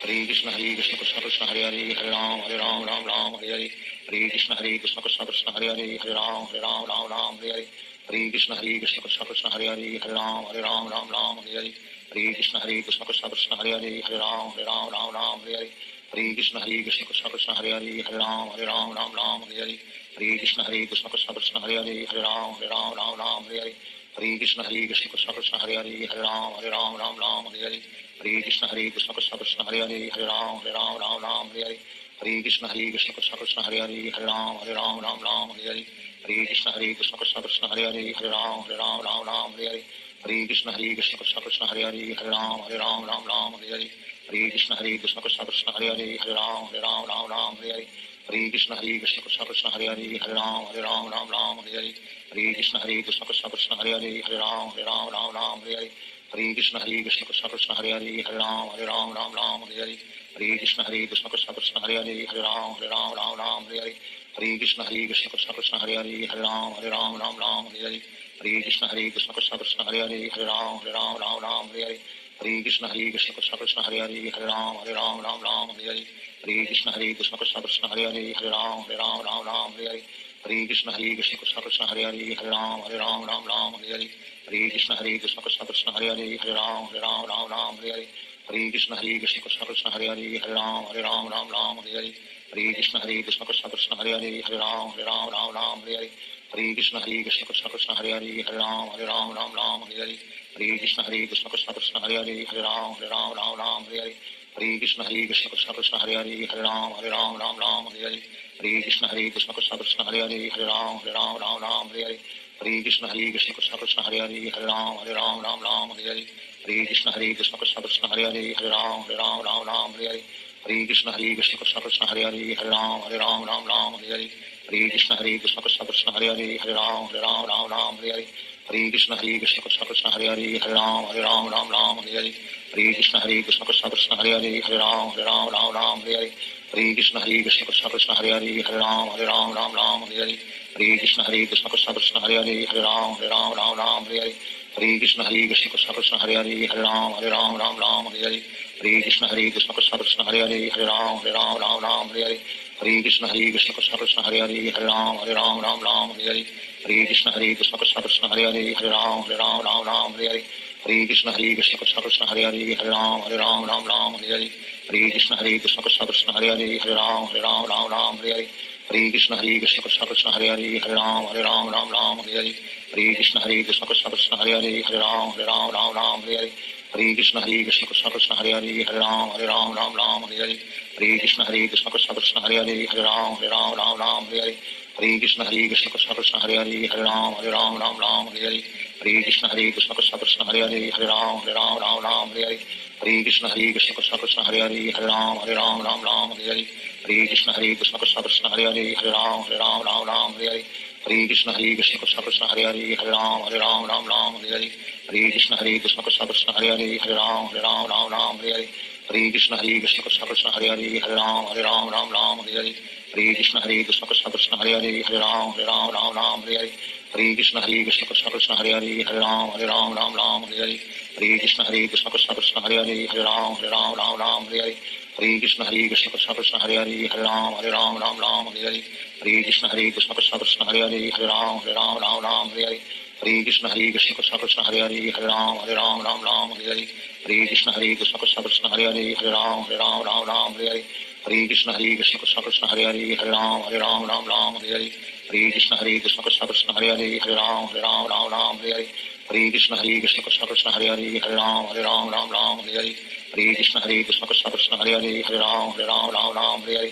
Hare Krishna Krishna Krishna Hare Hare Ram Hare Hare Hare Krishna Krishna Krishna Hare Hare Ram Hare Hare Hare Krishna Krishna Krishna Hare Hare Ram Hare Hare Hare Krishna Krishna Krishna Hare Hare Ram Hare Hare Hare Krishna Krishna Krishna Hare Hare Ram Hare Hare Hare Krishna Krishna Krishna Hare Hare Ram Hare Hare Hare Krishna Krishna Krishna Hare Hare Ram Hare Hare Hare Krishna Krishna Krishna Hare Hare Ram Hare Hare Hare Krishna Krishna Krishna Hare Hare Ram Hare Hare Hare Krishna Krishna Krishna Hare Hare Ram Hare Hare Hare Krishna Krishna Krishna Hare Hare Ram Hare Hare Hare Krishna Krishna Krishna Hare Hare Ram Hare Hare Hare Krishna Krishna Krishna Hare Hare Ram Hare Hare Hare Krishna Krishna Krishna Hare Hare Ram Hare Hare Hare Krishna Krishna Krishna Hare Hare Ram Hare Hare Hare Krishna Krishna Krishna Hare Hare Ram Hare Hare Hare Krishna Krishna Krishna Hare Hare Ram Hare Hare Hare Krishna Krishna Krishna Hare Hare Ram Hare Hare Hare Krishna Krishna Krishna Hare Hare Ram Hare Hare Hare Krishna Krishna Krishna Hare Hare Ram Hare Hare Hare Krishna Krishna Krishna Hare Hare Ram Hare Hare Hare Krishna Krishna Krishna Hare Hare Ram Hare Hare Hare Krishna Krishna Krishna Hare Hare Ram Hare Hare Hare Krishna Krishna Krishna Hare Hare Ram Hare Hare Hare Krishna Krishna Krishna Hare Hare Ram Hare Hare Hare Krishna Krishna Krishna Hare Hare Ram Hare Hare Hare Krishna Krishna Krishna Hare Hare Ram Hare Hare Hare Krishna Krishna Krishna Hare Hare Ram Hare Hare Hare Krishna Krishna Krishna Hare Hare Hare Ram Ram Ram Hare Hare Hare Krishna Krishna Krishna Hare Hare Hare Ram Ram Hare Hare Hare Krishna Krishna Krishna Hare Hare Hare Ram Ram Hare Hare Hare Krishna Krishna Krishna Hare Hare Hare Ram Ram Hare Hare Hare Krishna Krishna Krishna Hare Hare Hare Ram Ram Hare Hare Hare Krishna Krishna Krishna Hare Hare Hare Ram Ram Hare Hare Hare Krishna Krishna Krishna Hare Hare Hare Ram Ram Hare Hare Hare Krishna Krishna Krishna Hare Hare Hare Ram Hare Hare Hare Krishna Krishna Krishna Hare Hare Hare Ram Hare Hare Hare Krishna Krishna Krishna Hare Hare Hare Ram Hare Hare Hare Krishna Krishna Krishna Hare Hare Hare Ram Hare Hare Hare Krishna Krishna Krishna Hare Hare Hare Ram Hare Hare Hare Krishna Krishna Krishna Hare Hare Hare Ram Hare Hare Hare Krishna Krishna Krishna Hare Hare Hare Ram Hare Hare Hare Krishna Krishna Krishna Hare Hare Hare Ram Hare Hare Hare Krishna Krishna Krishna Hare Hare Hare Ram Hare Hare Hare Krishna Krishna Krishna Hare Hare Hare Ram Hare Hare Hare Krishna Krishna Krishna Hare Hare Hare Ram Hare Hare Hare Krishna Krishna Krishna Hare Hare Hare Ram Hare Hare Hare Krishna Krishna Krishna Hare Hare Hare Ram Hare Hare Hare Krishna Krishna Krishna Hare Hare Hare Ram Hare Hare Hare Krishna Krishna Krishna Hare Hare Hare Ram Hare Hare Hare Krishna Krishna Krishna Hare Hare Hare Ram Hare Hare Hare Krishna Krishna Krishna Hare Hare Hare Ram Hare Hare Hare Krishna Krishna Krishna Hare Hare Hare Ram Hare Hare Hare Krishna Krishna Krishna Hare Hare Hare Ram Hare Hare Hare Krishna Krishna Krishna Hare Hare Hare Ram Hare Hare Hare Krishna Krishna Krishna Hare Hare Hare Ram Hare Hare Hare Krishna Krishna Krishna Hare Hare Hare Ram Hare Hare Krishna Krishna Krishna Hare Hare Hare Ram Hare Hare Krishna Krishna Krishna Hare Hare Hare Ram Hare Hare Krishna Krishna Krishna Hare Hare Hare Ram Hare Hare Krishna Krishna Krishna Hare Hare Hare Ram Hare Hare Krishna Krishna Krishna Hare Hare Hare Ram Hare Hare Krishna Krishna Krishna Hare Hare Hare Ram Hare Hare Krishna Krishna Krishna Hare Hare Hare Ram Hare Hare Krishna Krishna Krishna Hare Hare Hare Ram Hare Hare Krishna Krishna Krishna Hare Hare Hare Ram Hare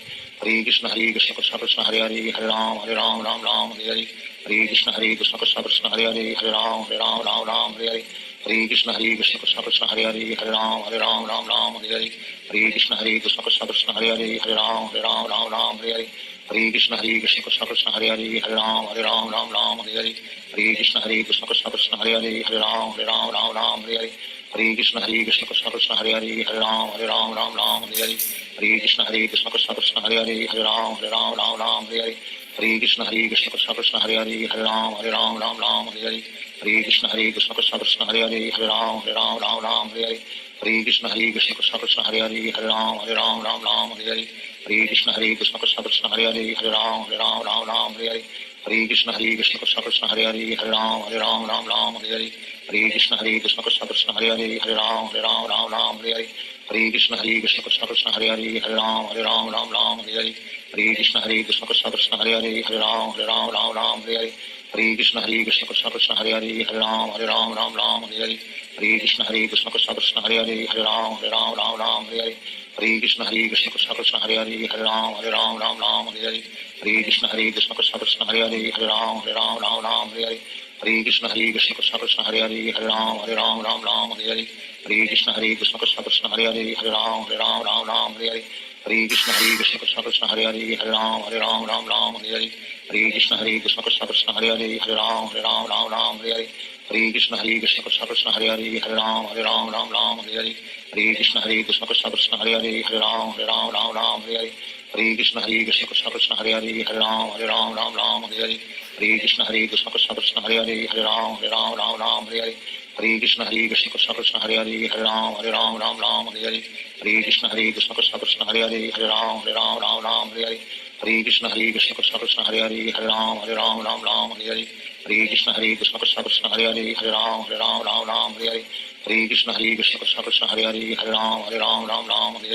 Hare Krishna Krishna Krishna Hare Hare Hare Ram Hare Hare Krishna Krishna Krishna Hare Hare Hare Ram Hare Hare Krishna Krishna Krishna Hare Hare Hare Ram Hare Hare Krishna Krishna Krishna Hare Hare Hare Ram Hare Hare Krishna Krishna Krishna Hare Hare Hare Ram Hare Hare Krishna Krishna Krishna Hare Hare Hare Ram Hare Hare Krishna Krishna Krishna Hare Hare Hare Ram Hare Hare Krishna Krishna Krishna Hare Hare Hare Ram Hare Hare Krishna Krishna Krishna Hare Hare Hare Ram Hare Hare Krishna Krishna Krishna Hare Hare Hare Ram Hare Hare Krishna Krishna Krishna Hare Hare Hare Ram Hare Hare Krishna Krishna Krishna Hare Hare Hare Ram Hare Hare Krishna Krishna Krishna Hare Hare Hare Ram Hare Hare Krishna Krishna Krishna Hare Hare Hare Ram Hare Hare Krishna Krishna Krishna Hare Hare Hare Ram Hare Hare Krishna Krishna Krishna Hare Hare Hare Ram Hare Hare Krishna Krishna Krishna Hare Hare Hare Ram Hare Hare Krishna Krishna Krishna Hare Hare Hare Ram Hare Hare Krishna Krishna Krishna Hare Hare Hare Ram Hare Hare Krishna Krishna Krishna Hare Hare Hare Ram Hare Hare Krishna Krishna Krishna Hare Hare Hare Ram Hare Hare Krishna Krishna Krishna Hare Hare Hare Ram Hare Hare Krishna Krishna Krishna Hare Hare Hare Ram Hare Hare Krishna Krishna Krishna Hare Hare Hare Ram Hare Hare Krishna Krishna Krishna Hare Hare Hare Ram Hare Hare Krishna Krishna Krishna Hare Hare Hare Ram Hare Hare Krishna Krishna Krishna Hare Hare Hare Ram Hare Hare Krishna Krishna Krishna Hare Hare Hare Ram Hare Hare Krishna Krishna Krishna Hare Hare Hare Ram Hare Hare Krishna Krishna Krishna Hare Hare Hare Ram Hare Hare Krishna Krishna Krishna Hare Hare Hare Ram Hare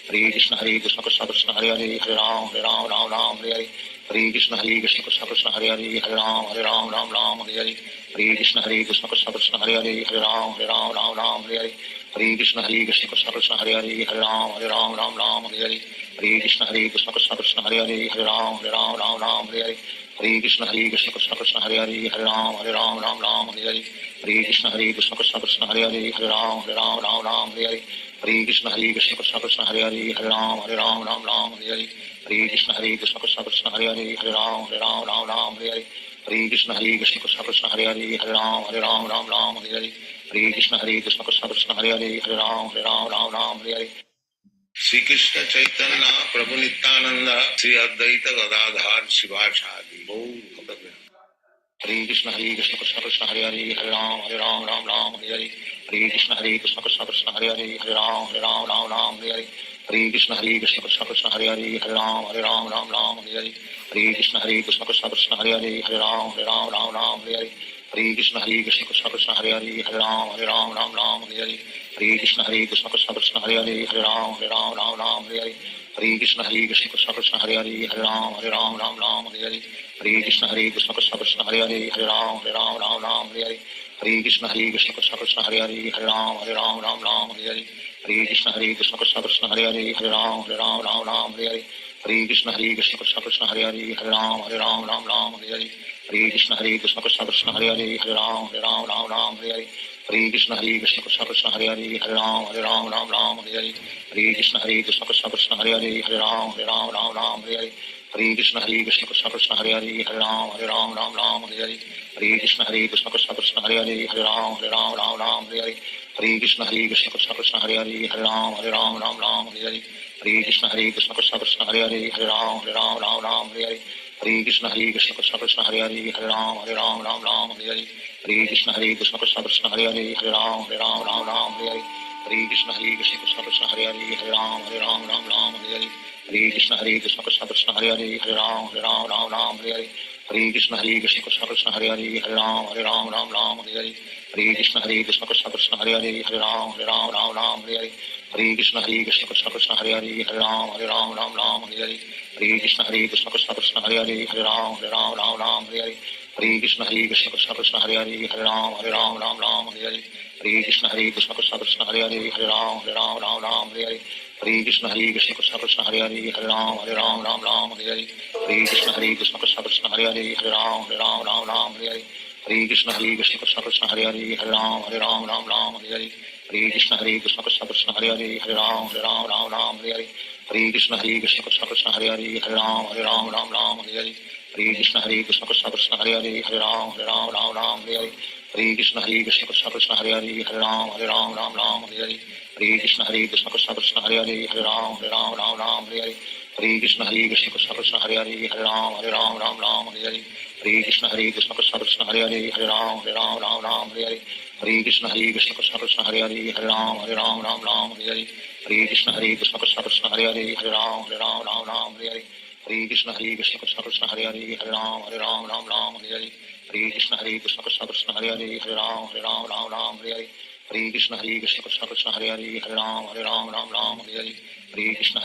Hare Krishna Krishna Krishna Hare Hare Hare Ram Hare Hare Krishna Krishna Krishna Hare Hare Hare Ram Hare Hare Krishna Krishna Krishna Hare Hare Hare Ram Hare Hare Krishna Krishna Krishna Hare Hare Hare Ram Hare Hare Hare Krishna Krishna Krishna Hare Hare Hare Ram Ram Ram Hare Hare Hare Krishna Krishna Krishna Hare Hare Hare Ram Ram Hare Hare Hare Krishna Krishna Krishna Hare Hare Hare Ram Ram Hare Hare Hare Krishna Krishna Krishna Hare Hare Hare Ram Ram Hare Hare Hare Krishna Krishna Krishna Hare Hare Hare Ram Ram Hare Hare Hare Krishna Krishna Krishna Hare Hare Hare Ram Ram Hare Hare Hare Krishna Krishna Krishna Hare Hare Hare Ram Ram Hare Hare Shri Krishna Chaitanya Prabhu Nityanand Shri Advaita Gadadhar Shivacharya Gaur भक्तवृंद। Hare Krishna Krishna Krishna Hare Hare Hare Ram Ram Hare Hare Hare Krishna Krishna Krishna Hare Hare Hare Ram Ram Hare Hare Hare Krishna Krishna Krishna Hare Hare Hare Ram Ram Hare Hare Hare Krishna Krishna Krishna Hare Hare Hare Ram Ram Hare Hare Hare Krishna Krishna Krishna Hare Hare Hare Ram Ram Hare Hare Hare Krishna Krishna Krishna Hare Hare Hare Ram Ram Hare Hare Hare Krishna Krishna Krishna Hare Hare Hare Ram Ram Hare Hare Hare Krishna Krishna Krishna Hare Hare Hare Ram Ram Hare Hare Hare Krishna Krishna Krishna Hare Hare Hare Ram Ram Hare Hare Hare Krishna Krishna Krishna Hare Hare Hare Ram Ram Hare Hare Hare Krishna Krishna Krishna Hare Hare Hare Ram Ram Hare Hare Hare Krishna Krishna Krishna Hare Hare Hare Ram Ram Hare Hare Hare Krishna Krishna Krishna Hare Hare Hare Ram Ram Hare Hare Hare Krishna Krishna Krishna Hare Hare Hare Ram Ram Hare Hare Hare Krishna Krishna Krishna Hare Hare Hare Ram Ram Hare Hare Hare Krishna Krishna Krishna Hare Hare Hare Ram Ram Hare Hare Hare Krishna Krishna Krishna Hare Hare Hare Ram Ram Hare Hare Hare Krishna Krishna Krishna Hare Hare Hare Ram Ram Hare Hare Hare Krishna Krishna Krishna Hare Hare Hare Ram Ram Hare Hare Hare Krishna Krishna Krishna Hare Hare Hare Ram Ram Hare Hare Hare Krishna Krishna Krishna Hare Hare Hare Ram Ram Hare Hare Hare Krishna Krishna Krishna Hare Hare Hare Ram Ram Hare Hare Hare Krishna Krishna Krishna Hare Hare Hare Ram Ram Hare Hare Hare Krishna Krishna Krishna Hare Hare Hare Ram Ram Hare Hare Hare Krishna Krishna Krishna Hare Hare Hare Ram Ram Hare Hare Hare Krishna Krishna Krishna Hare Hare Hare Ram Ram Hare Hare Hare Krishna Krishna Krishna Hare Hare Hare Ram Ram Hare Hare Hare Krishna Krishna Krishna Hare Hare Hare Ram Ram Hare Hare Hare Krishna Krishna Krishna Hare Hare Hare Ram Ram Hare Hare Hare Krishna Krishna Krishna Hare Hare Hare Ram Ram Hare Hare Hare Krishna Krishna Krishna Hare Hare Hare Ram Ram Hare Hare Hare Krishna Krishna Krishna Hare Hare Hare Ram Ram Hare Hare Hare Krishna Krishna Krishna Hare Hare Hare Ram Ram Hare Hare Hare Krishna Krishna Krishna Hare Hare Hare Ram Ram Hare Hare Hare Krishna Krishna Krishna Hare Hare Hare Ram Ram Hare Hare Hare Krishna Krishna Krishna Hare Hare Hare Ram Ram Hare Hare Hare Krishna Krishna Krishna Hare Hare Hare Ram Ram Hare Hare Hare Krishna Krishna Krishna Hare Hare Hare Ram Ram Hare Hare Hare Krishna Krishna Krishna Hare Hare Hare Ram Ram Hare Hare Hare Krishna Krishna Krishna Hare Hare Hare Ram Ram Hare Hare Hare Krishna Krishna Krishna Hare Hare Hare Ram Ram Hare Hare Hare Krishna Krishna Krishna Hare Hare Hare Ram Ram Hare Hare Hare Krishna Krishna Krishna Hare Hare Hare Ram Ram Hare Hare Hare Krishna Krishna Krishna Hare Hare Hare Ram Ram Hare Hare Hare Krishna Krishna Krishna Hare Hare Hare Ram Ram Hare Hare Hare Krishna Krishna Krishna Hare Hare Hare Ram Ram Hare Hare Hare Krishna Krishna Krishna Hare Hare Hare Ram Ram Hare Hare Hare Krishna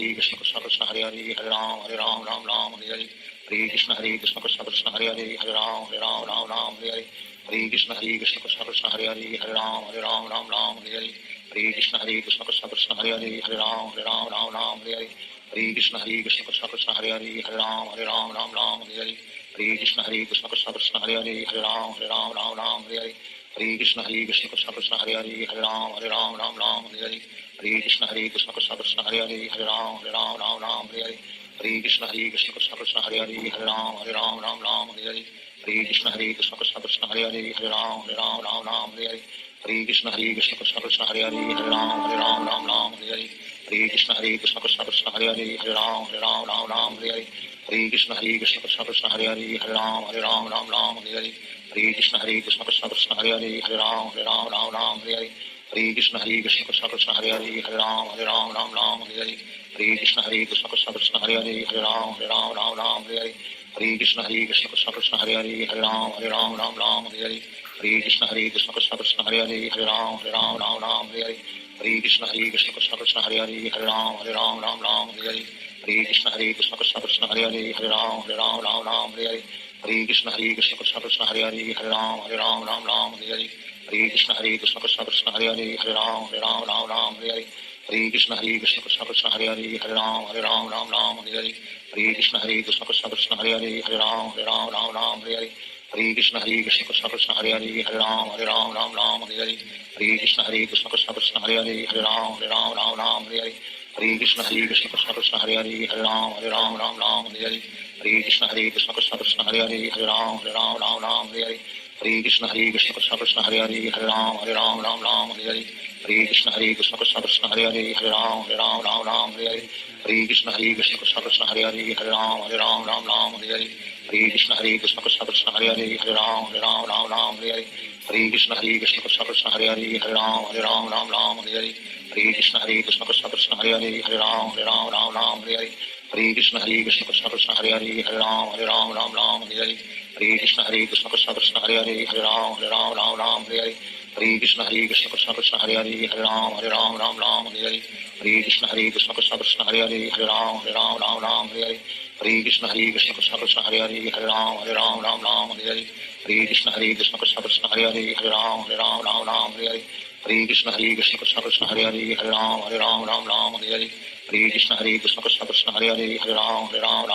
Krishna Krishna Hare Hare Hare Ram Ram Hare Hare Hare Krishna Krishna Krishna Hare Hare Hare Ram Ram Hare Hare Hare Krishna Krishna Krishna Hare Hare Hare Ram Ram Hare Hare Hare Krishna Krishna Krishna Hare Hare Hare Ram Ram Hare Hare Hare Krishna Krishna Krishna Hare Hare Hare Ram Ram Hare Hare Hare Krishna Krishna Krishna Hare Hare Hare Ram Ram Hare Hare Hare Krishna Krishna Krishna Hare Hare Hare Ram Ram Hare Hare Hare Krishna Krishna Krishna Hare Hare Hare Ram Hare Hare Hare Krishna Krishna Krishna Hare Hare Hare Ram Hare Hare Hare Krishna Krishna Krishna Hare Hare Hare Ram Hare Hare Hare Krishna Krishna Krishna Hare Hare Hare Ram Hare Hare Hare Krishna Krishna Krishna Hare Hare Hare Ram Hare Hare Hare Krishna Krishna Krishna Hare Hare Hare Ram Hare Hare Hare Krishna Krishna Krishna Hare Hare Hare Ram Hare Hare Hare Krishna Krishna Krishna Hare Hare Hare Ram Hare Hare Hare Krishna Krishna Krishna Hare Hare Hare Ram Hare Hare Hare Krishna Krishna Krishna Hare Hare Hare Ram Hare Hare Hare Krishna Krishna Krishna Hare Hare Hare Ram Hare Hare Hare Krishna Krishna Krishna Hare Hare Hare Ram Hare Hare Hare Hare Krishna Krishna Krishna Hare Hare Hare Ram Ram Ram Hare Hare Hare Krishna Krishna Krishna Hare Hare Hare Ram Ram Hare Hare Hare Krishna Krishna Krishna Hare Hare Hare Ram Ram Hare Hare Hare Krishna Krishna Krishna Hare Hare Hare Ram Ram Hare Hare Hare Krishna Krishna Krishna Hare Hare Hare Ram Ram Hare Hare Hare Krishna Krishna Krishna Hare Hare Hare Ram Ram Hare Hare Hare Krishna Krishna Krishna Hare Hare Hare Ram Ram Hare Hare Hare Krishna Krishna Krishna Hare Hare Hare Ram Ram Hare Hare Hare Krishna Krishna Krishna Hare Hare Hare Ram Ram Hare Hare Hare Krishna Krishna Krishna Hare Hare Hare Ram Ram Hare Hare Hare Krishna Krishna Krishna Hare Hare Hare Ram Ram Hare Hare Hare Krishna Krishna Krishna Hare Hare Hare Ram Ram Hare Hare Hare Krishna Krishna Krishna Hare Hare Hare Ram Ram Hare Hare Hare Krishna Krishna Krishna Hare Hare Hare Ram Ram Hare Hare Hare Krishna Krishna Krishna Hare Hare Hare Ram Ram Hare Hare Hare Krishna Krishna Krishna Hare Hare Hare Ram Ram Hare Hare Hare Krishna Krishna Krishna Hare Hare Hare Ram Ram Hare Hare Hare Krishna Krishna Krishna Hare Hare Hare Ram Ram Hare Hare Hare Krishna Krishna Krishna Hare Hare Hare Ram Ram Hare Hare Hare Krishna Krishna Krishna Hare Hare Hare Ram Ram Hare Hare Hare Krishna Krishna Krishna Hare Hare Hare Ram Ram Hare Hare Hare Krishna Krishna Krishna Hare Hare Hare Ram Ram Hare Hare Hare Krishna Krishna Krishna Hare Hare Hare Ram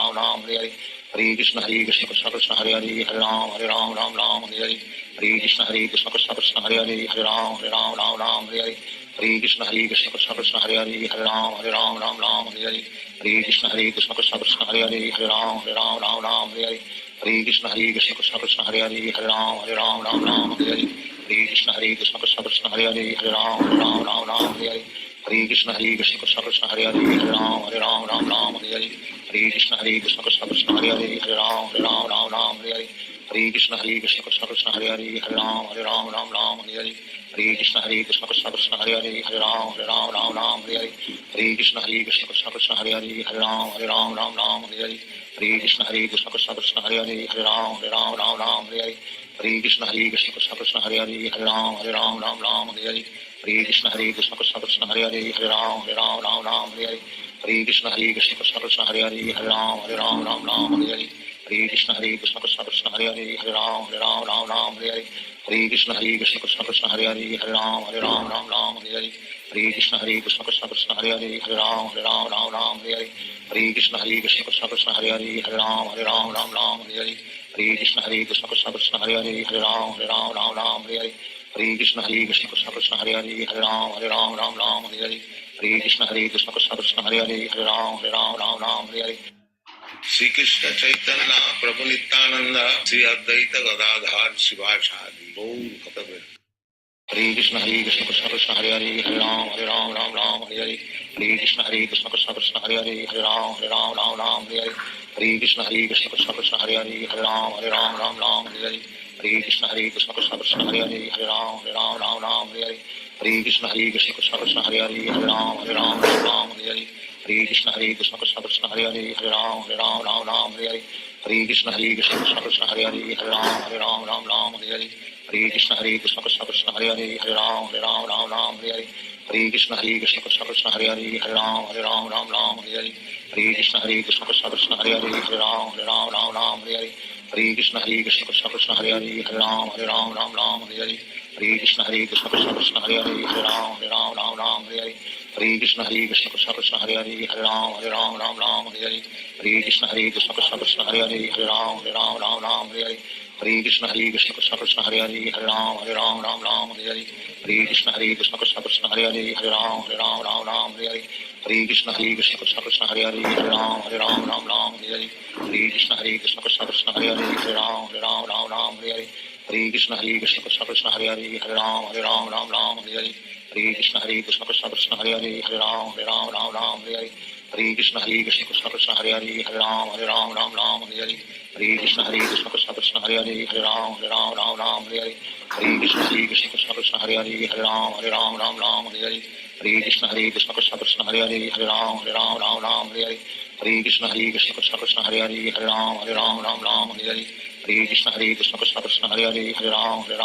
Ram Hare Hare Hare Krishna Krishna Krishna Hare Hare Hare Ram Ram Hare Hare Hare Krishna Krishna Krishna Hare Hare Hare Ram Ram Hare Hare Hare Krishna Krishna Krishna Hare Hare Hare Ram Ram Hare Hare Hare Krishna Krishna Krishna Hare Hare Hare Ram Ram Hare Hare Hare Krishna Krishna Krishna Hare Hare Hare Ram Ram Hare Hare Hare Krishna Krishna Krishna Hare Hare Hare Ram Ram Hare Hare Hare Krishna Krishna Krishna Hare Hare Hare Ram Ram Hare Hare Hare Krishna Krishna Krishna Hare Hare Hare Ram Ram Hare Hare Hare Krishna Krishna Krishna Hare Hare Hare Ram Ram Hare Hare Hare Krishna Krishna Krishna Hare Hare Hare Ram Ram Hare Hare Hare Krishna Krishna Krishna Hare Hare Hare Ram Ram Hare Hare Hare Krishna Krishna Krishna Hare Hare Hare Ram Ram Hare Hare Hare Krishna Krishna Krishna Hare Hare Hare Ram Ram Hare Hare Hare Krishna Krishna Krishna Hare Hare Hare Ram Ram Hare Hare Hare Krishna Krishna Krishna Hare Hare Hare Ram Ram Hare Hare Hare Krishna Krishna Krishna Hare Hare Hare Ram Ram Hare Hare Hare Krishna Krishna Krishna Hare Hare Hare Ram Ram Hare Hare Hare Krishna Krishna Krishna Hare Hare Hare Ram Ram Hare Hare Hare Krishna Krishna Krishna Hare Hare Hare Ram Ram Hare Hare Hare Krishna Krishna Krishna Hare Hare Hare Ram Hare Hare Shri Krishna Chaitanya Prabhu Nityanand Shri Advaita Gadadhar Shivacharya Gaur भक्तवृंद Hare Krishna Krishna Krishna Hare Hare Hare Ram Hare Hare Hare Krishna Krishna Krishna Hare Hare Hare Ram Hare Hare Hare Krishna Krishna Krishna Hare Hare Hare Ram Hare Hare Hare Krishna Krishna Krishna Hare Hare Hare Ram Hare Hare Hare Krishna Krishna Krishna Hare Hare Hare Ram Hare Hare Hare Krishna Krishna Krishna Hare Hare Hare Ram Hare Hare Hare Krishna Krishna Krishna Hare Hare Hare Ram Hare Hare Hare Krishna Krishna Krishna Hare Hare Hare Ram Hare Hare Hare Krishna Krishna Krishna Hare Hare Hare Ram Hare Hare Hare Krishna Krishna Krishna Hare Hare Hare Ram Hare Hare Hare Krishna Krishna Krishna Hare Hare Hare Ram Hare Hare Hare Krishna Krishna Krishna Hare Hare Hare Ram Hare Hare Hare Krishna Krishna Krishna Hare Hare Hare Ram Hare Hare Hare Krishna Krishna Krishna Hare Hare Hare Ram Hare Hare Hare Krishna Krishna Krishna Hare Hare Hare Ram Hare Hare Hare Krishna Krishna Krishna Hare Hare Hare Ram Hare Hare Hare Krishna Krishna Krishna Hare Hare Hare Ram Hare Hare Hare Krishna Krishna Krishna Hare Hare Hare Ram Hare Hare Hare Krishna Krishna Krishna Hare Hare Hare Ram Hare Hare Hare Krishna Krishna Krishna Hare Hare Hare Ram Hare Hare Hare Krishna Krishna Krishna Hare Hare Hare Ram Hare Hare Hare Krishna Krishna Krishna Hare Hare Hare Ram Hare Hare Hare Krishna Krishna Krishna Hare Hare Hare Ram Hare Hare Hare Krishna Krishna Krishna Hare Hare Hare Ram Hare Hare Hare Krishna Krishna Krishna Hare Hare Hare Ram Hare Hare Hare Krishna Krishna Krishna Hare Hare Hare Ram Hare Hare Hare Krishna Krishna Krishna Hare Hare Hare Ram Hare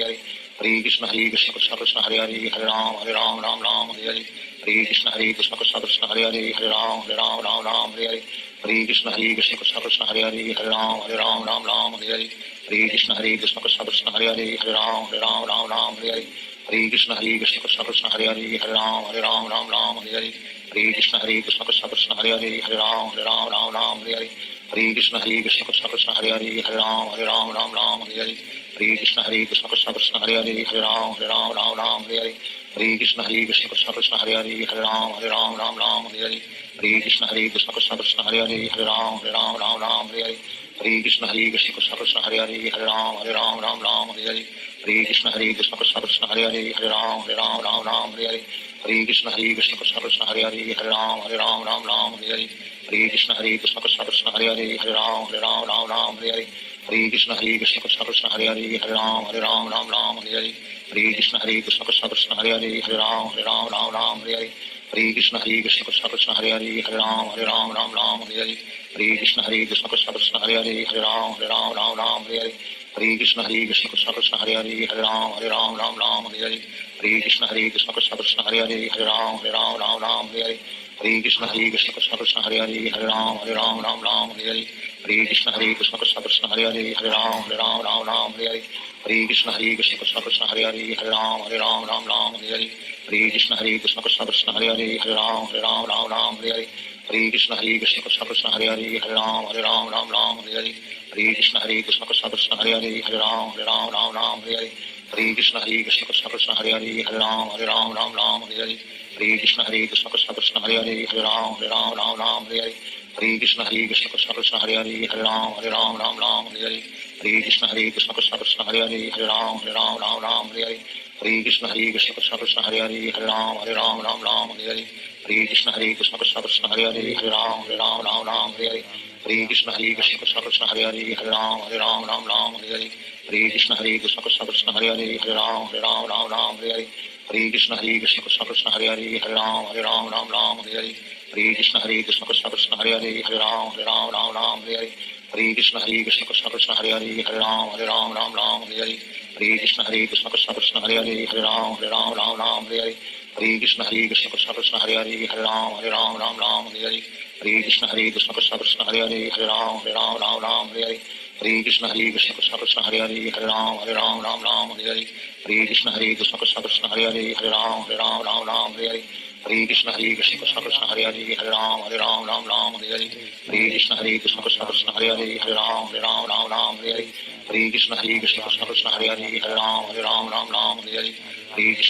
Hare Hare Krishna Krishna Krishna Hare Hare Hare Ram Hare Hare Hare Hare Krishna Krishna Krishna Hare Hare Hare Ram Ram Ram Hare Hare Hare Krishna Krishna Krishna Hare Hare Hare Ram Ram Ram Hare Hare Hare Krishna Krishna Krishna Hare Hare Hare Ram Ram Hare Hare Hare Krishna Krishna Krishna Hare Hare Hare Ram Ram Hare Hare Hare Krishna Krishna Krishna Hare Hare Hare Ram Ram Hare Hare Hare Krishna Krishna Krishna Hare Hare Hare Ram Ram Hare Hare Hare Krishna Krishna Krishna Hare Hare Hare Ram Ram Hare Hare Hare Krishna Krishna Krishna Hare Hare Hare Ram Ram Hare Hare Hare Krishna Krishna Krishna Hare Hare Hare Ram Ram Hare Hare Hare Krishna Krishna Krishna Hare Hare Hare Ram Ram Hare Hare Hare Krishna Krishna Krishna Hare Hare Hare Ram Ram Hare Hare Hare Krishna Krishna Krishna Hare Hare Hare Ram Ram Hare Hare Hare Krishna Krishna Krishna Hare Hare Hare Ram Ram Hare Hare Hare Krishna Krishna Krishna Hare Hare Hare Ram Ram Hare Hare Hare Krishna Krishna Krishna Hare Hare Hare Ram Ram Hare Hare Hare Krishna Krishna Krishna Hare Hare Hare Ram Ram Hare Hare Hare Krishna Krishna Krishna Hare Hare Hare Ram Ram Hare Hare Hare Krishna Krishna Krishna Hare Hare Hare Ram Ram Hare Hare Hare Krishna Krishna Krishna Hare Hare Hare Ram Ram Hare Hare Hare Krishna Krishna Krishna Hare Hare Hare Ram Ram Hare Hare Hare Krishna Krishna Krishna Hare Hare Hare Ram Ram Hare Hare Hare Krishna Krishna Krishna Hare Hare Hare Ram Ram Hare Hare Hare Krishna Krishna Krishna Hare Hare Hare Ram Ram Hare Hare Hare Krishna Krishna Krishna Hare Hare Hare Ram Ram Hare Hare Hare Krishna Krishna Krishna Hare Hare Hare Ram Ram Hare Hare Hare Krishna Krishna Krishna Hare Hare Hare Ram Ram Hare Hare Hare Krishna Krishna Krishna Hare Hare Hare Ram Ram Hare Hare Hare Krishna Krishna Krishna Hare Hare Hare Ram Ram Hare Hare Hare Krishna Krishna Krishna Hare Hare Hare Ram Ram Hare Hare Hare Krishna Krishna Krishna Hare Hare Hare Ram Ram Hare Hare Hare Krishna Krishna Krishna Hare Hare Hare Ram Ram Hare Hare Hare Krishna Krishna Krishna Hare Hare Hare Ram Ram Hare Hare Hare Krishna Krishna Krishna Hare Hare Hare Ram Ram Hare Hare Hare Krishna Krishna Krishna Hare Hare Hare Ram Ram Hare Hare Hare Krishna Krishna Krishna Hare Hare Hare Ram Ram Hare Hare Hare Krishna Krishna Krishna Hare Hare Hare Ram Ram Hare Hare Hare Krishna Krishna Krishna Hare Hare Hare Ram Ram Hare Hare Hare Krishna Krishna Krishna Hare Hare Hare Ram Ram Hare Hare Hare Krishna Krishna Krishna Hare Hare Hare Ram Ram Hare Hare Hare Krishna Krishna Krishna Hare Hare Hare Ram Ram Hare Hare Hare Krishna Krishna Krishna Hare Hare Hare Ram Ram Hare Hare Hare Krishna Krishna Krishna Hare Hare Hare Ram Ram Hare Hare Hare Krishna Krishna Krishna Hare Hare Hare Ram Ram Hare Hare Hare Krishna Krishna Krishna Hare Hare Hare Ram Ram Hare Hare Hare Krishna Krishna Krishna Hare Hare Hare Ram Ram Hare Hare Hare Krishna Krishna Krishna Hare Hare Hare Ram Ram Hare Hare Hare Krishna Krishna Krishna Hare Hare Hare Ram Ram Hare Hare Hare Krishna Krishna Krishna Hare Hare Hare Ram Ram Hare Hare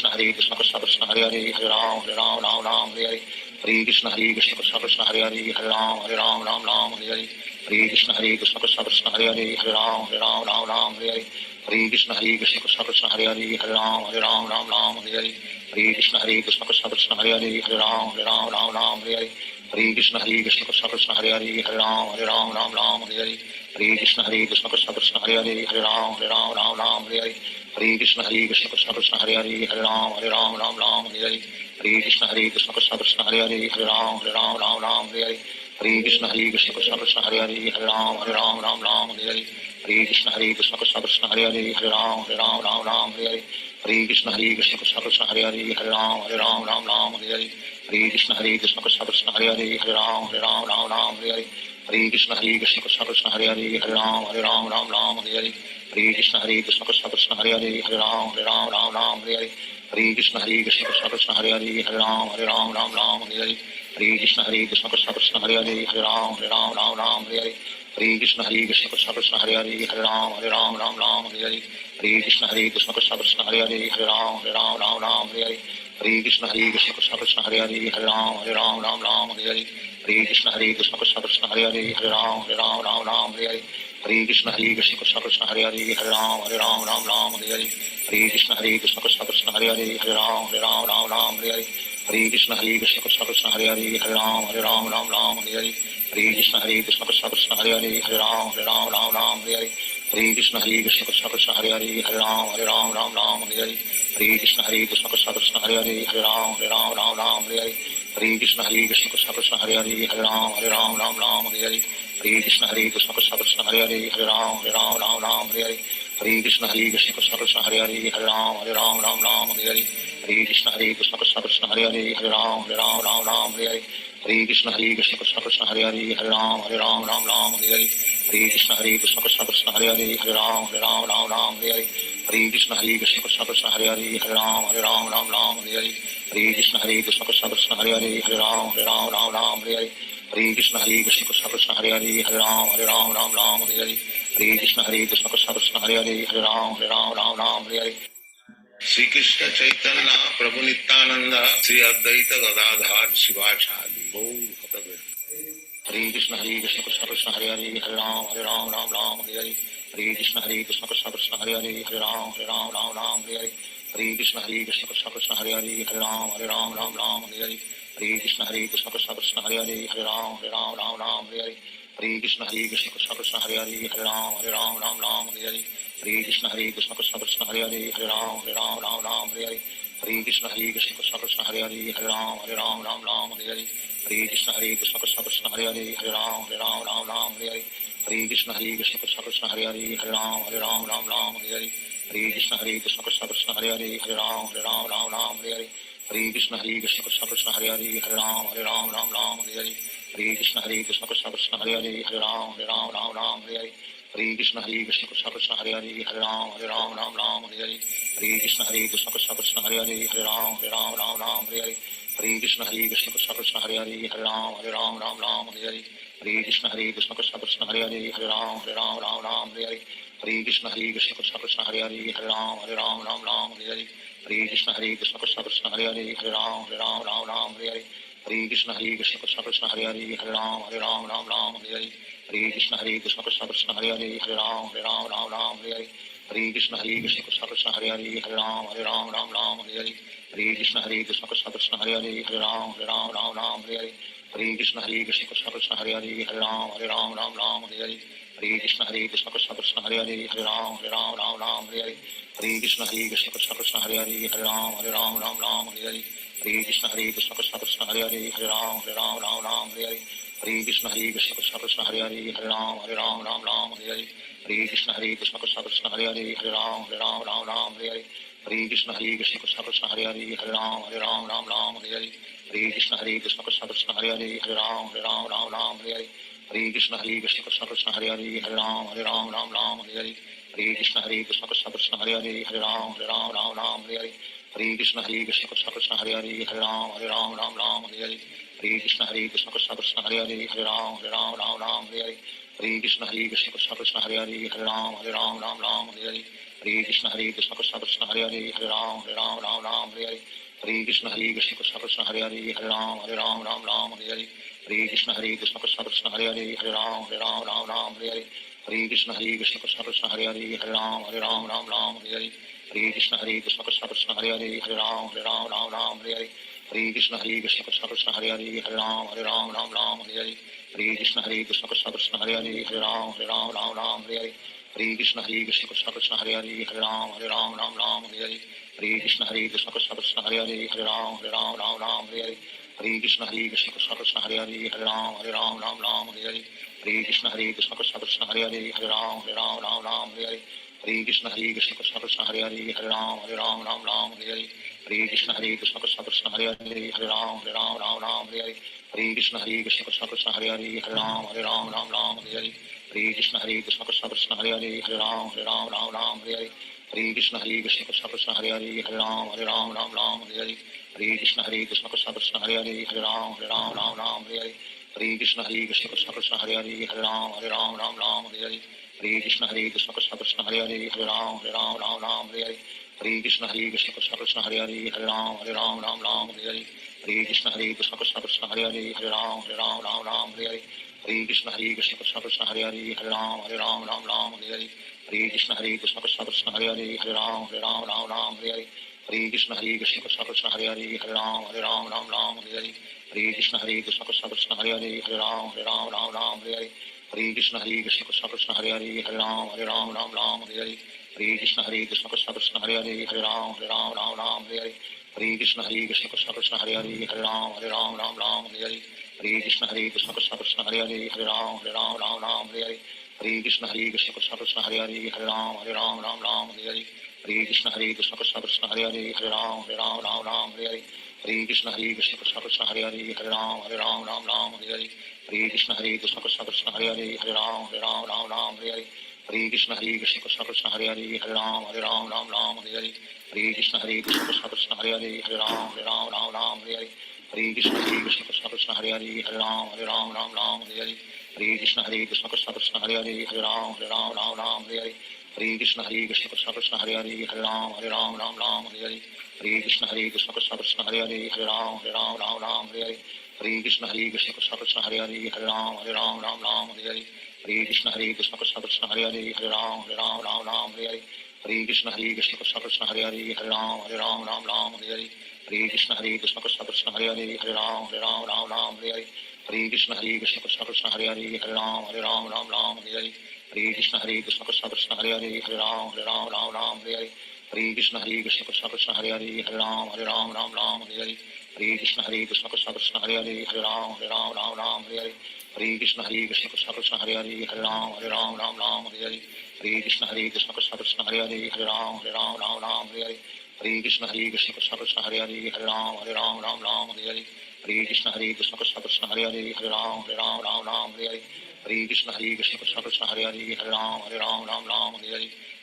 Hare Krishna Krishna Krishna Hare Hare Hare Ram Ram Hare Hare Hare Krishna Krishna Krishna Hare Hare Hare Ram Ram Hare Hare Hare Krishna Krishna Krishna Hare Hare Hare Ram Ram Hare Hare Hare Krishna Krishna Krishna Hare Hare Hare Ram Ram Hare Hare Hare Krishna Krishna Krishna Hare Hare Hare Ram Ram Hare Hare Hare Krishna Krishna Krishna Hare Hare Hare Ram Ram Hare Hare Hare Krishna Krishna Krishna Hare Hare Hare Ram Ram Hare Hare Hare Krishna Krishna Krishna Hare Hare Hare Ram Ram Hare Hare Hare Krishna Krishna Krishna Hare Hare Hare Ram Ram Hare Hare Hare Krishna Krishna Krishna Hare Hare Hare Ram Ram Hare Hare Hare Krishna Krishna Krishna Hare Hare Hare Ram Ram Hare Hare Hare Krishna Krishna Krishna Hare Hare Hare Ram Ram Hare Hare Hare Krishna Krishna Krishna Hare Hare Hare Ram Ram Hare Hare Hare Krishna Krishna Krishna Hare Hare Hare Ram Ram Hare Hare Hare Krishna Krishna Krishna Hare Hare Hare Ram Ram Hare Hare Hare Krishna Krishna Krishna Hare Hare Hare Ram Ram Hare Hare Hare Krishna Krishna Krishna Hare Hare Hare Ram Ram Hare Hare Hare Krishna Krishna Krishna Hare Hare Hare Ram Ram Hare Hare Hare Krishna Krishna Krishna Hare Hare Hare Ram Ram Hare Hare Hare Krishna Krishna Krishna Hare Hare Hare Ram Ram Hare Hare Hare Krishna Krishna Krishna Hare Hare Hare Ram Ram Hare Hare Hare Krishna Krishna Krishna Hare Hare Hare Ram Ram Hare Hare Hare Krishna Krishna Krishna Hare Hare Hare Ram Ram Hare Hare Hare Krishna Krishna Krishna Hare Hare Hare Ram Ram Hare Hare Hare Krishna Krishna Krishna Hare Hare Hare Ram Ram Hare Hare Hare Krishna Krishna Krishna Hare Hare Hare Ram Ram Hare Hare Hare Krishna Krishna Krishna Hare Hare Hare Ram Ram Hare Hare Hare Krishna Krishna Krishna Hare Hare Hare Ram Ram Ram Hare Hare Hare Krishna Krishna Krishna Hare Hare Hare Ram Ram Ram Hare Hare Hare Krishna Krishna Krishna Hare Hare Hare Ram Ram Hare Hare Hare Krishna Krishna Krishna Hare Hare Hare Ram Ram Hare Hare Hare Krishna Krishna Krishna Hare Hare Hare Ram Ram Hare Hare Hare Krishna Krishna Krishna Hare Hare Hare Ram Ram Hare Hare Hare Krishna Krishna Krishna Hare Hare Hare Ram Ram Hare Hare Shri Krishna Chaitanya Prabhu Nityanand Shri Advaita Gadadhar Shivacharya Gaur भक्तवृंद। Hare Krishna Krishna Krishna Hare Hare Hare Ram Ram Hare Hare Hare Krishna Krishna Krishna Hare Hare Hare Ram Ram Hare Hare Hare Krishna Krishna Krishna Hare Hare Hare Ram Ram Hare Hare Hare Krishna Krishna Krishna Hare Hare Hare Ram Ram Hare Hare Hare Krishna Krishna Krishna Hare Hare Hare Ram Ram Hare Hare Hare Krishna Krishna Krishna Hare Hare Hare Ram Ram Hare Hare Hare Krishna Krishna Krishna Hare Hare Hare Ram Ram Hare Hare Hare Krishna Krishna Krishna Hare Hare Hare Ram Ram Hare Hare Hare Krishna Krishna Krishna Hare Hare Hare Ram Ram Hare Hare Hare Krishna Krishna Krishna Hare Hare Hare Ram Ram Hare Hare Hare Krishna Krishna Krishna Hare Hare Hare Ram Ram Hare Hare Hare Krishna Krishna Krishna Hare Hare Hare Ram Ram Hare Hare Hare Krishna Krishna Krishna Hare Hare Hare Ram Ram Hare Hare Hare Krishna Krishna Krishna Hare Hare Hare Ram Ram Hare Hare Hare Krishna Krishna Krishna Hare Hare Hare Ram Hare Hare Hare Krishna Krishna Krishna Hare Hare Hare Ram Hare Hare Hare Krishna Krishna Krishna Hare Hare Hare Ram Hare Hare Hare Krishna Krishna Krishna Hare Hare Hare Ram Hare Hare Hare Krishna Krishna Krishna Hare Hare Hare Ram Hare Hare Hare Krishna Krishna Krishna Hare Hare Hare Ram Hare Hare Hare Krishna Krishna Krishna Hare Hare Hare Ram Hare Hare Hare Krishna Krishna Krishna Hare Hare Hare Ram Hare Hare Hare Krishna Krishna Krishna Hare Hare Hare Ram Hare Hare Hare Krishna Krishna Krishna Hare Hare Hare Ram Hare Hare Hare Krishna Krishna Krishna Hare Hare Hare Ram Hare Hare Hare Krishna Krishna Krishna Hare Hare Hare Ram Hare Hare Hare Krishna Krishna Krishna Hare Hare Hare Ram Hare Hare Hare Krishna Krishna Krishna Hare Hare Hare Ram Hare Hare Hare Krishna Krishna Krishna Hare Hare Hare Ram Hare Hare Hare Krishna Krishna Krishna Hare Hare Hare Ram Hare Hare Hare Krishna Krishna Krishna Hare Hare Hare Ram Hare Hare Hare Krishna Krishna Krishna Hare Hare Hare Ram Hare Hare Hare Krishna Krishna Krishna Hare Hare Hare Ram Hare Hare Hare Krishna Krishna Krishna Hare Hare Hare Ram Hare Hare Hare Krishna Krishna Krishna Hare Hare Hare Ram Hare Hare Hare Krishna Krishna Krishna Hare Hare Hare Ram Hare Hare Hare Krishna Krishna Krishna Hare Hare Hare Ram Hare Hare Hare Krishna Krishna Krishna Hare Hare Hare Ram Hare Hare Hare Krishna Krishna Krishna Hare Hare Hare Ram Hare Hare Hare Krishna Krishna Krishna Hare Hare Hare Ram Hare Hare Hare Krishna Krishna Krishna Hare Hare Hare Ram Hare Hare Hare Krishna Krishna Krishna Hare Hare Hare Ram Hare Hare Hare Krishna Krishna Krishna Hare Hare Hare Ram Hare Hare Hare Krishna Krishna Krishna Hare Hare Hare Ram Hare Hare Hare Krishna Krishna Krishna Hare Hare Hare Ram Hare Hare Hare Krishna Krishna Krishna Hare Hare Hare Ram Hare Hare Hare Krishna Krishna Krishna Hare Hare Hare Ram Hare Hare Hare Krishna Krishna Krishna Hare Hare Hare Ram Hare Hare Krishna Krishna Krishna Hare Hare Hare Ram Hare Hare Krishna Krishna Krishna Hare Hare Hare Ram Hare Hare Krishna Krishna Krishna Hare Hare Hare Ram Hare Hare Krishna Krishna Krishna Hare Hare Hare Ram Hare Hare Krishna Krishna Krishna Hare Hare Hare Ram Hare Hare Krishna Krishna Krishna Hare Hare Hare Ram Hare Hare Krishna Krishna Krishna Hare Hare Hare Ram Hare Hare Krishna Krishna Krishna Hare Hare Hare Ram Hare Hare Krishna Krishna Krishna Hare Hare Hare Ram Hare Hare Krishna Krishna Krishna Hare Hare Hare Ram Hare Hare Krishna Krishna Krishna Hare Hare Hare Ram Hare Hare Krishna Krishna Krishna Hare Hare Hare Ram Hare Hare Krishna Krishna Krishna Hare Hare Hare Ram Hare Hare Krishna Krishna Krishna Hare Hare Hare Ram Hare Hare Krishna Krishna Krishna Hare Hare Hare Ram Hare Hare Krishna Krishna Krishna Hare Hare Hare Ram Hare Hare Krishna Krishna Krishna Hare Hare Hare Ram Hare Hare Hare Krishna Krishna Krishna Hare Hare Hare Ram Ram Ram Hare Hare Hare Krishna Krishna Krishna Hare Hare Hare Ram Ram Ram Hare Hare Hare Krishna Krishna Krishna Hare Hare Hare Ram Ram Hare Hare Hare Krishna Krishna Krishna Hare Hare Hare Ram Ram Hare Hare Hare Krishna Krishna Krishna Hare Hare Hare Ram Ram Hare Hare Hare Krishna Krishna Krishna Hare Hare Hare Ram Ram Hare Hare Hare Krishna Krishna Krishna Hare Hare Hare Ram Ram Hare Hare Hare Krishna Krishna Krishna Hare Hare Hare Ram Ram Hare Hare Hare Krishna Krishna Krishna Hare Hare Hare Ram Ram Hare Hare Hare Krishna Krishna Krishna Hare Hare Hare Ram Ram Hare Hare Hare Krishna Krishna Krishna Hare Hare Hare Ram Ram Hare Hare Hare Krishna Krishna Krishna Hare Hare Hare Ram Ram Hare Hare Hare Krishna Krishna Krishna Hare Hare Hare Ram Ram Hare Hare Hare Krishna Krishna Krishna Hare Hare Hare Ram Ram Hare Hare Hare Krishna Krishna Krishna Hare Hare Hare Ram Ram Hare Hare Hare Krishna Krishna Krishna Hare Hare Hare Ram Ram Hare Hare Hare Krishna Krishna Krishna Hare Hare Hare Ram Ram Hare Hare Hare Krishna Krishna Krishna Hare Hare Hare Ram Ram Hare Hare Hare Krishna Krishna Krishna Hare Hare Hare Ram Ram Hare Hare Hare Krishna Krishna Krishna Hare Hare Hare Ram Ram Hare Hare Hare Krishna Krishna Krishna Hare Hare Hare Ram Ram Hare Hare Hare Krishna Krishna Krishna Hare Hare Hare Ram Ram Hare Hare Hare Krishna Krishna Krishna Hare Hare Hare Ram Ram Hare Hare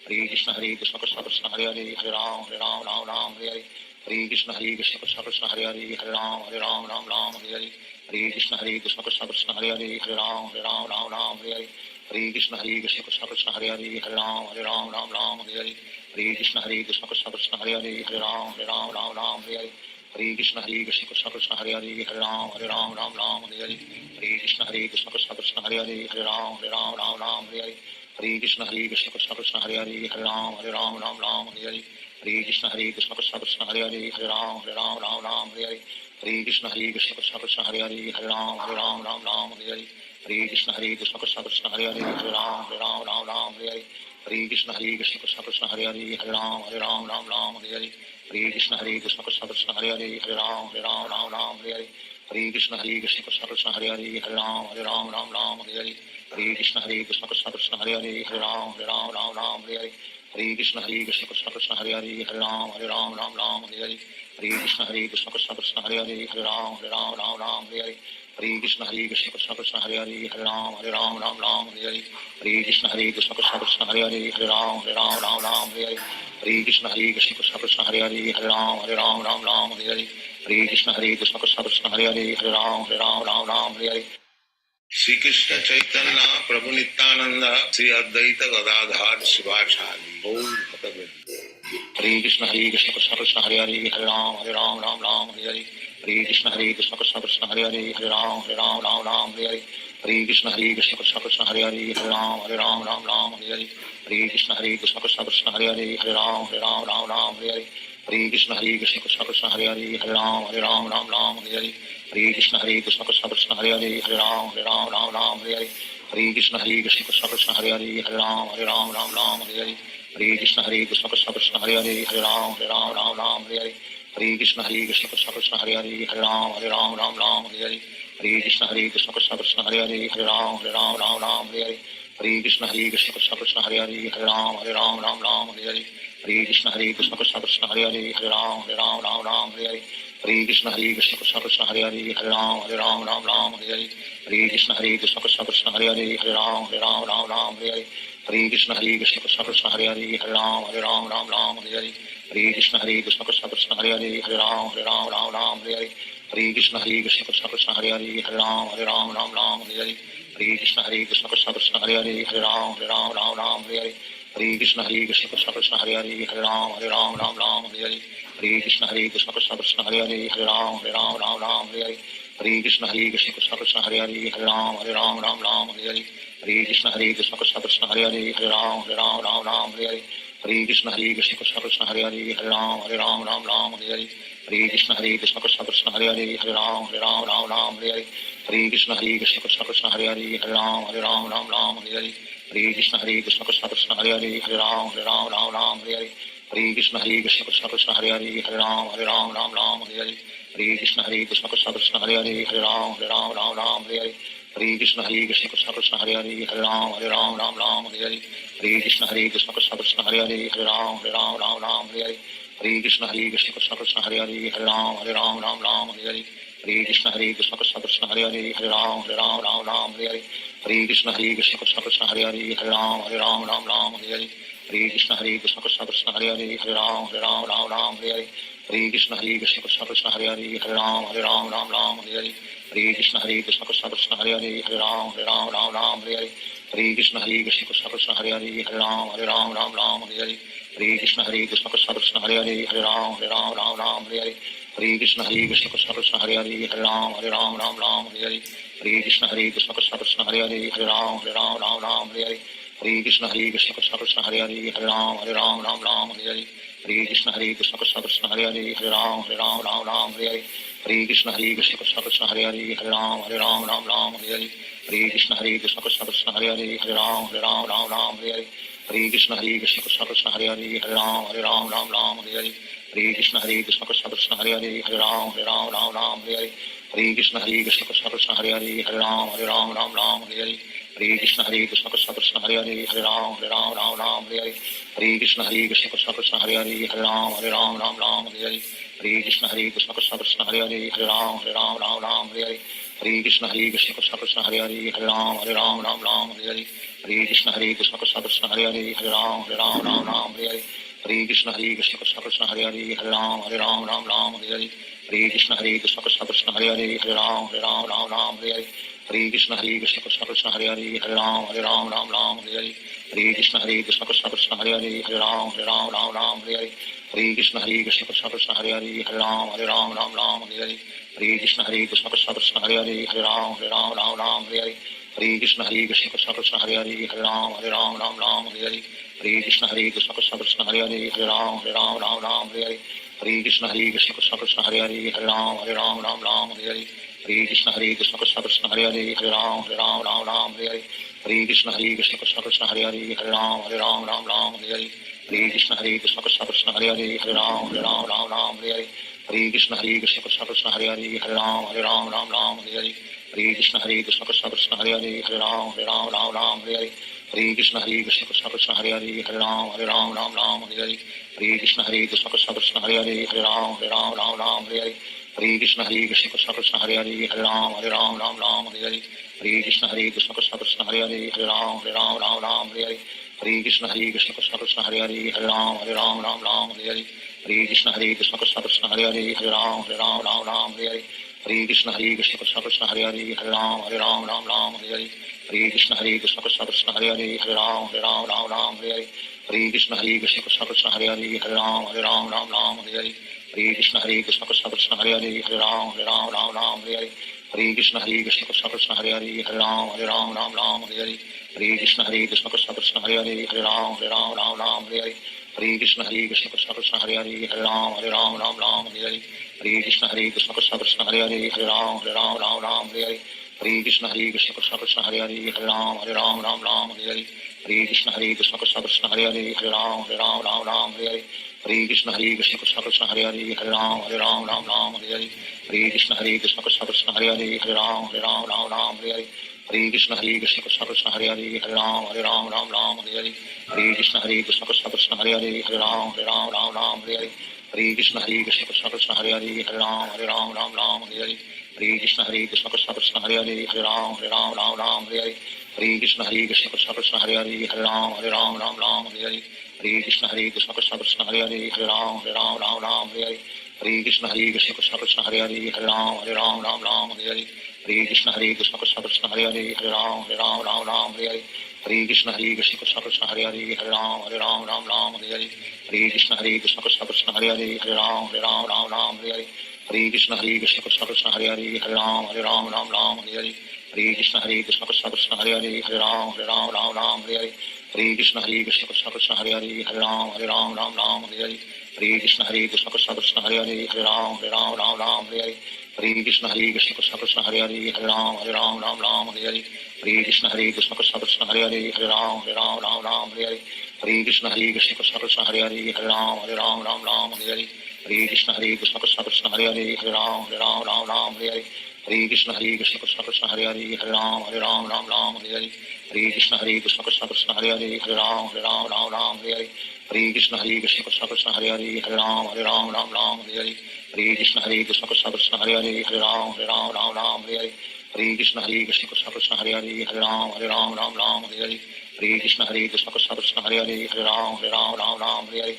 Hare Krishna Krishna Krishna Hare Hare Hare Ram Ram Hare Hare Hare Krishna Krishna Krishna Hare Hare Hare Ram Ram Hare Hare Hare Krishna Krishna Krishna Hare Hare Hare Ram Ram Hare Hare Hare Krishna Krishna Krishna Hare Hare Hare Ram Ram Hare Hare Hare Krishna Krishna Krishna Hare Hare Hare Ram Ram Hare Hare Hare Krishna Krishna Krishna Hare Hare Hare Ram Ram Hare Hare Hare Krishna Krishna Krishna Hare Hare Hare Ram Ram Hare Hare Hare Krishna Krishna Krishna Hare Hare Hare Ram Ram Hare Hare Hare Krishna Krishna Krishna Hare Hare Hare Ram Ram Hare Hare Hare Krishna Krishna Krishna Hare Hare Hare Ram Ram Hare Hare Hare Krishna Krishna Krishna Hare Hare Hare Ram Ram Hare Hare Hare Krishna Krishna Krishna Hare Hare Hare Ram Ram Hare Hare Hare Krishna Krishna Krishna Hare Hare Hare Ram Ram Hare Hare Hare Krishna Krishna Krishna Hare Hare Hare Ram Ram Hare Hare Hare Krishna Krishna Krishna Hare Hare Hare Ram Ram Hare Hare Hare Krishna Krishna Krishna Hare Hare Hare Ram Ram Hare Hare Hare Krishna Krishna Krishna Hare Hare Hare Ram Ram Hare Hare Hare Krishna Krishna Krishna Hare Hare Hare Ram Ram Hare Hare Hare Krishna Krishna Krishna Hare Hare Hare Ram Ram Hare Hare Hare Krishna Krishna Krishna Hare Hare Hare Ram Ram Hare Hare Shri Krishna Chaitanya Prabhu Nityanand Shri Advaita Gadadhar Shivacharya Gaur भक्तवृंद Hare Krishna Krishna Krishna Hare Hare Hare Ram Ram Hare Hare Hare Krishna Krishna Krishna Hare Hare Hare Ram Ram Hare Hare Hare Krishna Krishna Krishna Hare Hare Hare Ram Ram Hare Hare Hare Krishna Krishna Krishna Hare Hare Hare Ram Ram Hare Hare Hare Krishna Krishna Krishna Hare Hare Hare Ram Ram Hare Hare Hare Krishna Krishna Krishna Hare Hare Hare Ram Ram Hare Hare Hare Krishna Krishna Krishna Hare Hare Hare Ram Ram Hare Hare Hare Krishna Krishna Krishna Hare Hare Hare Ram Ram Hare Hare Hare Krishna Krishna Krishna Hare Hare Hare Ram Ram Hare Hare Hare Krishna Krishna Krishna Hare Hare Hare Ram Ram Hare Hare Hare Krishna Krishna Krishna Hare Hare Hare Ram Ram Hare Hare Hare Krishna Krishna Krishna Hare Hare Hare Ram Ram Hare Hare Hare Krishna Krishna Krishna Hare Hare Hare Ram Ram Hare Hare Hare Krishna Krishna Krishna Hare Hare Hare Ram Ram Hare Hare Hare Krishna Krishna Krishna Hare Hare Hare Ram Ram Hare Hare Hare Krishna Krishna Krishna Hare Hare Hare Ram Ram Hare Hare Hare Krishna Krishna Krishna Hare Hare Hare Ram Ram Hare Hare Hare Krishna Krishna Krishna Hare Hare Hare Ram Ram Hare Hare Hare Krishna Krishna Krishna Hare Hare Hare Ram Ram Hare Hare Hare Krishna Krishna Krishna Hare Hare Hare Ram Ram Hare Hare Hare Krishna Krishna Krishna Hare Hare Hare Ram Ram Hare Hare Hare Krishna Krishna Krishna Hare Hare Hare Ram Ram Hare Hare Hare Krishna Krishna Krishna Hare Hare Hare Ram Ram Hare Hare Hare Krishna Krishna Krishna Hare Hare Hare Ram Ram Hare Hare Hare Krishna Krishna Krishna Hare Hare Hare Ram Ram Hare Hare Hare Krishna Krishna Krishna Hare Hare Hare Ram Ram Hare Hare Hare Krishna Krishna Krishna Hare Hare Hare Ram Ram Hare Hare Hare Krishna Krishna Krishna Hare Hare Hare Ram Ram Hare Hare Hare Krishna Krishna Krishna Hare Hare Hare Ram Ram Hare Hare Hare Hare Krishna Krishna Krishna Hare Hare Hare Ram Ram Ram Hare Hare Hare Krishna Krishna Krishna Hare Hare Hare Ram Ram Hare Hare Hare Krishna Krishna Krishna Hare Hare Hare Ram Ram Hare Hare Hare Krishna Krishna Krishna Hare Hare Hare Ram Ram Hare Hare Hare Krishna Krishna Krishna Hare Hare Hare Ram Ram Hare Hare Hare Krishna Krishna Krishna Hare Hare Hare Ram Ram Hare Hare Hare Krishna Krishna Krishna Hare Hare Hare Ram Ram Hare Hare Hare Krishna Krishna Krishna Hare Hare Hare Ram Ram Hare Hare Hare Krishna Krishna Krishna Hare Hare Hare Ram Ram Hare Hare Hare Krishna Krishna Krishna Hare Hare Hare Ram Ram Hare Hare Hare Krishna Krishna Krishna Hare Hare Hare Ram Ram Hare Hare Hare Krishna Krishna Krishna Hare Hare Hare Ram Ram Hare Hare Hare Krishna Krishna Krishna Hare Hare Hare Ram Ram Hare Hare Hare Krishna Krishna Krishna Hare Hare Hare Ram Ram Hare Hare Hare Krishna Krishna Krishna Hare Hare Hare Ram Ram Hare Hare Hare Krishna Krishna Krishna Hare Hare Hare Ram Ram Hare Hare Hare Krishna Krishna Krishna Hare Hare Hare Ram Ram Hare Hare Hare Krishna Krishna Krishna Hare Hare Hare Ram Ram Hare Hare Hare Krishna Krishna Krishna Hare Hare Hare Ram Ram Hare Hare Hare Krishna Krishna Krishna Hare Hare Hare Ram Ram Hare Hare Hare Krishna Krishna Krishna Hare Hare Hare Ram Ram Hare Hare Hare Krishna Krishna Krishna Hare Hare Hare Ram Ram Hare Hare Hare Krishna Krishna Krishna Hare Hare Hare Ram Ram Hare Hare Hare Krishna Krishna Krishna Hare Hare Hare Ram Ram Hare Hare Hare Krishna Krishna Krishna Hare Hare Hare Ram Ram Hare Hare Hare Krishna Krishna Krishna Hare Hare Hare Ram Ram Hare Hare Hare Krishna Krishna Krishna Hare Hare Hare Ram Ram Hare Hare Hare Krishna Krishna Krishna Hare Hare Hare Ram Ram Hare Hare Hare Krishna Krishna Krishna Hare Hare Hare Ram Ram Hare Hare Hare Krishna Krishna Krishna Hare Hare Hare Ram Ram Hare Hare Hare Krishna Krishna Krishna Hare Hare Hare Ram Ram Hare Hare Hare Krishna Krishna Krishna Hare Hare Hare Ram Ram Hare Hare Hare Krishna Krishna Krishna Hare Hare Hare Ram Ram Hare Hare Hare Krishna Krishna Krishna Hare Hare Hare Ram Ram Hare Hare Hare Krishna Krishna Krishna Hare Hare Hare Ram Ram Hare Hare Hare Krishna Krishna Krishna Hare Hare Hare Ram Ram Hare Hare Hare Krishna Krishna Krishna Hare Hare Hare Ram Ram Hare Hare Hare Krishna Krishna Krishna Hare Hare Hare Ram Ram Hare Hare Hare Krishna Krishna Krishna Hare Hare Hare Ram Ram Hare Hare Hare Krishna Krishna Krishna Hare Hare Hare Ram Ram Hare Hare Hare Krishna Krishna Krishna Hare Hare Hare Ram Ram Hare Hare Hare Krishna Krishna Krishna Hare Hare Hare Ram Ram Hare Hare Hare Krishna Krishna Krishna Hare Hare Hare Ram Ram Hare Hare Hare Krishna Krishna Krishna Hare Hare Hare Ram Ram Hare Hare Hare Krishna Krishna Krishna Hare Hare Hare Ram Ram Hare Hare Hare Krishna Krishna Krishna Hare Hare Hare Ram Ram Hare Hare Hare Krishna Krishna Krishna Hare Hare Hare Ram Ram Hare Hare Hare Krishna Krishna Krishna Hare Hare Hare Ram Ram Hare Hare Hare Krishna Krishna Krishna Hare Hare Hare Ram Ram Hare Hare Hare Krishna Krishna Krishna Hare Hare Hare Ram Ram Hare Hare Hare Krishna Krishna Krishna Hare Hare Hare Ram Ram Hare Hare Hare Krishna Krishna Krishna Hare Hare Hare Ram Ram Hare Hare Hare Krishna Krishna Krishna Hare Hare Hare Ram Ram Hare Hare Hare Krishna Krishna Krishna Hare Hare Hare Ram Ram Hare Hare Hare Krishna Krishna Krishna Hare Hare Hare Ram Ram Hare Hare Hare Krishna Krishna Krishna Hare Hare Hare Ram Ram Hare Hare Hare Krishna Krishna Krishna Hare Hare Hare Ram Ram Hare Hare Hare Krishna Krishna Krishna Hare Hare Hare Ram Ram Hare Hare Hare Krishna Krishna Krishna Hare Hare Hare Ram Ram Hare Hare Hare Krishna Krishna Krishna Hare Hare Hare Ram Ram Hare Hare Hare Krishna Krishna Krishna Hare Hare Hare Ram Ram Hare Hare Hare Krishna Krishna Krishna Hare Hare Hare Ram Ram Hare Hare Hare Krishna Krishna Krishna Hare Hare Hare Ram Ram Hare Hare Hare Krishna Krishna Krishna Hare Hare Hare Ram Ram Hare Hare Hare Krishna Krishna Krishna Hare Hare Hare Ram Ram Hare Hare Hare Krishna Krishna Krishna Hare Hare Hare Ram Ram Hare Hare Hare Krishna Krishna Krishna Hare Hare Hare Ram Ram Hare Hare Hare Krishna Krishna Krishna Hare Hare Hare Ram Ram Hare Hare Hare Krishna Krishna Krishna Hare Hare Hare Ram Ram Hare Hare Hare Krishna Krishna Krishna Hare Hare Hare Ram Ram Hare Hare Hare Krishna Krishna Krishna Hare Hare Hare Ram Ram Hare Hare Hare Krishna Krishna Krishna Hare Hare Hare Ram Ram Hare Hare Hare Krishna Krishna Krishna Hare Hare Hare Ram Ram Hare Hare Hare Krishna Krishna Krishna Hare Hare Hare Ram Ram Hare Hare Hare Krishna Krishna Krishna Hare Hare Hare Ram Ram Hare Hare Hare Hare Krishna Krishna Krishna Hare Hare Hare Ram Ram Ram Hare Hare Hare Krishna Krishna Krishna Hare Hare Hare Ram Ram Hare Hare Hare Krishna Krishna Krishna Hare Hare Hare Ram Ram Hare Hare Hare Krishna Krishna Krishna Hare Hare Hare Ram Ram Hare Hare Hare Krishna Krishna Krishna Hare Hare Hare Ram Ram Hare Hare Hare Krishna Krishna Krishna Hare Hare Hare Ram Hare Hare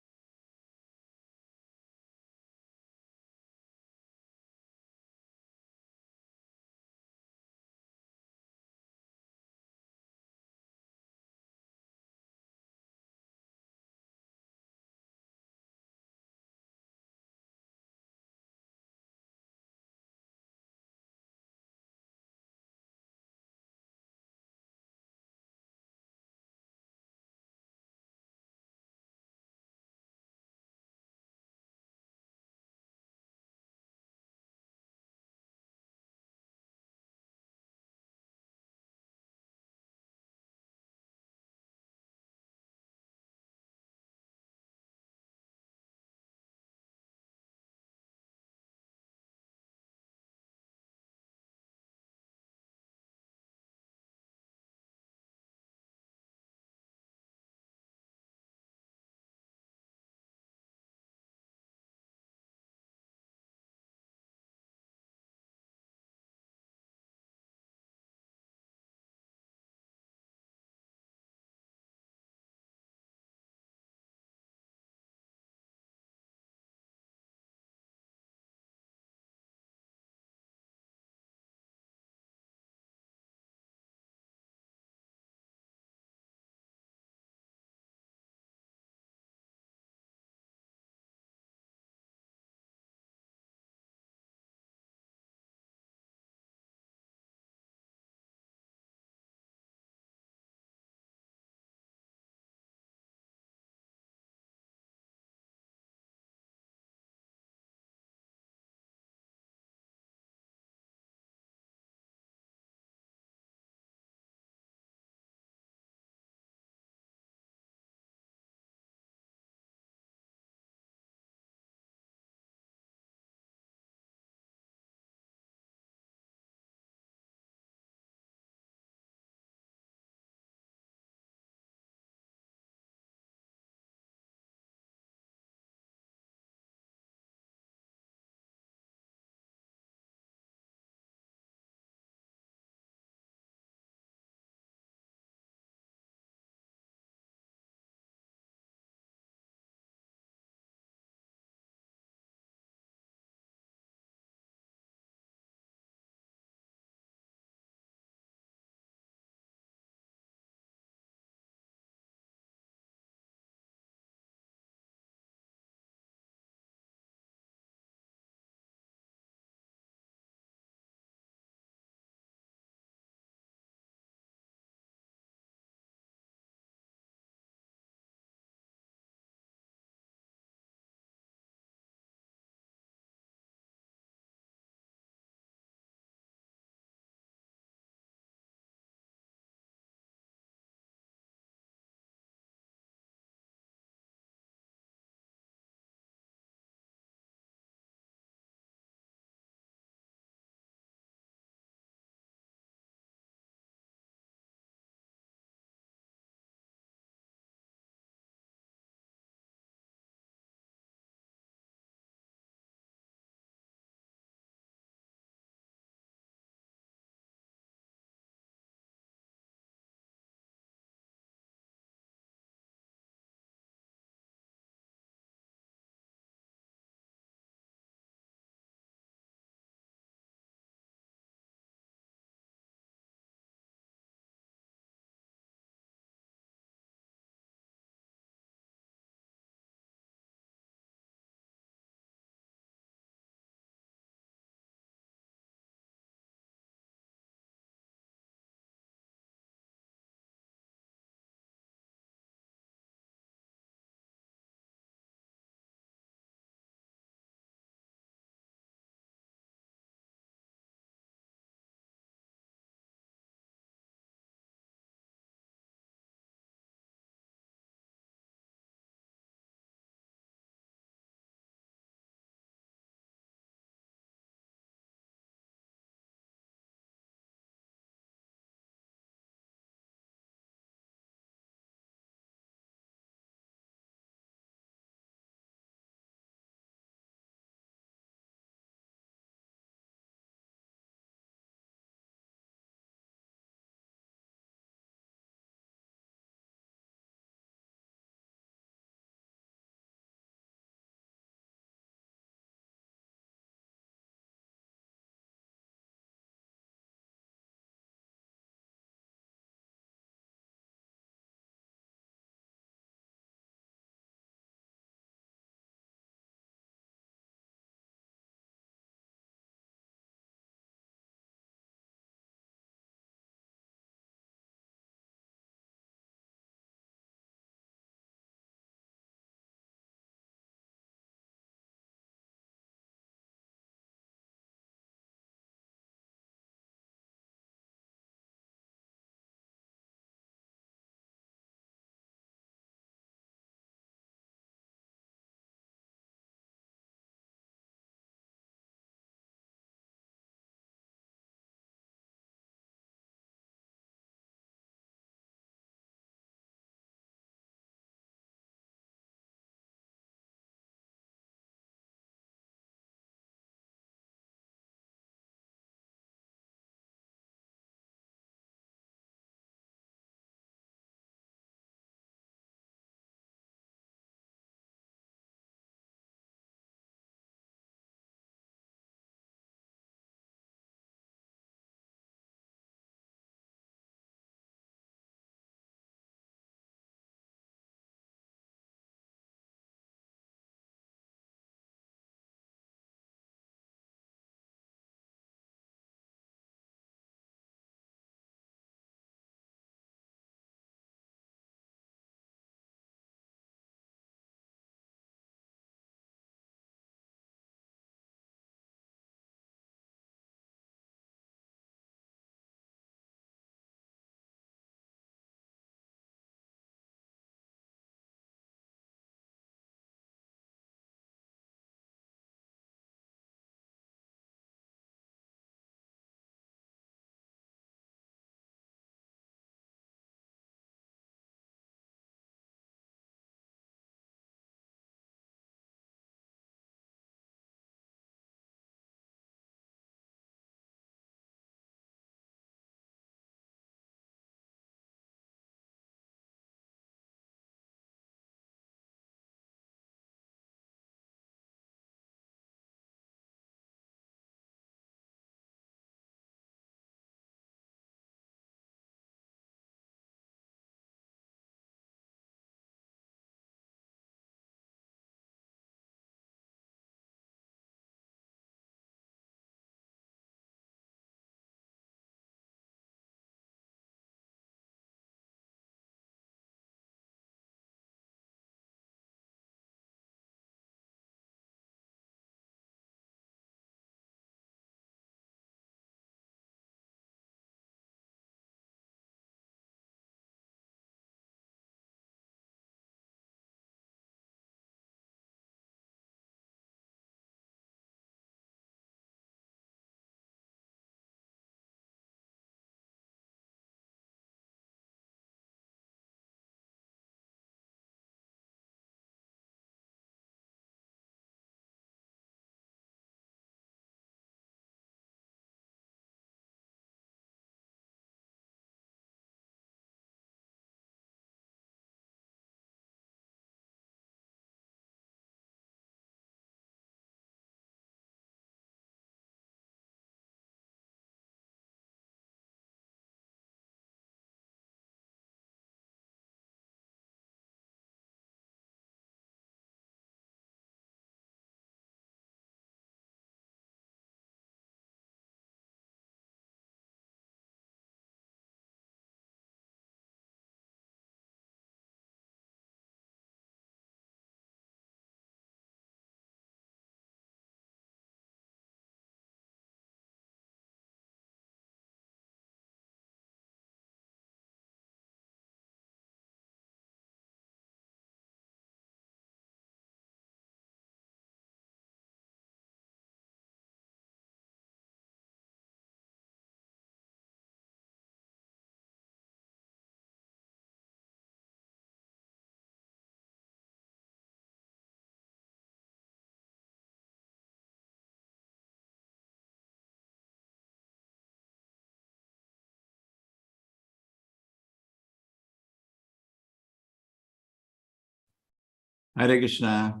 Hare Krishna.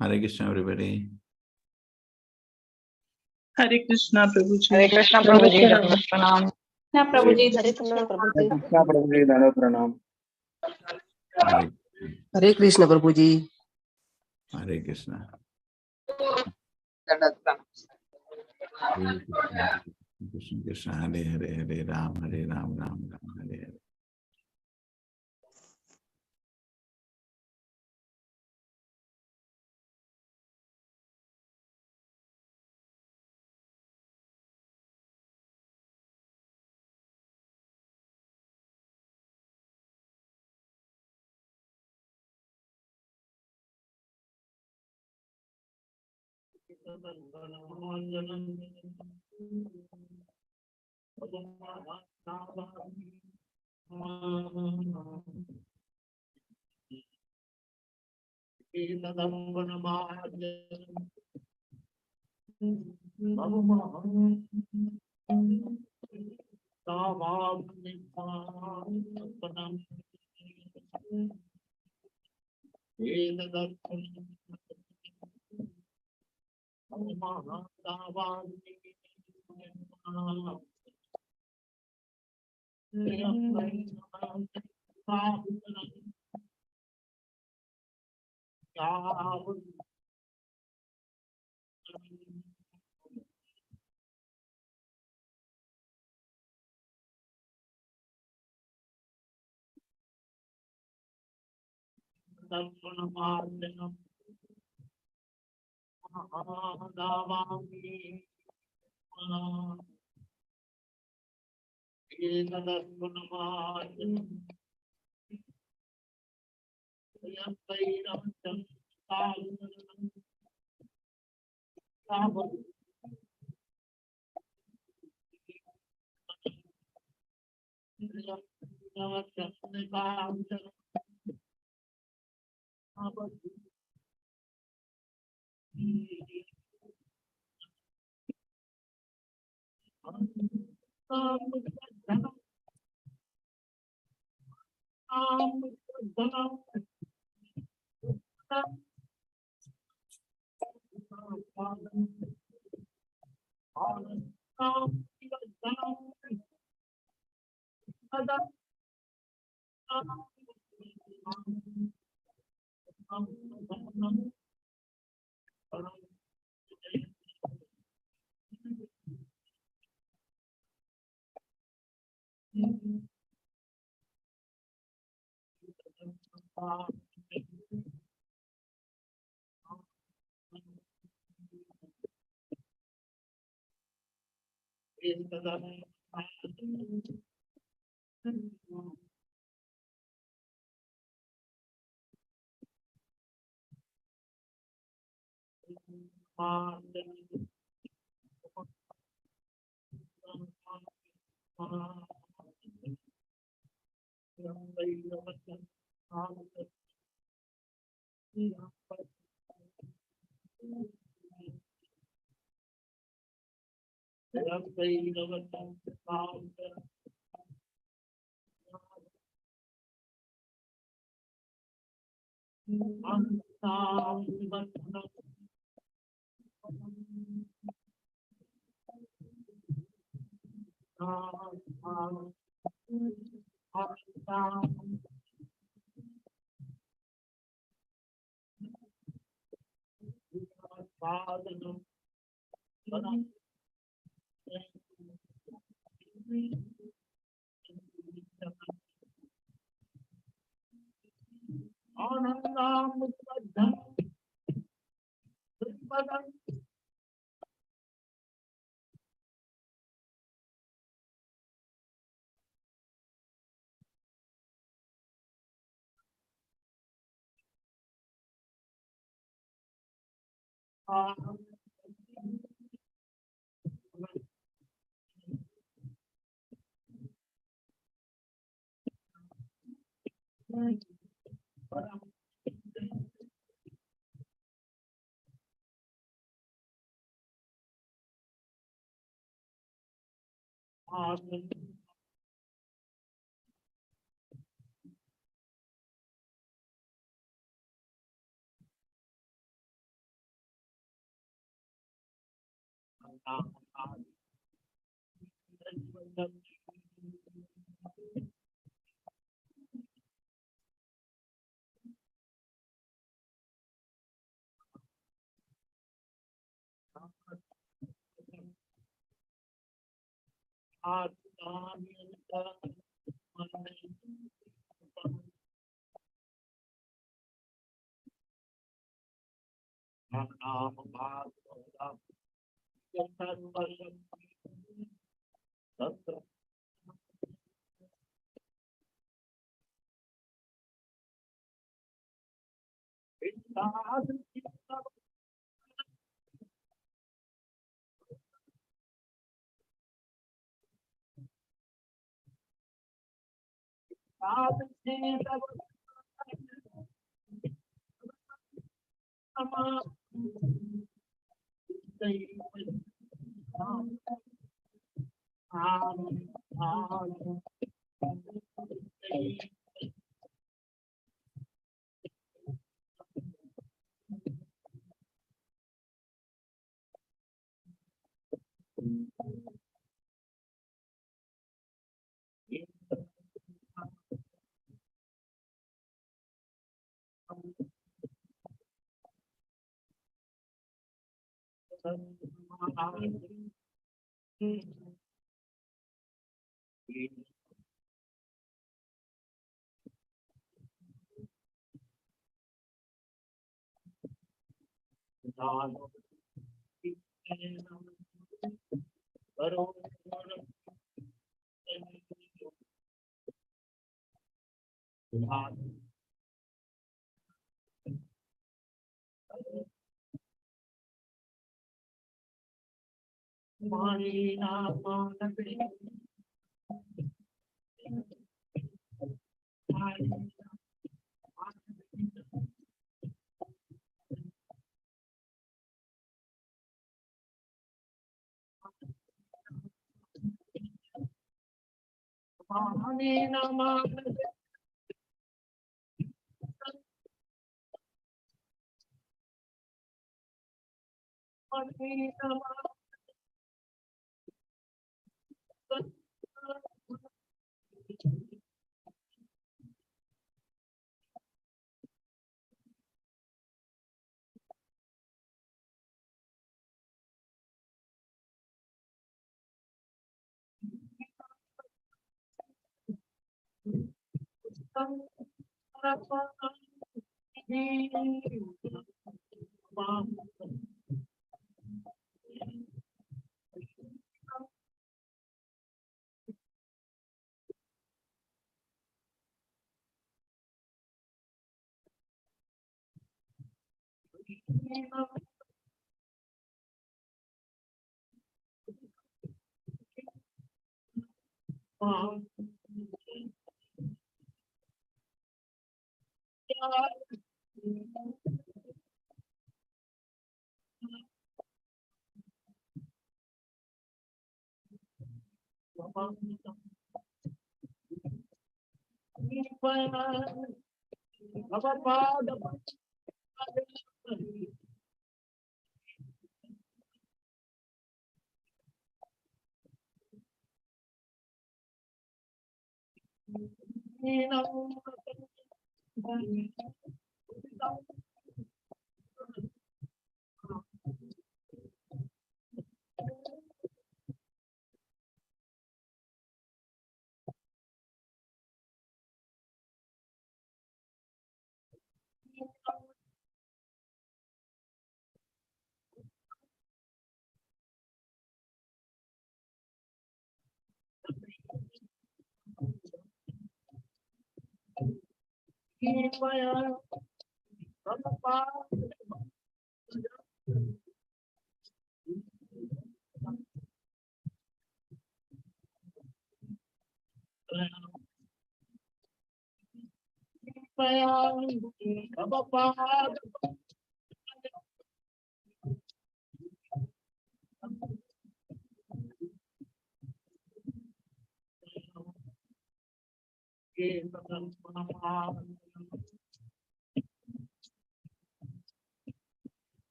Hare Krishna, everybody. Hare Krishna, Prabhuji. हरे कृष्ण प्रभु जी प्रणाम कृष्णा प्रभु जी हरे कृष्णा प्रभु कृष्ण प्रभु जी धन्यवाद प्रणाम Hare, हरे कृष्ण प्रभु जी। Hare Krishna. धन्यवाद प्रणाम Hare Krishna, Krishna Krishna, Hare Hare, Hare Ram, Ram Ram, Hare Hare.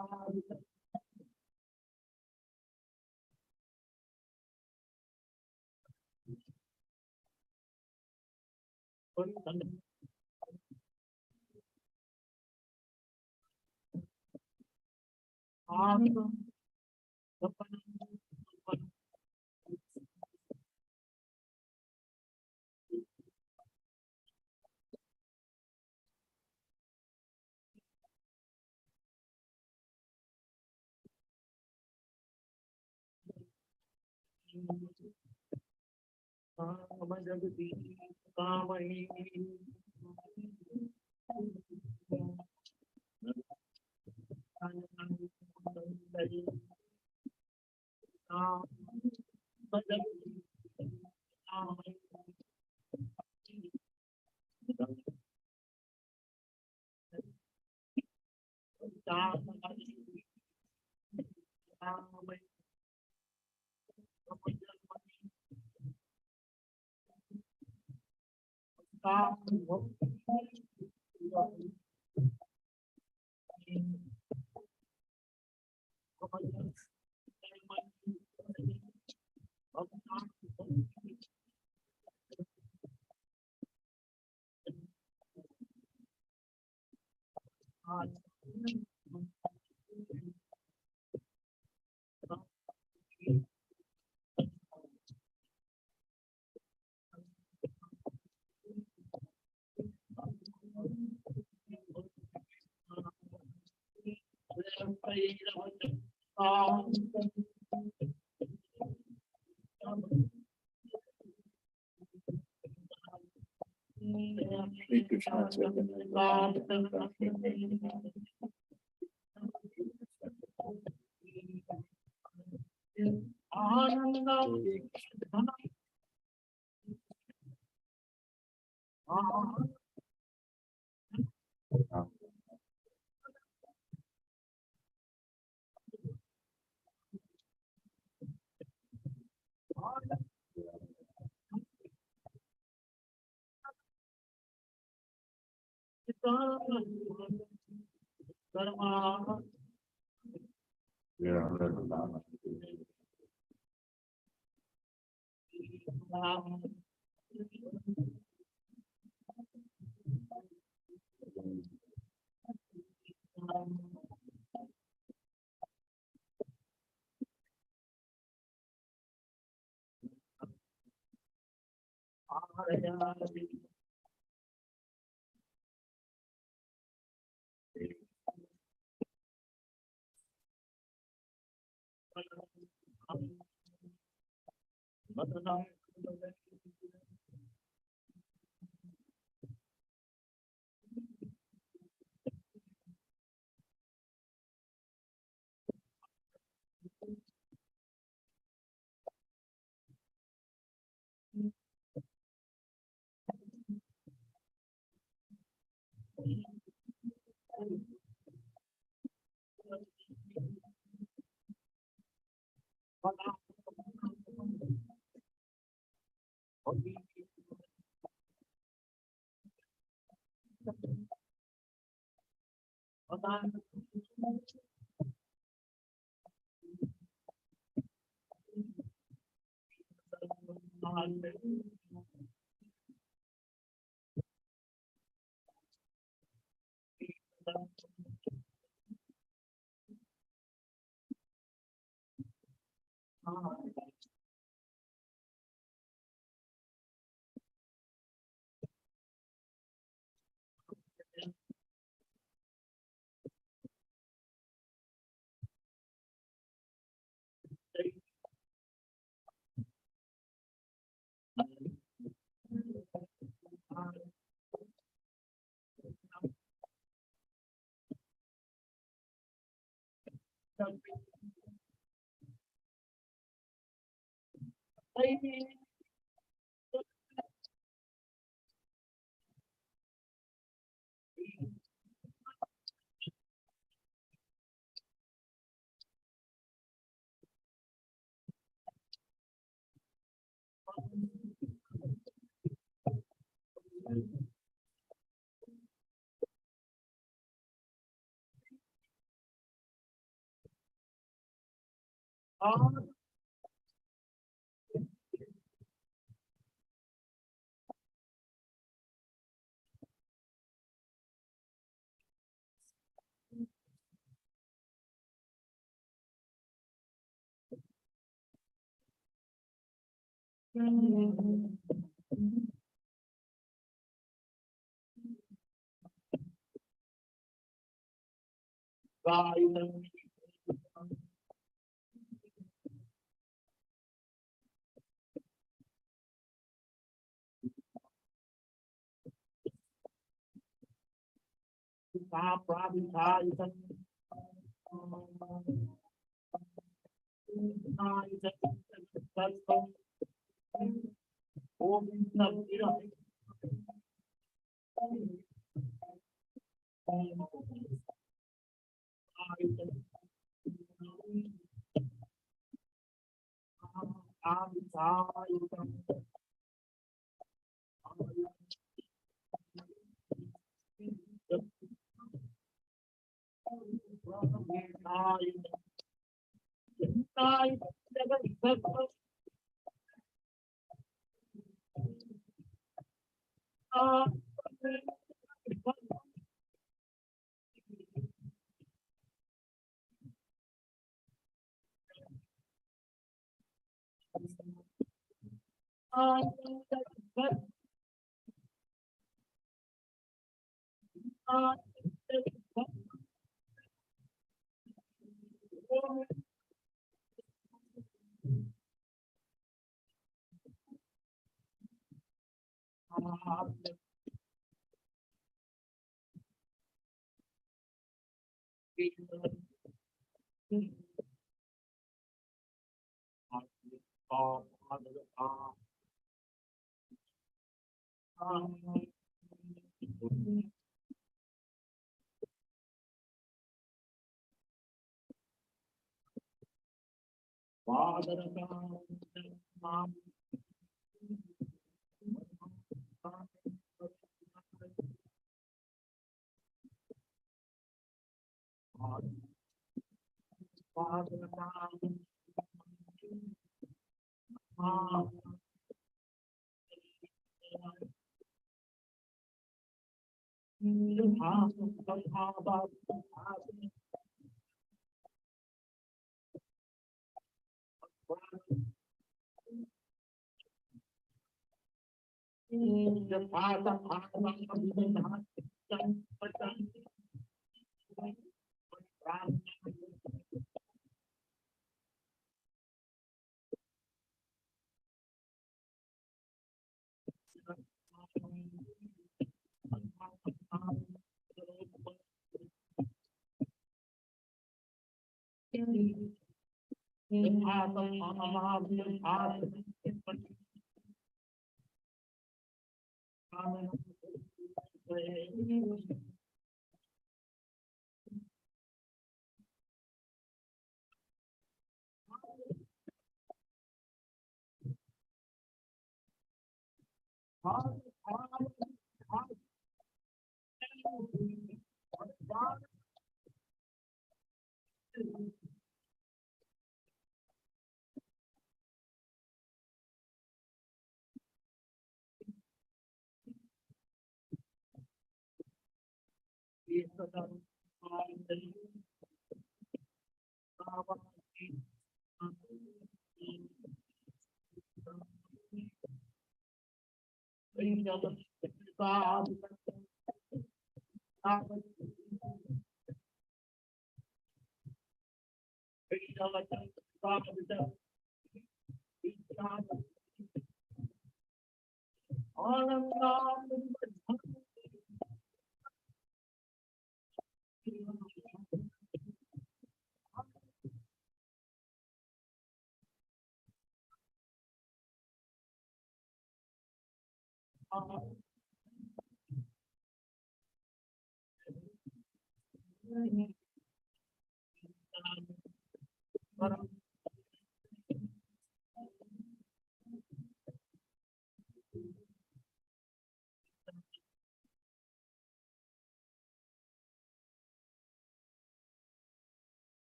Shri Krishna Chaitanya.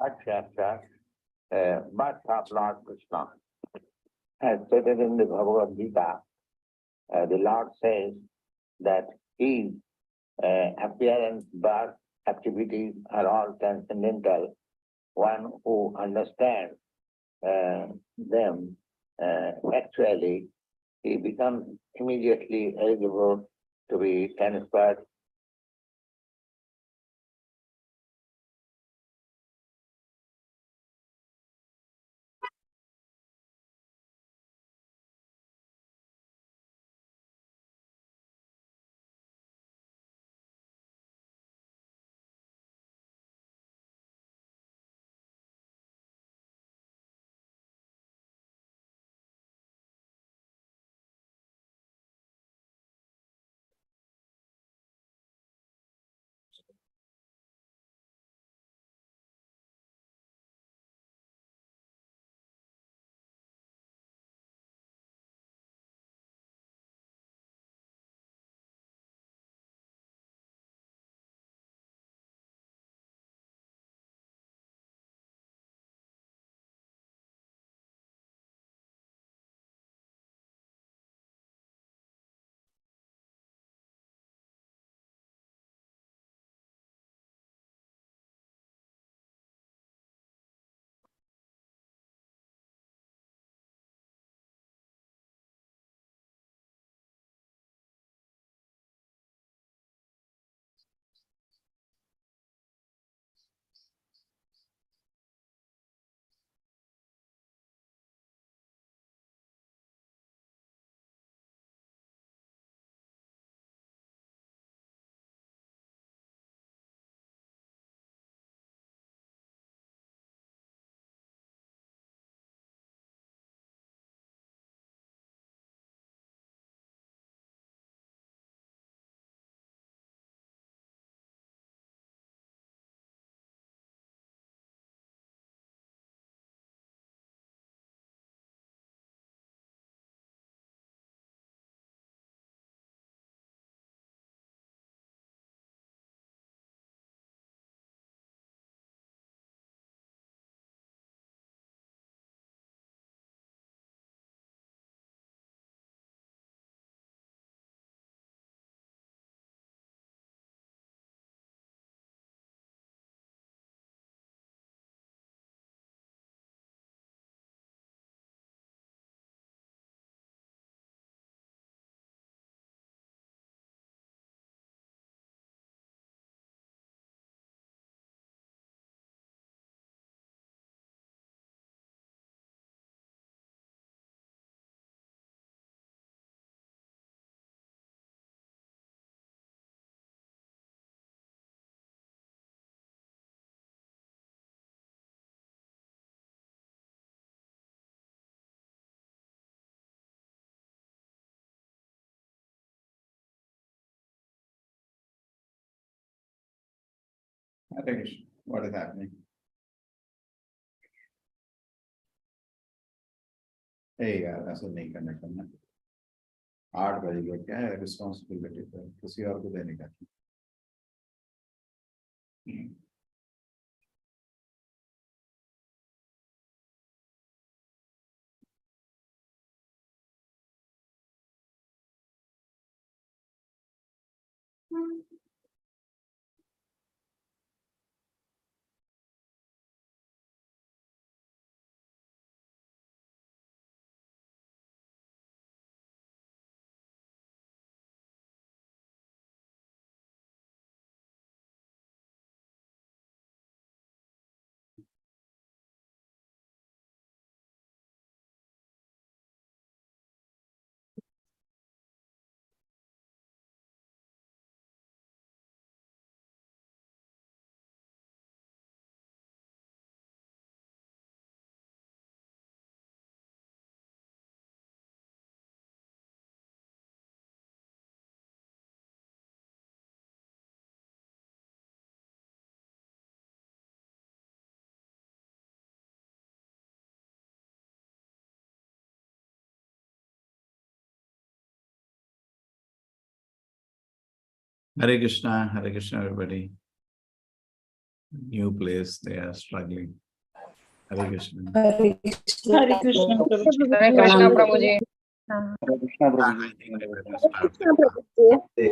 Aksha, birth of Lord Krishna. As stated in the Bhagavad Gita, the Lord says that his appearance, birth, activities are all transcendental. One who understands them actually, he becomes immediately eligible to be transferred. Hare Krishna. What is happening? यार ऐसा नहीं करना करना 8 बजे का क्या है responsibility पर किसी और को देने का Hare Krishna, everybody. New place, they are struggling. Hare Krishna. Hare Krishna. Hare Krishna Prabhuji. Hare Krishna Prabhuji. I think we will start the class. Okay.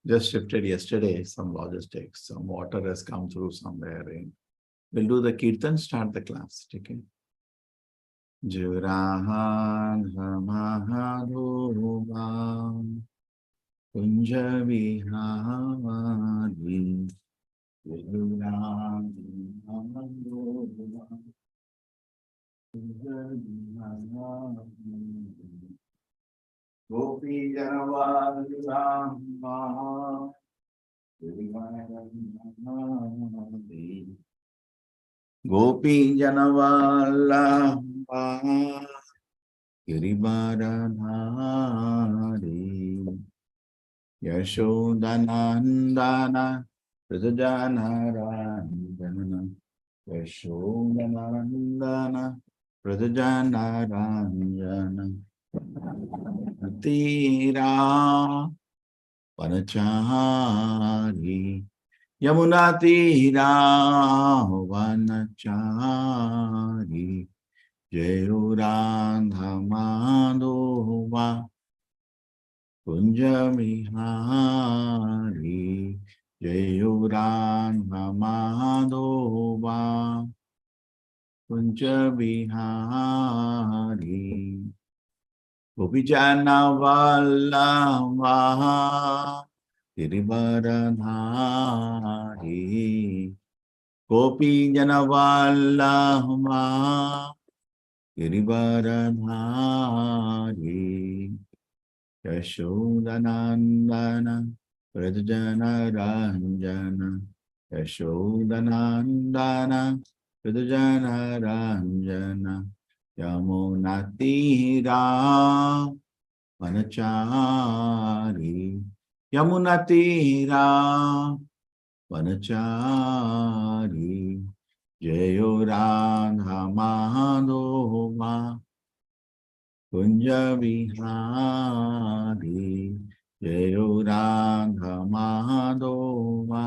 Just shifted yesterday, some logistics, some water has come through somewhere. We'll do the kirtan, start the class. Okay. Jurahan Mahadhuvam Kunja Vihari Jurahan Mahadhuvam Kunja Vihari Gopi Janavaram Maha Gopi Janavallabha Girivaradhari Yashodanandana Pradajanaranjana Yashodanandana Pradajanaranjana Tira Vanachari Yamuna Tira Vanachari Jayurandha Madhova Kunjamihari Jayurandha Madhova Kunjamihari Gopijana Vallabha Girivaradhari Gopijana Vallabha Girivaradhari Yashodanandana Pradjana Ranjana Yashodanandana Pradjana Ranjana Yamunatira Vanachari Yamunatira Vanachari Jayorandha Madhova Kunja Vihari Jayorandha Madhova